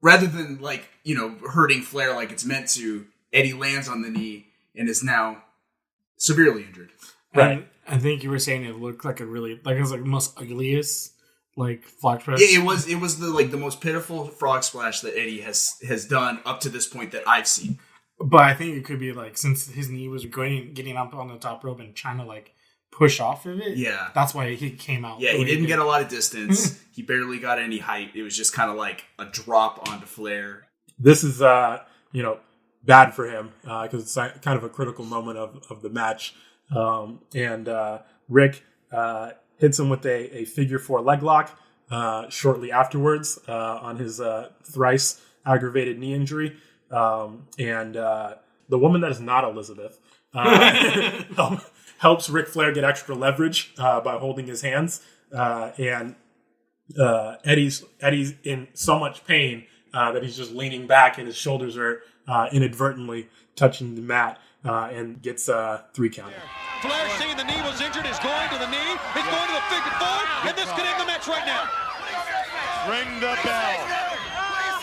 rather than hurting Flair like it's meant to, Eddie lands on the knee and is now severely injured. Right. I think you were saying it looked like it was like the most ugliest frog splash. Yeah, it was the most pitiful frog splash that Eddie has done up to this point that I've seen. But I think it could be since his knee was getting up on the top rope and trying to push off of it. Yeah, that's why he came out. Yeah, he didn't get a lot of distance. He barely got any height. It was just kind of like a drop onto Flair. This is bad for him because it's kind of a critical moment of the match. Rick hits him with a figure 4 leg lock shortly afterwards on his thrice aggravated knee injury. The woman that is not Elizabeth helps Ric Flair get extra leverage by holding his hands. Eddie's in so much pain that he's just leaning back and his shoulders are inadvertently touching the mat and gets 3 count. Flair, seeing the knee was injured, is going to the knee. He's going to the figure 4, and this could end the match right now. Ring the bell.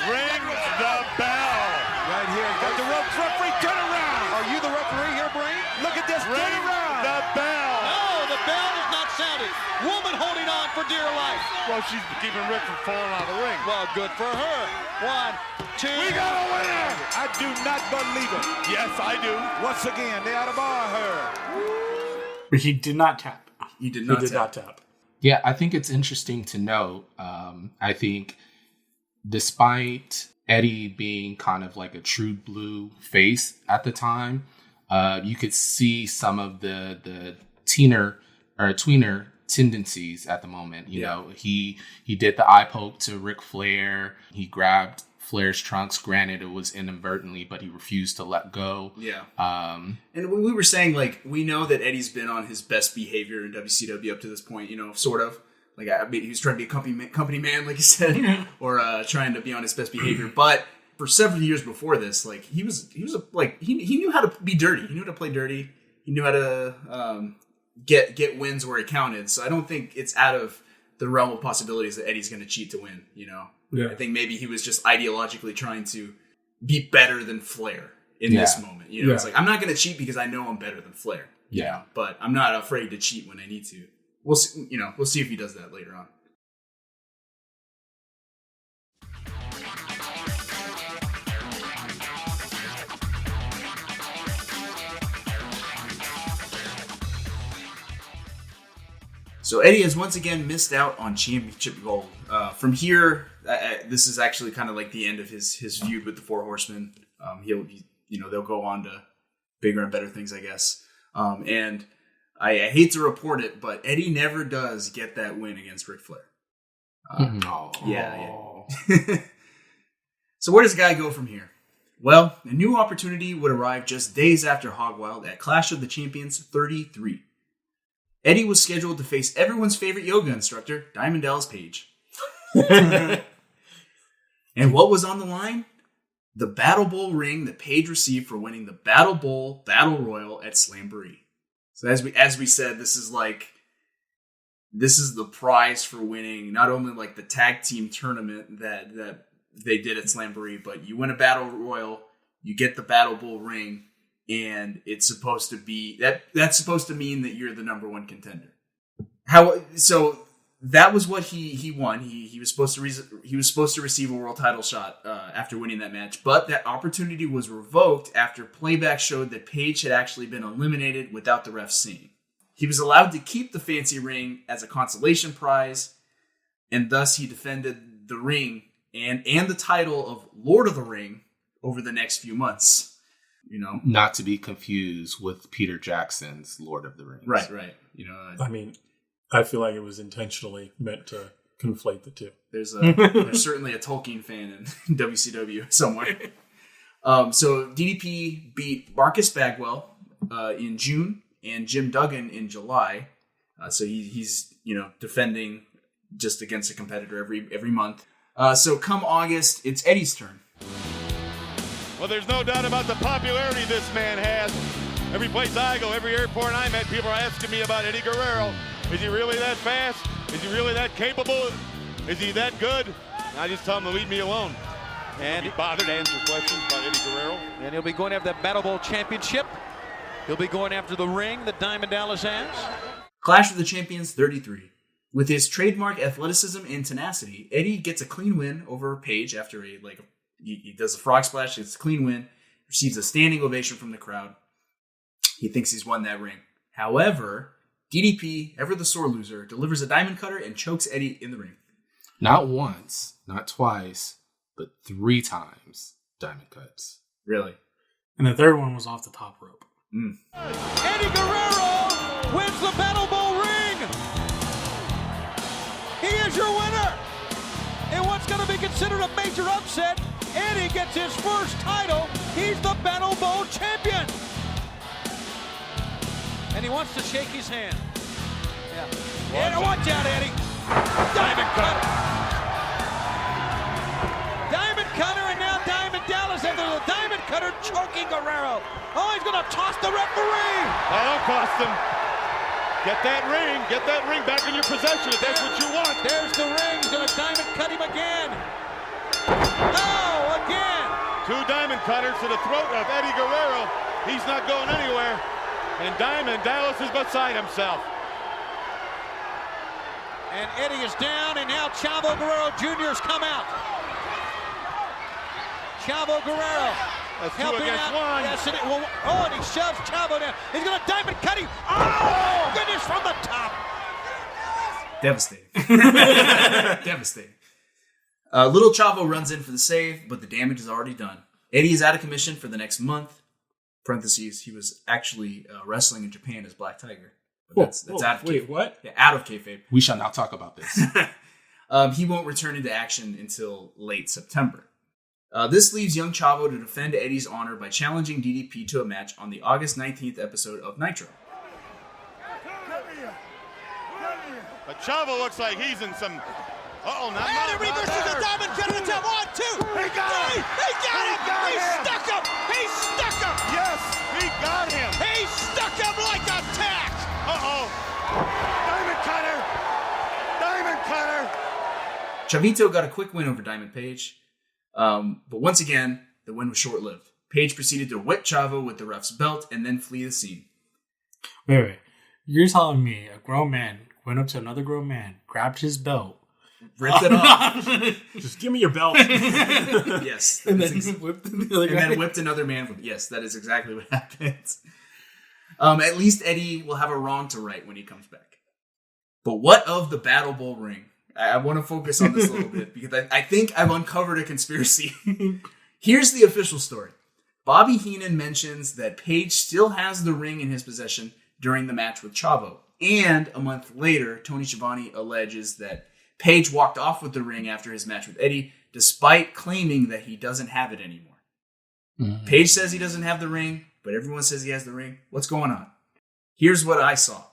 Ring the bell. Right here. Got the ropes. Referee, turn around. Are you the referee here, Brain? Look at this. Ring turn around. the bell. No, the bell is not sounded. Woman holding on for dear life. Well, she's keeping Rick from falling out of the ring. Well, good for her. 1, 2. We got a winner. I do not believe it. Yes, I do. Once again, they ought to bar her. But he did not tap. He did not tap. Yeah, I think it's interesting to note. I think despite Eddie being kind of like a true blue face at the time, you could see some of the tweener tendencies at the moment. You know, he did the eye poke to Ric Flair. He grabbed Flair's trunks. Granted, it was inadvertently, but he refused to let go. Yeah. And we were saying, we know that Eddie's been on his best behavior in WCW up to this point, sort of. He was trying to be a company man, like you said, or trying to be on his best behavior. But for several years before this, he knew how to be dirty. He knew how to play dirty. He knew how to get wins where it counted. So I don't think it's out of the realm of possibilities that Eddie's going to cheat to win. Yeah. I think maybe he was just ideologically trying to be better than Flair in this moment. It's I'm not going to cheat because I know I'm better than Flair. Yeah, but I'm not afraid to cheat when I need to. We'll see, we'll see if he does that later on. So Eddie has once again missed out on championship gold. From here, this is actually kind of like the end of his feud with the Four Horsemen. They'll go on to bigger and better things, I guess. And I hate to report it, but Eddie never does get that win against Ric Flair. Yeah. So where does the guy go from here? Well, a new opportunity would arrive just days after Hogwild at Clash of the Champions 33. Eddie was scheduled to face everyone's favorite yoga instructor, Diamond Dallas Page. And what was on the line? The Battle Bowl ring that Page received for winning the Battle Bowl Battle Royal at Slamboree. So as we said, this is this is the prize for winning not only like the tag team tournament that they did at Slamboree, but you win a battle royal, you get the Battle Bowl ring, and it's supposed to be that's supposed to mean that you're the number one contender. So that was what he won. He was supposed to receive a world title shot after winning that match, but that opportunity was revoked after playback showed that Page had actually been eliminated without the refs seeing. He was allowed to keep the fancy ring as a consolation prize, and thus he defended the ring and the title of Lord of the Ring over the next few months. You know, not to be confused with Peter Jackson's Lord of the Rings. Right. You know, I mean, I feel like it was intentionally meant to conflate the two. There's certainly a Tolkien fan in WCW somewhere. So DDP beat Marcus Bagwell in June and Jim Duggan in July. So he's defending just against a competitor every month. So come August, it's Eddie's turn. Well, there's no doubt about the popularity this man has. Every place I go, every airport I'm at, people are asking me about Eddie Guerrero. Is he really that fast? Is he really that capable? Is he that good? And I just tell him to leave me alone. And he bothered to answer questions about Eddie Guerrero. And he'll be going after the Battle Bowl championship. He'll be going after the ring that Diamond Dallas has. Clash of the Champions 33. With his trademark athleticism and tenacity, Eddie gets a clean win over Page after he does a frog splash, gets a clean win, receives a standing ovation from the crowd. He thinks he's won that ring. However, DDP, ever the sore loser, delivers a diamond cutter and chokes Eddie in the ring. Not once, not twice, but 3 times diamond cuts. Really? And the third one was off the top rope. Eddie Guerrero wins the Battle Bowl ring. He is your winner. In what's going to be considered a major upset, Eddie gets his first title. He's the Battle Bowl champion. And he wants to shake his hand. Yeah. Watch out, Eddie. Diamond cutter. Diamond cutter, and now Diamond Dallas after the diamond cutter choking Guerrero. Oh, he's going to toss the referee. That'll cost him. Get that ring back in your possession if that's what you want. There's the ring. He's going to diamond cut him again. Oh, again. 2 diamond cutters to the throat of Eddie Guerrero. He's not going anywhere. And Diamond Dallas is beside himself. And Eddie is down, and now Chavo Guerrero Jr. has come out. Chavo Guerrero. That's 2 helping against out. 1. Yes, and he shoves Chavo down. He's going to diamond cut him. Oh, goodness, from the top. Devastating. Devastating. Little Chavo runs in for the save, but the damage is already done. Eddie is out of commission for the next month. Parentheses, he was actually wrestling in Japan as Black Tiger. But that's out of wait, kayfabe. what? Yeah, out of kayfabe. We shall not talk about this. He won't return into action until late September. This leaves young Chavo to defend Eddie's honor by challenging DDP to a match on the August 19th episode of Nitro. But Chavo looks like he's in some... And he reverses the diamond cut at the top. 1, 2, 3. He got him. He stuck him. He stuck him. Yes, he got him. He stuck him like a tack. Uh-oh. Diamond cutter. Chavito got a quick win over Diamond Page. But once again, the win was short-lived. Page proceeded to whip Chavo with the ref's belt and then flee the scene. Wait. You're telling me a grown man went up to another grown man, grabbed his belt, ripped it off. Just give me your belt. Yes. And then whipped the other guy. And then whipped another man with... Yes, that is exactly what happens. At least Eddie will have a wrong to right when he comes back. But what of the Battle Bowl ring? I want to focus on this a little bit because I think I've uncovered a conspiracy. Here's the official story. Bobby Heenan mentions that Page still has the ring in his possession during the match with Chavo. And a month later, Tony Schiavone alleges that Page walked off with the ring after his match with Eddie, despite claiming that he doesn't have it anymore. Mm-hmm. Page says he doesn't have the ring, but everyone says he has the ring. What's going on? Here's what I saw.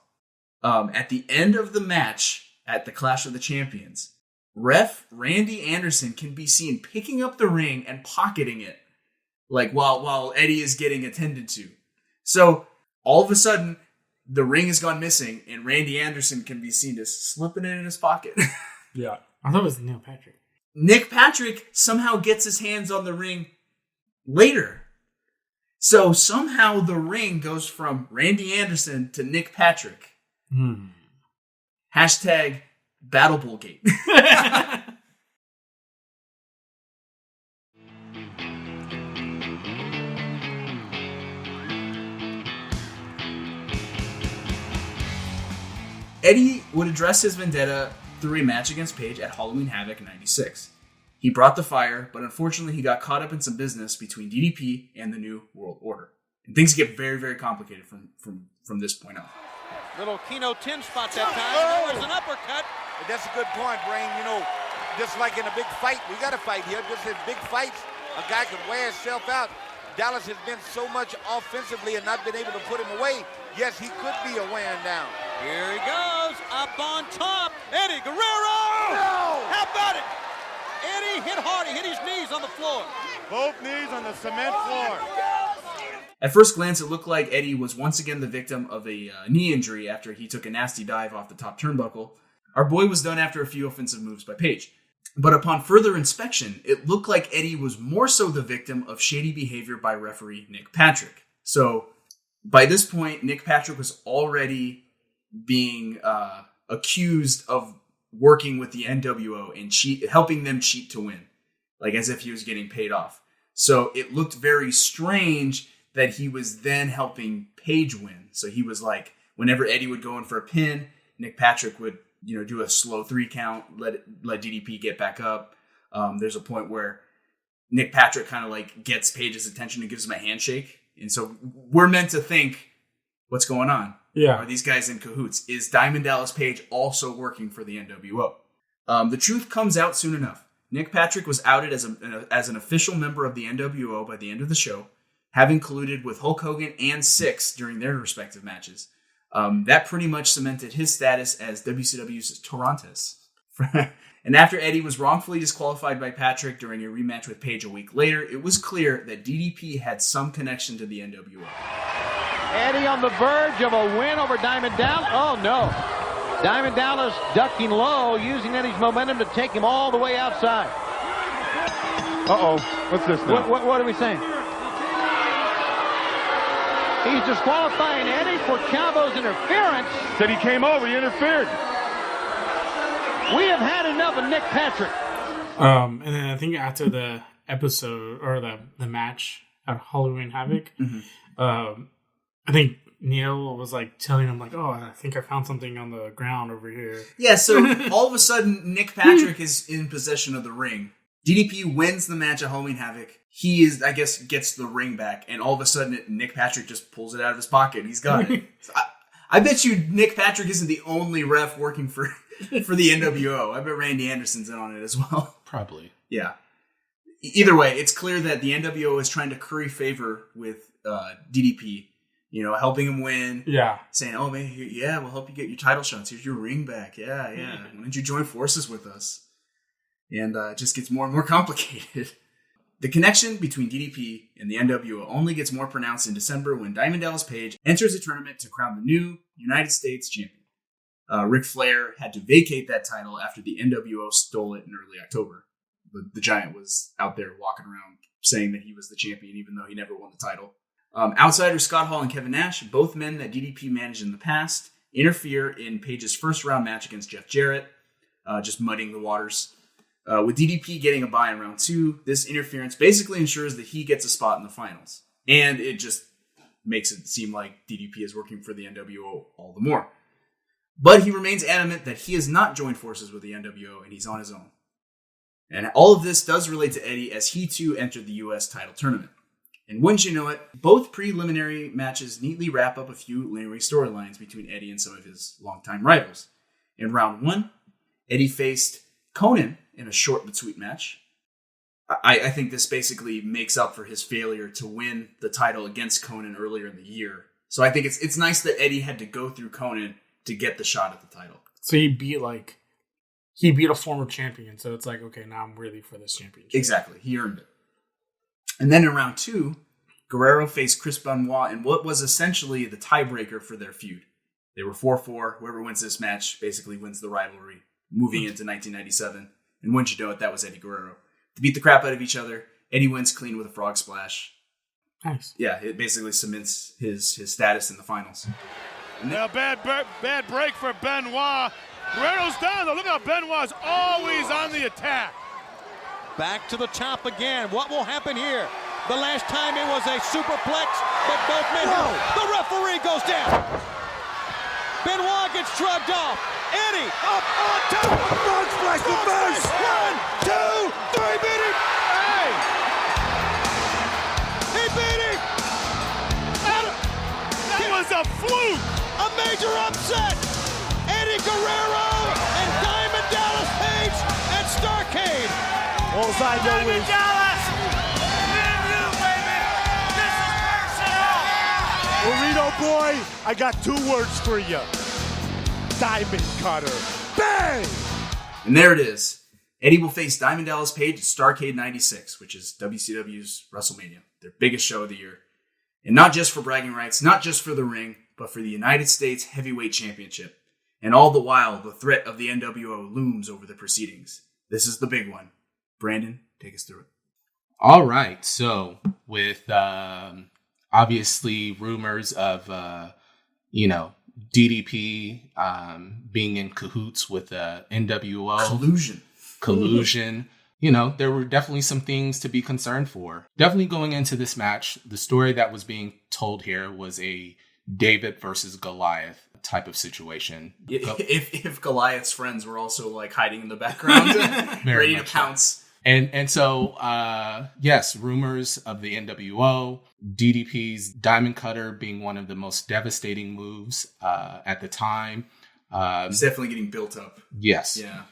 At the end of the match at the Clash of the Champions, ref Randy Anderson can be seen picking up the ring and pocketing it, like while Eddie is getting attended to. So all of a sudden, the ring has gone missing, and Randy Anderson can be seen as slipping it in his pocket. Yeah. I thought it was Neil Patrick. Nick Patrick somehow gets his hands on the ring later. So somehow the ring goes from Randy Anderson to Nick Patrick. Hashtag Battle Bullgate. Eddie would address his vendetta through a match against Page at Halloween Havoc 96. He brought the fire, but unfortunately he got caught up in some business between DDP and the New World Order. And things get very, very complicated from this point on. Little Keno 10 spot that time. There's an uppercut. That's a good point, Brain. You know, just like in a big fight, we got to fight here. Just in big fights, a guy could wear himself out. Dallas has been so much offensively and not been able to put him away. Yes, he could be a wearing down. Here he goes, up on top. Eddie Guerrero! No! How about it? Eddie hit hard. He hit his knees on the floor. Both knees on the cement floor. At first glance, it looked like Eddie was once again the victim of a knee injury after he took a nasty dive off the top turnbuckle. Our boy was done after a few offensive moves by Page. But upon further inspection, it looked like Eddie was more so the victim of shady behavior by referee Nick Patrick. So, by this point, Nick Patrick was already being accused of working with the NWO and helping them cheat to win. Like as if he was getting paid off. So, it looked very strange that he was then helping Page win. So, he was like, whenever Eddie would go in for a pin, Nick Patrick would do a slow 3 count, let DDP get back up. There's a point where Nick Patrick kind of like gets Page's attention and gives him a handshake. And so we're meant to think, what's going on? Yeah. Are these guys in cahoots? Is Diamond Dallas Page also working for the NWO? The truth comes out soon enough. Nick Patrick was outed as an official member of the NWO by the end of the show, having colluded with Hulk Hogan and Syxx during their respective matches. That pretty much cemented his status as WCW's Torontes. And after Eddie was wrongfully disqualified by Patrick during a rematch with Page a week later, it was clear that DDP had some connection to the NWO. Eddie on the verge of a win over Diamond Dallas. Oh, no. Diamond Dallas ducking low, using Eddie's momentum to take him all the way outside. Uh-oh. What's this now? What are we saying? He's disqualifying Eddie for Chavo's interference. Said he came over, he interfered. We have had enough of Nick Patrick. And then I think after the episode or the match at Halloween Havoc, I think Neil was like telling him like, "Oh, I think I found something on the ground over here." Yeah, so all of a sudden Nick Patrick is in possession of the ring. DDP wins the match at Halloween Havoc. He gets the ring back, and all of a sudden Nick Patrick just pulls it out of his pocket. He's got it. So I bet you Nick Patrick isn't the only ref working for the NWO. I bet Randy Anderson's in on it as well. Probably. Yeah. Either way, it's clear that the NWO is trying to curry favor with DDP. Helping him win. Yeah. Saying, "Oh man, we'll help you get your title shots. Here's your ring back. Yeah. Why don't you join forces with us?" And it just gets more and more complicated. The connection between DDP and the NWO only gets more pronounced in December when Diamond Dallas Page enters a tournament to crown the new United States champion. Ric Flair had to vacate that title after the NWO stole it in early October. The Giant was out there walking around saying that he was the champion even though he never won the title. Outsiders Scott Hall and Kevin Nash, both men that DDP managed in the past, interfere in Page's first round match against Jeff Jarrett, just muddying the waters. With DDP getting a bye in round 2, this interference basically ensures that he gets a spot in the finals. And it just makes it seem like DDP is working for the NWO all the more. But he remains adamant that he has not joined forces with the NWO and he's on his own. And all of this does relate to Eddie as he too entered the US title tournament. And wouldn't you know it, both preliminary matches neatly wrap up a few lingering storylines between Eddie and some of his longtime rivals. In round 1, Eddie faced Conan in a short but sweet match. I think this basically makes up for his failure to win the title against Conan earlier in the year. So I think it's nice that Eddie had to go through Conan to get the shot at the title. So he beat a former champion. So it's like, okay, now I'm worthy for this championship. Exactly. He earned it. And then in round 2, Guerrero faced Chris Benoit in what was essentially the tiebreaker for their feud. They were 4-4. Whoever wins this match basically wins the rivalry, moving into 1997. And wouldn't you know it, that was Eddie Guerrero. To beat the crap out of each other, Eddie wins clean with a frog splash. Nice. Yeah, it basically cements his status in the finals. Now, bad break for Benoit. Guerrero's down, though. Look how Benoit's always on the attack. Back to the top again. What will happen here? The last time it was a superplex, but both men. The referee goes down. Benoit gets shrugged off. Eddie up on top. Frog splash the first. 1, 2, 3, beat him. Hey! He beat him. That was a fluke. A major upset. Eddie Guerrero and Diamond Dallas Page at Starrcade. All I know is Dallas! Man, you, baby! This is personal! Burrito boy, I got 2 words for you. Diamond cutter. Bang! And there it is. Eddie will face Diamond Dallas Page at Starrcade 96, which is WCW's WrestleMania, their biggest show of the year. And not just for bragging rights, not just for the ring, but for the United States Heavyweight Championship. And all the while, the threat of the NWO looms over the proceedings. This is the big one. Brandon, take us through it. All right. So with obviously rumors of, DDP being in cahoots with NWO. Collusion. There were definitely some things to be concerned for. Definitely going into this match, the story that was being told here was a David versus Goliath type of situation. If Goliath's friends were also like hiding in the background, ready to pounce. And so, yes, rumors of the NWO, DDP's Diamond Cutter being one of the most devastating moves at the time. It's definitely getting built up. Yes. Yeah.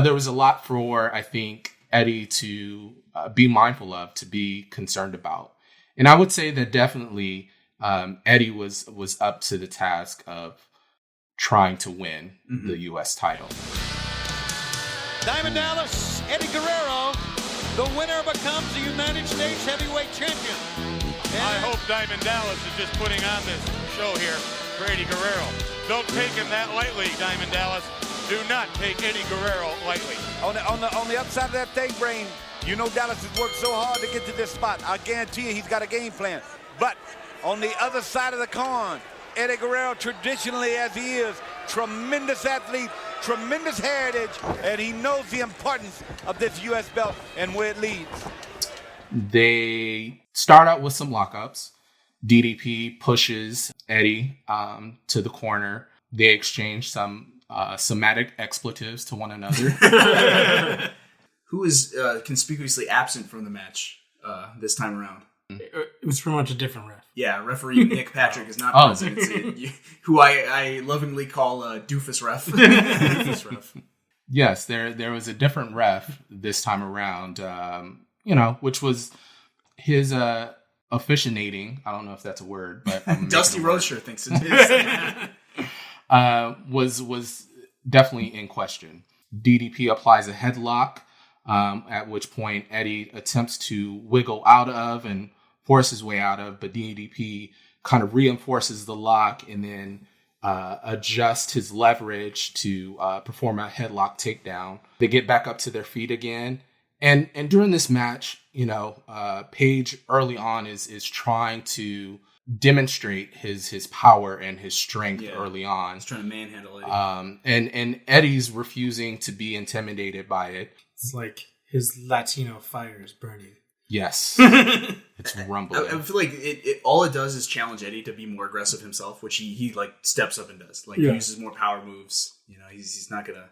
There was a lot for, I think, Eddie to be mindful of, to be concerned about. And I would say that definitely Eddie was up to the task of trying to win the U.S. title. Diamond Dallas, Eddie Guerrero, the winner becomes the United States Heavyweight Champion. I hope Diamond Dallas is just putting on this show here for Eddie Guerrero. Don't take him that lightly, Diamond Dallas. Do not take Eddie Guerrero lightly. On the upside of that thing, Brain, you know Dallas has worked so hard to get to this spot. I guarantee you he's got a game plan. But on the other side of the coin, Eddie Guerrero, traditionally as he is, tremendous athlete, tremendous heritage, and he knows the importance of this U.S. belt and where it leads. They start out with some lockups. DDP pushes Eddie to the corner. They exchange some somatic expletives to one another. Who is conspicuously absent from the match this time around? It was pretty much a different ref. Yeah, referee Nick Patrick is not present. Who I lovingly call Doofus Ref. Doofus Ref. Yes, there was a different ref this time around, which was his officiating. I don't know if that's a word, but Dusty Rhodes sure thinks it is. Was definitely in question. DDP applies a headlock, at which point Eddie attempts to wiggle out of and force his way out of, but DDP kind of reinforces the lock and then adjusts his leverage to perform a headlock takedown. They get back up to their feet again. And during this match, Page early on is trying to demonstrate his power and his strength early on. He's trying to manhandle Eddie. And Eddie's refusing to be intimidated by it. It's like his Latino fire is burning. Yes. It's rumbling. I feel like all it does is challenge Eddie to be more aggressive himself, which he like steps up and does. He uses more power moves. He's not gonna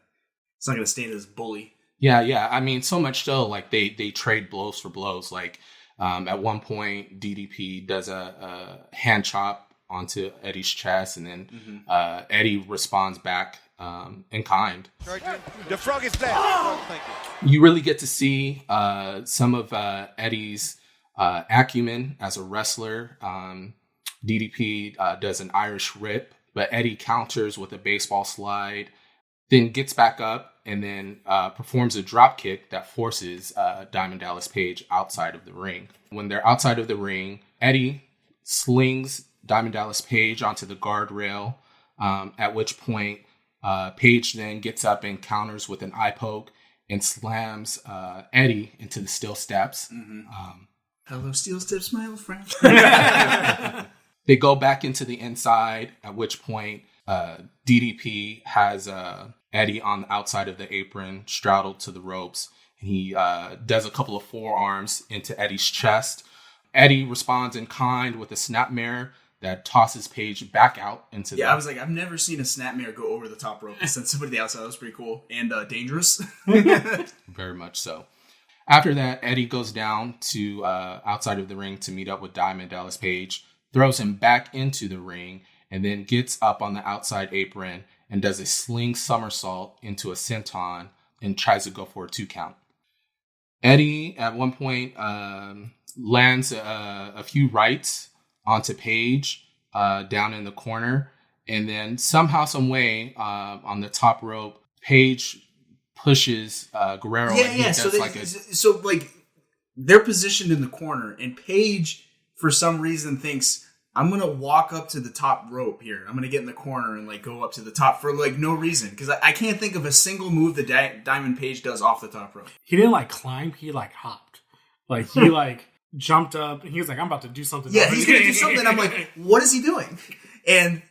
stand as bully. Yeah. I mean, so much so, like they trade blows for blows. Like at one point, DDP does a hand chop onto Eddie's chest, and then Eddie responds back in kind. The frog is there. You really get to see some of Eddie's acumen as a wrestler. DDP does an Irish rip, but Eddie counters with a baseball slide, then gets back up and then performs a drop kick that forces Diamond Dallas Page outside of the ring. When they're outside of the ring, Eddie slings Diamond Dallas Page onto the guardrail. At which point, Paige then gets up and counters with an eye poke and slams Eddie into the steel steps. Hello, steel steps, my old friend. They go back into the inside, at which point DDP has Eddie on the outside of the apron, straddled to the ropes. And he does a couple of forearms into Eddie's chest. Eddie responds in kind with a snapmare that tosses Paige back out into I was like, I've never seen a snapmare go over the top rope. Since somebody the outside, that was pretty cool. And dangerous. Very much so. After that, Eddie goes down to outside of the ring to meet up with Diamond Dallas Page, throws him back into the ring, and then gets up on the outside apron and does a sling somersault into a senton and tries to go for a 2 count. Eddie, at one point, lands a few rights onto Paige down in the corner. And then somehow, some way, on the top rope, Paige pushes Guerrero. Yeah. So they're positioned in the corner, and Paige, for some reason, thinks, I'm going to walk up to the top rope here. I'm going to get in the corner and go up to the top for no reason. Because I can't think of a single move that Diamond Page does off the top rope. He didn't climb. He hopped. He jumped up. And he was like, I'm about to do something. Yeah, he's going to do something. I'm like, what is he doing? And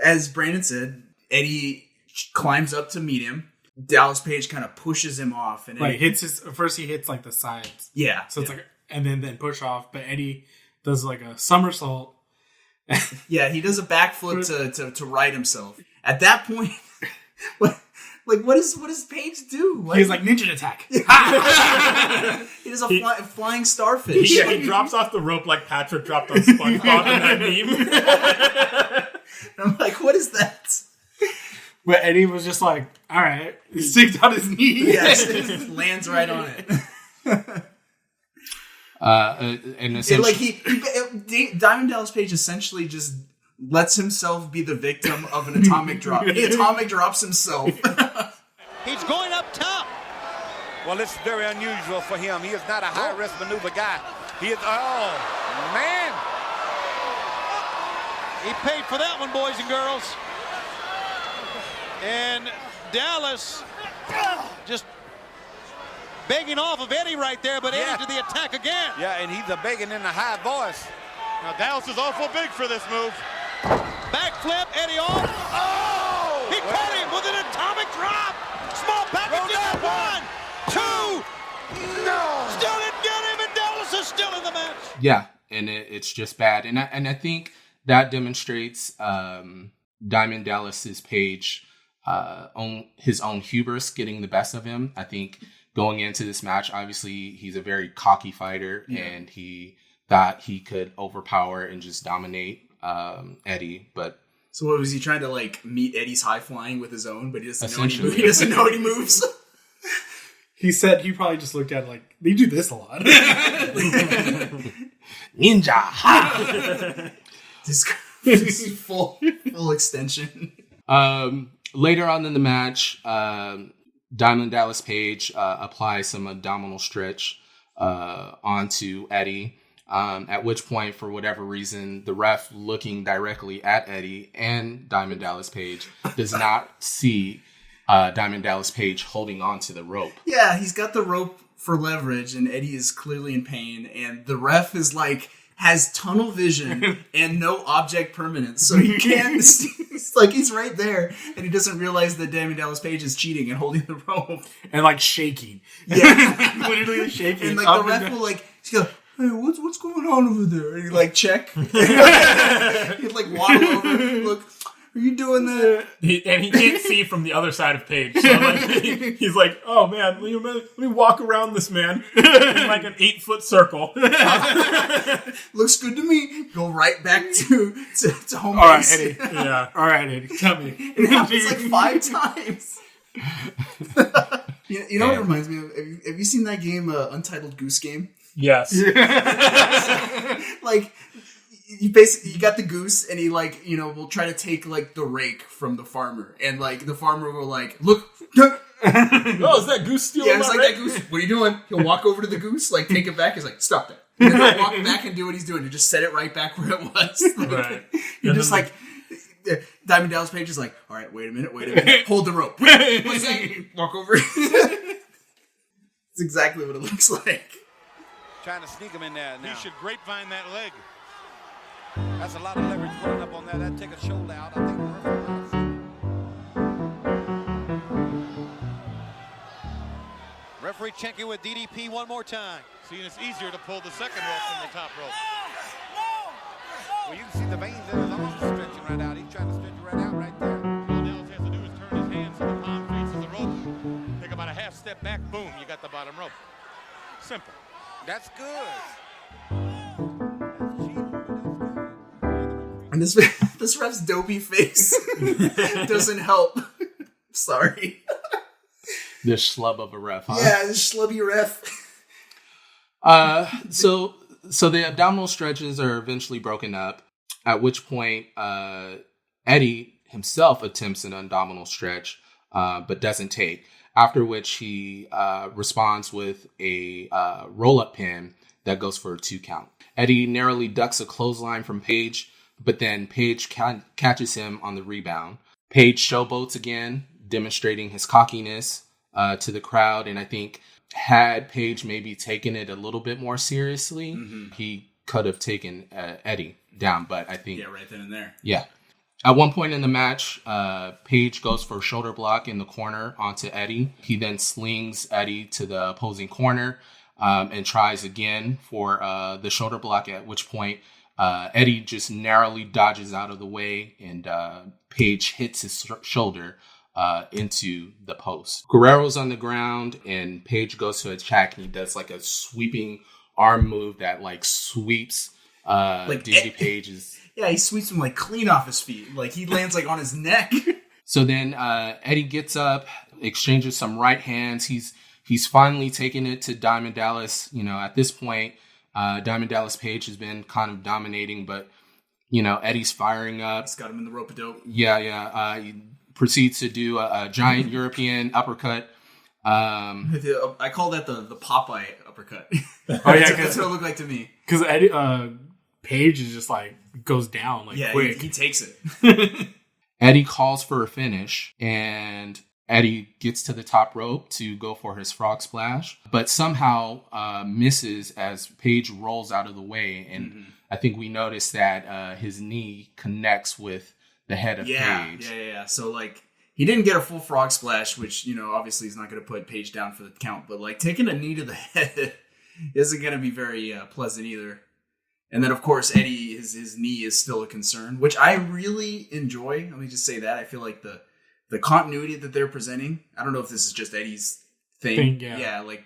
as Brandon said, Eddie climbs up to meet him. Dallas Page kind of pushes him off. And first he hits the sides. Yeah. So it's and then push off. But Eddie does a somersault. Yeah, he does a backflip to right himself. At that point, what does Paige do? He's like ninja attack. He does a flying starfish. He drops off the rope like Patrick dropped on SpongeBob in that meme. I'm like, what is that? But Eddie was just like, all right. He sticks out his knee. Yes, it lands right on it. And essentially, Diamond Dallas Page essentially just lets himself be the victim of an atomic drop. He atomic drops himself. He's going up top. Well, it's very unusual for him. He is not a high-risk maneuver guy. He is, oh, man. He paid for that one, boys and girls. And Dallas just begging off of Eddie right there, but Eddie to the attack again. Yeah, and he's begging in a high voice. Now Dallas is awful big for this move. Backflip, Eddie off. Oh! He caught him with an atomic drop. Small package in 1, 2. No! Still didn't get him, and Dallas is still in the match. Yeah, and it's just bad. And I think that demonstrates Diamond Dallas's Page his own hubris getting the best of him. I think going into this match, obviously he's a very cocky fighter, and he thought he could overpower and just dominate Eddie. But so what was he trying to meet Eddie's high flying with his own? But he doesn't know he doesn't know any moves. He said he probably just looked at it they do this a lot. Ninja. Ha! This full extension. Later on in the match, Diamond Dallas Page applies some abdominal stretch onto Eddie, at which point, for whatever reason, the ref looking directly at Eddie and Diamond Dallas Page does not see Diamond Dallas Page holding onto the rope. Yeah, he's got the rope for leverage, and Eddie is clearly in pain, and the ref is has tunnel vision and no object permanence, so he can't. It's he's right there, and he doesn't realize that Diamond Dallas Page is cheating and holding the rope and shaking. Yeah, literally shaking. And the ref will go, hey, what's going on over there? And he check. He'd waddle over. Look, are you doing that? And he can't see from the other side of Page. So he's like, oh man, let me walk around this man in an 8-foot circle. Looks good to me. Go right back to home All base. Right, Eddie. Yeah. All right, Eddie. Tell me. It happens 5 times. You know what it reminds me of? Have you seen that game, Untitled Goose Game? Yes. You got the goose, and he will try to take the rake from the farmer, and the farmer will look. Oh, is that goose stealing? Yeah, it's that goose. What are you doing? He'll walk over to the goose, take it back. He's like, stop that. And then he'll walk back and do what he's doing, and just set it right back where it was. Right. You're just Diamond Dallas Page is like, all right, wait a minute. Hold the rope. Wait, 1 second. Walk over. It's exactly what it looks like. Trying to sneak him in there now. He should grapevine that leg. That's a lot of leverage pulling up on that. That'd take a shoulder out. I think the Referee checking with DDP one more time. See, and it's easier to pull the second rope than the top rope. Well, you can see the veins in his arms stretching right out. He's trying to stretch right out right there. All Dallas has to do is turn his hands so the palm faces the rope. Take about a half step back, boom, you got the bottom rope. Simple. That's good. And this ref's dopey face doesn't help. Sorry. This schlub of a ref, huh? Yeah, this schlubby ref. So the abdominal stretches are eventually broken up, at which point Eddie himself attempts an abdominal stretch, but doesn't take. After which he responds with a roll-up pin that goes for a 2 count. Eddie narrowly ducks a clothesline from Page, but then Page catches him on the rebound. Page showboats again, demonstrating his cockiness to the crowd, and I think had Page maybe taken it a little bit more seriously, he could have taken Eddie down, but I think... Yeah, right then and there. Yeah. At one point in the match, Page goes for a shoulder block in the corner onto Eddie. He then slings Eddie to the opposing corner and tries again for the shoulder block, at which point Eddie just narrowly dodges out of the way and Page hits his shoulder into the post. Guerrero's on the ground and Page goes to attack and he does like a sweeping arm move that like sweeps DDP Page's... Yeah, he sweeps him like clean off his feet. Like he lands like on his neck. So then Eddie gets up, exchanges some right hands. He's finally taken it to Diamond Dallas. You know, at this point, Diamond Dallas Page has been kind of dominating, but you know, Eddie's firing up. He's got him in the rope-a-dope. Yeah. He proceeds to do a giant European uppercut. I call that the Popeye uppercut. Oh yeah, that's what it looked like to me. Because Eddie Page is just like goes down like quick. He takes it. Eddie calls for a finish, and Eddie gets to the top rope to go for his frog splash, but somehow misses as Page rolls out of the way, and I think we noticed that his knee connects with the head of Page. Yeah. So like he didn't get a full frog splash, which you know obviously he's not going to put Page down for the count, but like taking a knee to the head isn't going to be very pleasant either. And then, of course, Eddie, his knee is still a concern, which I really enjoy. Let me just say that. I feel like the continuity that they're presenting, I don't know if this is just Eddie's thing.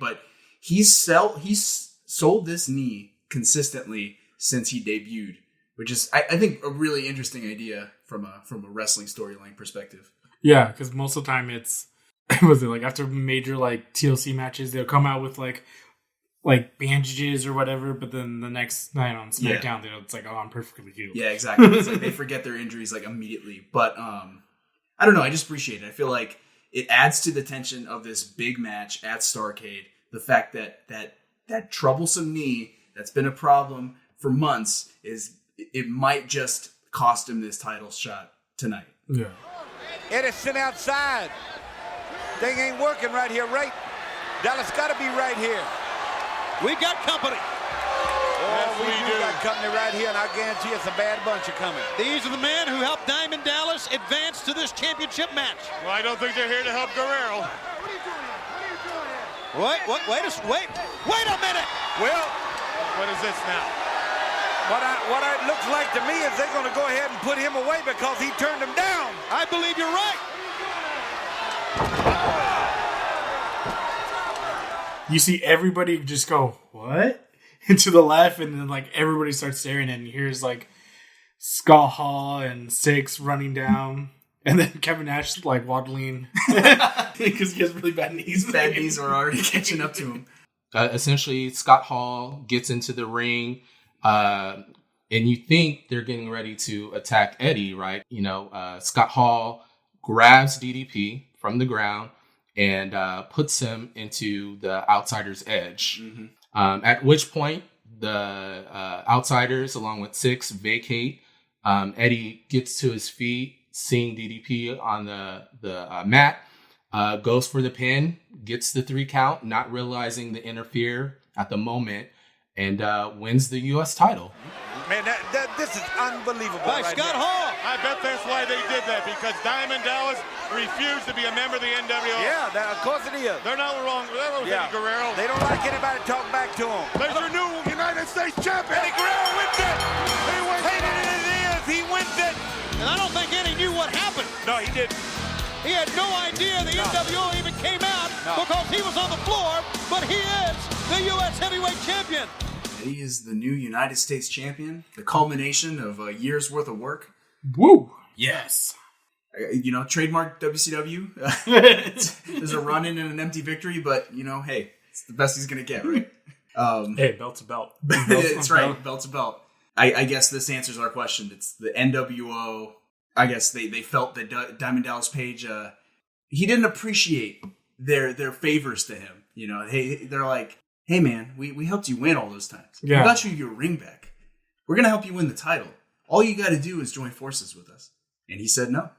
But he's sold this knee consistently since he debuted, which is, I think, a really interesting idea from a wrestling storyline perspective. Yeah, because most of the time it's, was it like after major like TLC matches, they'll come out with like bandages or whatever, but then the next night on SmackDown, it's like, oh, I'm perfectly healed. Yeah, exactly. It's like they forget their injuries like immediately. But I don't know. I just appreciate it. I feel like it adds to the tension of this big match at Starrcade. The fact that troublesome knee that's been a problem for months it might just cost him this title shot tonight. Yeah. Eddie sent outside. Thing ain't working right here, right? Dallas got to be right here. We've got company. Oh, we do got company right here, and I guarantee it's a bad bunch of coming. These are the men who helped Diamond Dallas advance to this championship match. Well, I don't think they're here to help Guerrero. Wait a minute. Well, what is this now? What it looks like to me is they're going to go ahead and put him away because he turned him down. I believe you're right. You see everybody just go, what? Into the left, and then like everybody starts staring, and here's like Scott Hall and Six running down, and then Kevin Nash like waddling because he has really bad knees. Bad knees are already catching up to him. Essentially, Scott Hall gets into the ring, and you think they're getting ready to attack Eddie, right? You know, Scott Hall grabs DDP from the ground and puts him into the outsider's edge. At which point, the outsiders, along with Six, vacate Eddie gets to his feet, seeing DDP on the mat, goes for the pin, gets the 3 count, not realizing the interfere at the moment, and wins the U.S. title. Man, this is unbelievable. By Scott Hall. I bet that's why they did that, because Diamond Dallas refused to be a member of the NWO. Yeah, of course it is. They're not wrong. That was Eddie Guerrero. They don't like anybody talking back to them. There's your new United States champion. Eddie Guerrero wins it. He wins it. It is. He wins it. And I don't think Eddie knew what happened. No, he didn't. He had no idea the NWO even came out because he was on the floor, but he is the U.S. heavyweight champion. Eddie is the new United States champion, the culmination of a year's worth of work. Woo! Yes. Trademark WCW. There's a run-in and an empty victory, but, hey, it's the best he's going to get, right? Hey, belt's a belt. It's right, belt's a belt. I guess this answers our question. It's the NWO. I guess they felt that Diamond Dallas Page, he didn't appreciate their favors to him. They're like, hey man, we helped you win all those times. Yeah. We got you your ring back. We're going to help you win the title. All you got to do is join forces with us. And he said no.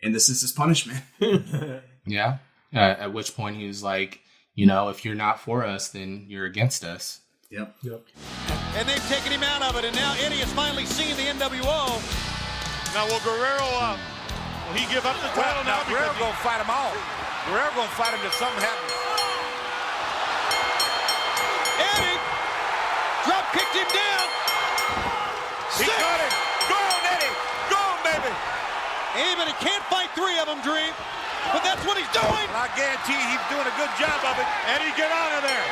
And this is his punishment. Yeah. At which point he was like, if you're not for us, then you're against us. Yep. And they've taken him out of it, and now Eddie has finally seen the NWO. Now, will Guerrero, will he give up the title now? Guerrero going to fight him all. Guerrero going to fight him till something happens. Eddie drop kicked him down. He got him. Go on, Eddie. Go on, baby. Even he can't fight 3 of them, Dream. But that's what he's doing. And I guarantee he's doing a good job of it. Eddie, get out of there.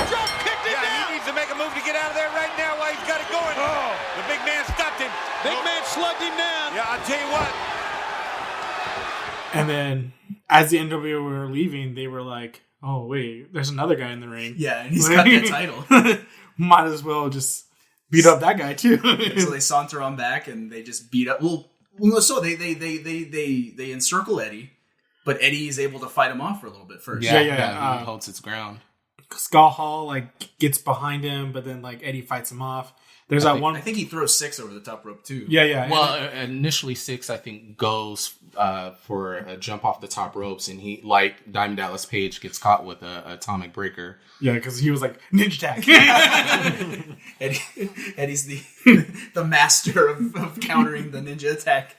Drop kicked him down. He needs to make a move to get out of there right now while he's got it going. Oh, the big man stopped him. Big man slugged him down. Yeah, I'll tell you what. And then, as the NWO were leaving, they were like, oh, wait, there's another guy in the ring. Yeah, and he's got the title. Might as well just beat up that guy, too. So they saunter on back, and they just beat up. Well, so they encircle Eddie, but Eddie is able to fight him off for a little bit first. Yeah. He holds his ground. Scott Hall gets behind him, but then Eddie fights him off. There's one. I think he throws 6 over the top rope too. Yeah. Well, initially 6, I think, goes for a jump off the top ropes, and he, like Diamond Dallas Page, gets caught with a atomic breaker. Yeah, because he was like ninja attack. Eddie's the master of countering the ninja attack.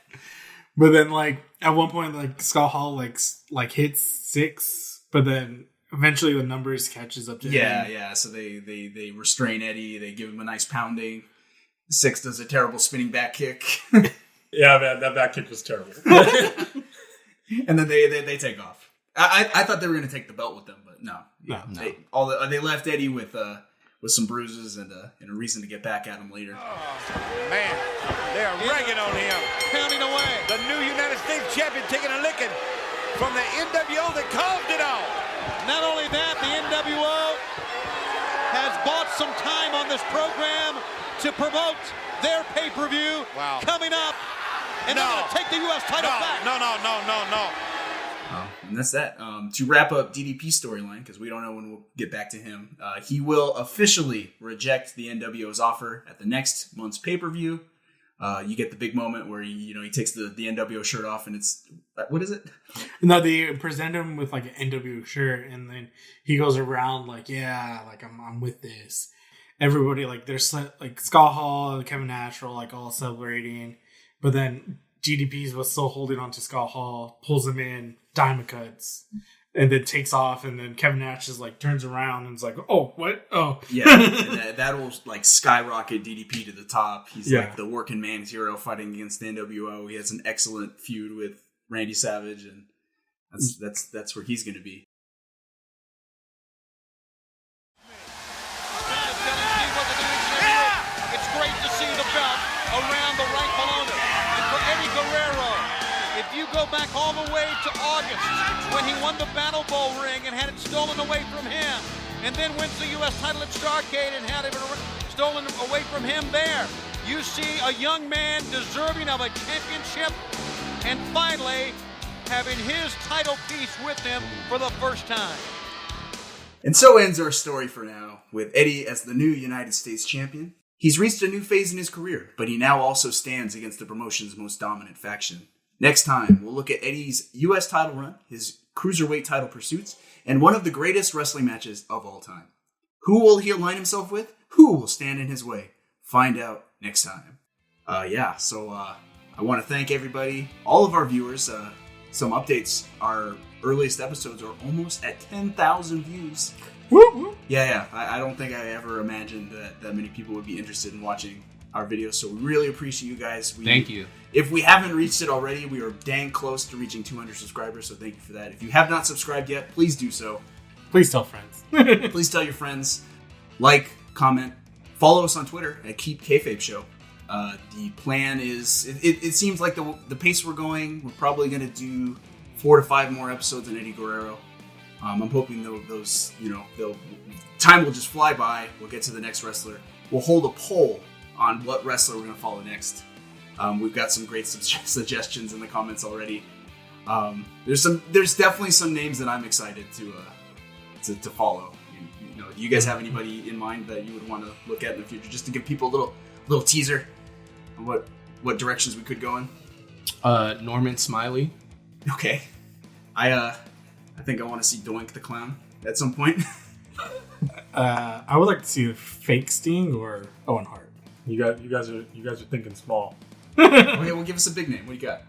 But then, at one point, Scott Hall hits 6, but then eventually the numbers catches up to him. Yeah. So they restrain Eddie. They give him a nice pounding. 6 does a terrible spinning back kick. Yeah, man, that back kick was terrible. And then they take off. I thought they were going to take the belt with them, but no. They left Eddie with some bruises and a reason to get back at him later. Oh, man, they are ragging on him. Pounding away. The new United States champion taking a licking from the NWO that caused it all. Not only that, the NWO has bought some time on this program to promote their pay-per-view coming up. And they're going to take the U.S. title back. No. And that's that. To wrap up DDP's storyline, because we don't know when we'll get back to him, he will officially reject the NWO's offer at the next month's pay-per-view. You get the big moment where he takes the NWO shirt off, and it's what is it? No, they present him with an NWO shirt, and then he goes around I'm with this. Everybody there's Scott Hall and Kevin Nash are all celebrating, but then GDP was still holding on to Scott Hall, pulls him in, diamond cuts, and then takes off, and then Kevin Nash just turns around and is like, oh, what? Oh. Yeah, and that'll skyrocket DDP to the top. He's the working man's hero fighting against the NWO. He has an excellent feud with Randy Savage, and that's where he's going to be. It's great to see the belt around the rightful owner. And for Eddie Guerrero, if you go back all the way to August when he won the Battle Bowl ring and had it stolen away from him, and then wins the U.S. title at Starrcade and had it stolen away from him there, you see a young man deserving of a championship and finally having his title piece with him for the first time. And so ends our story for now, with Eddie as the new United States champion. He's reached a new phase in his career, but he now also stands against the promotion's most dominant faction. Next time, we'll look at Eddie's U.S. title run, his Cruiserweight title pursuits, and one of the greatest wrestling matches of all time. Who will he align himself with? Who will stand in his way? Find out next time. I want to thank everybody, all of our viewers. Some updates. Our earliest episodes are almost at 10,000 views. Woo-woo. Yeah. I don't think I ever imagined that many people would be interested in watching our videos, so we really appreciate you guys. Thank you. If we haven't reached it already, we are dang close to reaching 200 subscribers, so thank you for that. If you have not subscribed yet, please do so. Please tell friends. Please tell your friends. Like, comment, follow us on Twitter at Keep Kayfabe Show. The plan is, it seems like the pace we're going, we're probably going to do 4 to 5 more episodes on Eddie Guerrero. I'm hoping those, time will just fly by. We'll get to the next wrestler. We'll hold a poll on what wrestler we're going to follow next. We've got some great suggestions in the comments already. There's definitely some names that I'm excited to follow. Do you guys have anybody in mind that you would want to look at in the future, just to give people a little teaser on what directions we could go in? Norman Smiley. Okay. I think I want to see Doink the Clown at some point. I would like to see Fake Sting or Owen Hart. You guys are thinking small. Okay, well, give us a big name. What do you got?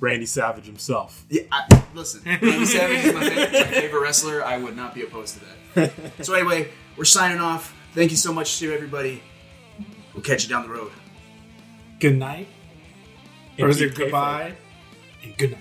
Randy Savage himself. Yeah, listen. Randy Savage is my favorite wrestler. I would not be opposed to that. So anyway, we're signing off. Thank you so much to everybody. We'll catch you down the road. Good night. Or is it goodbye and good night?